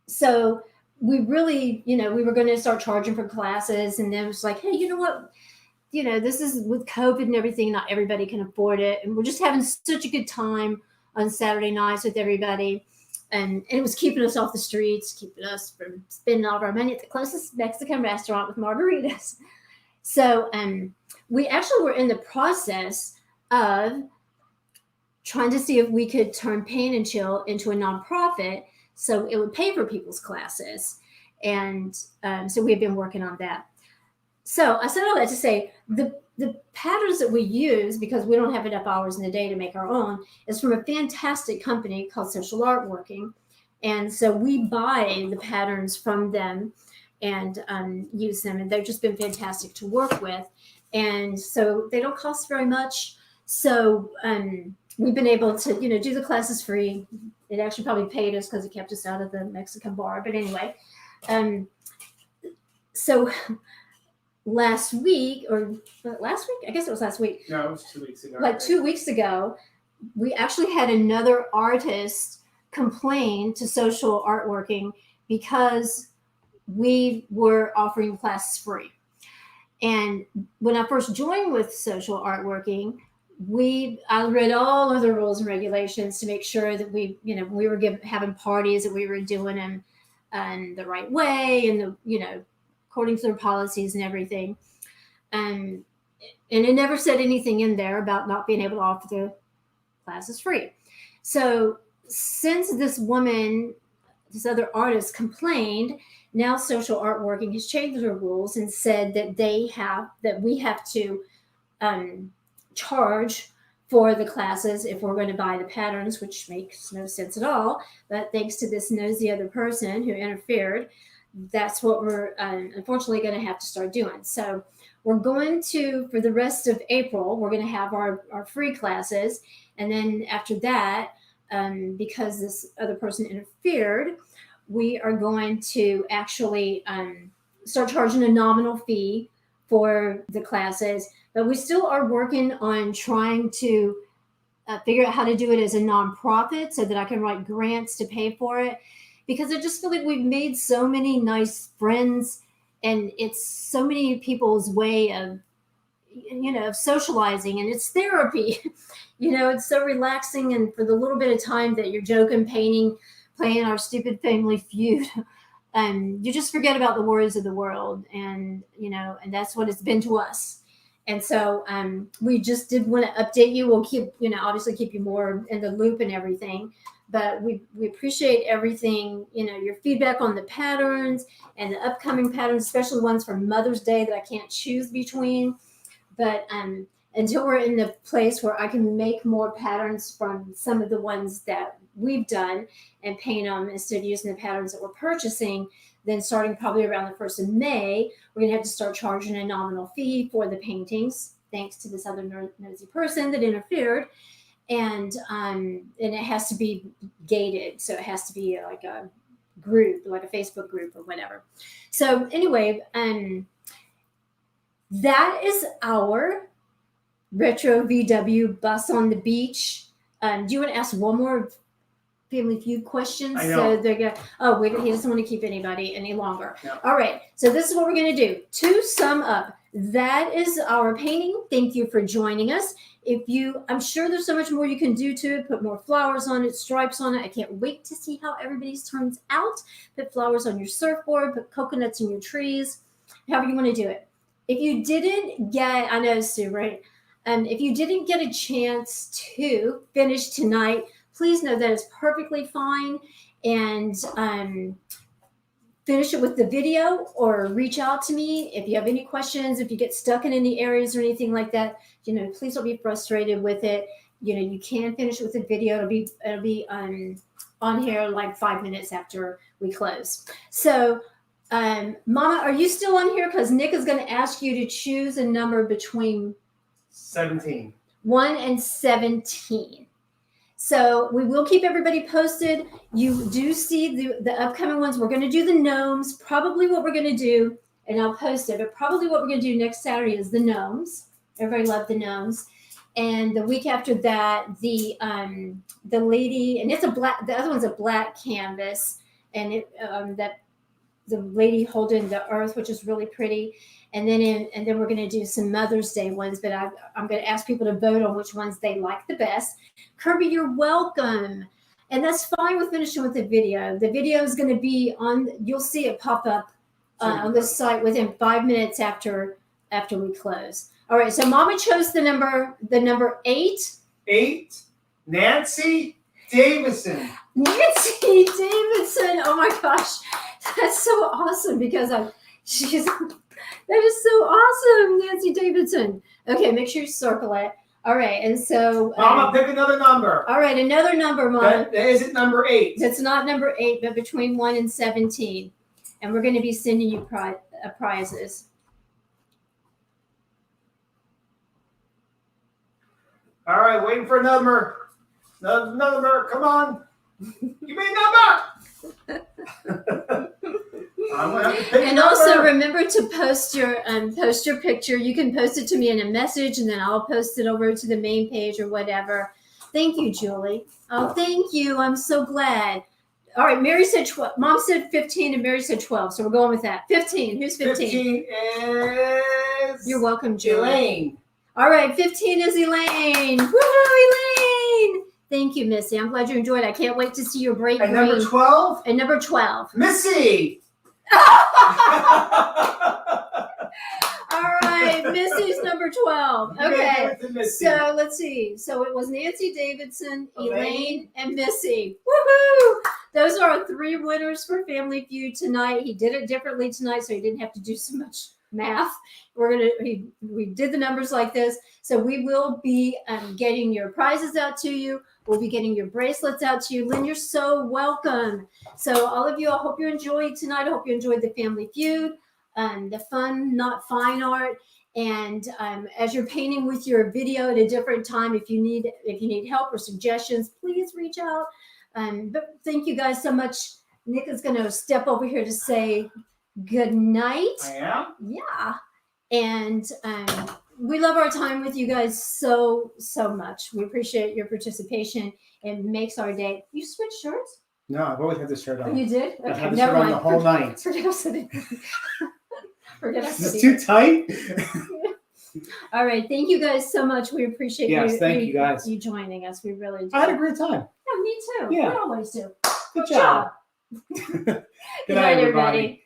So we really, we were going to start charging for classes, and then it was like, hey, you know what? This is with COVID and everything, not everybody can afford it. And we're just having such a good time on Saturday nights with everybody. And it was keeping us off the streets, keeping us from spending all of our money at the closest Mexican restaurant with margaritas. So we actually were in the process of trying to see if we could turn Paint and Chill into a nonprofit so it would pay for people's classes. And so we've been working on that. So I said all that to say the patterns that we use, because we don't have enough hours in the day to make our own, is from a fantastic company called Social Art Working. And so we buy the patterns from them and use them. And they've just been fantastic to work with. And so they don't cost very much. So we've been able to, do the classes free. It actually probably paid us because it kept us out of the Mexican bar. But anyway, so last week, I guess it was last week. No, it was 2 weeks ago. Like 2 weeks ago, we actually had another artist complain to Social Art Working because we were offering classes free. And when I first joined with Social Art Working, I read all of the rules and regulations to make sure that we were having parties, that we were doing them in the right way and according to their policies and everything. And it never said anything in there about not being able to offer the classes free. So since this other artist complained, now Social Art Working has changed their rules and said that we have to charge for the classes if we're going to buy the patterns, which makes no sense at all. But thanks to this nosy other person who interfered, that's what we're unfortunately going to have to start doing. So we're going to, for the rest of April, we're going to have our free classes. And then after that, because this other person interfered, we are going to actually start charging a nominal fee for the classes. But we still are working on trying to figure out how to do it as a nonprofit so that I can write grants to pay for it. Because I just feel like we've made so many nice friends, and it's so many people's way of, of socializing, and it's therapy. It's so relaxing, and for the little bit of time that you're joking, painting, playing our stupid Family Feud, you just forget about the worries of the world, and and that's what it's been to us. And so we just did want to update you. We'll keep, obviously keep you more in the loop and everything, but we appreciate everything, your feedback on the patterns and the upcoming patterns, especially ones for Mother's Day that I can't choose between. But until we're in the place where I can make more patterns from some of the ones that we've done and paint them instead of using the patterns that we're purchasing, then starting probably around the 1st of May, we're going to have to start charging a nominal fee for the paintings, thanks to this other nosy person that interfered. And it has to be gated. So it has to be like a group, like a Facebook group or whatever. So anyway, that is our retro VW bus on the beach. Do you want to ask one more Family Feud question? I know. So they're gonna. Oh, wait, he doesn't want to keep anybody any longer. No. All right. So this is what we're gonna do. To sum up, that is our painting. Thank you for joining us. I'm sure there's so much more you can do to it. Put more flowers on it, stripes on it. I can't wait to see how everybody's turns out. Put flowers on your surfboard. Put coconuts in your trees. However you want to do it. If you didn't get, I know Sue, right? If you didn't get a chance to finish tonight, please know that is perfectly fine, and finish it with the video or reach out to me if you have any questions. If you get stuck in any areas or anything like that, please don't be frustrated with it. You can finish it with the video. It'll be on here like 5 minutes after we close. So, Mama, are you still on here? Because Nick is going to ask you to choose a number between 17. 1 and 17. So we will keep everybody posted. You do see the upcoming ones. We're going to do the gnomes. Probably what we're going to do, and I'll post it, but probably what we're going to do next Saturday is the gnomes. Everybody loved the gnomes. And the week after that, the lady, and it's a black, the other one's a black canvas, and it that the lady holding the earth, which is really pretty. And then we're going to do some Mother's Day ones, but I'm going to ask people to vote on which ones they like the best. Kirby, you're welcome. And that's fine with finishing with the video. The video is going to be you'll see it pop up on the site within 5 minutes after we close. All right, so Mama chose the number 8. 8, Nancy Davidson. Nancy Davidson. Oh my gosh. That's so awesome because that is so awesome, Nancy Davidson. Okay, make sure you circle it. All right, and so Mama, pick another number. All right, another number, Mama. That isn't number 8. That's not number 8, but between 1 and 17. And we're going to be sending you prizes. All right, waiting for a number. Another number. Come on. Give me a number. I'm gonna have to pick And a also number. remember to post your picture. You can post it to me in a message, and then I'll post it over to the main page or whatever. Thank you, Julie. Oh, thank you. I'm so glad. All right, Mary said 12. Mom said 15, and Mary said 12. So we're going with that. 15. Who's 15? 15 is You're welcome, Julie. Elaine. All right, 15 is Elaine. Woohoo, Elaine! Thank you, Missy. I'm glad you enjoyed it. I can't wait to see your break. And number 12? And number 12. Missy. All right, Missy's number 12. You gotta Okay. give it to Missy. So let's see. So it was Nancy Davidson, Elaine, and Missy. Woohoo! Those are our 3 winners for Family Feud tonight. He did it differently tonight, so he didn't have to do so much math. We did the numbers like this. So we will be getting your prizes out to you. We'll be getting your bracelets out to you. Lynn, you're so welcome. So all of you, I hope you enjoyed tonight. I hope you enjoyed the Family Feud, the fun, not fine art. And as you're painting with your video at a different time, if you need help or suggestions, please reach out. But thank you guys so much. Nick is going to step over here to say good night. I am. Yeah. And we love our time with you guys so much. We appreciate your participation. It makes our day. You switch shirts? No, I've always had this shirt Oh, on. you did? I've Okay, had this never shirt on mind. the whole night. Forget I said it. Forget I Is said this it. too tight? All right. Thank you guys so much. We appreciate Yes, thank you guys. you joining us. We really do. I had a great time. Yeah, me too. Yeah. We always do. Good job. Good night, everybody.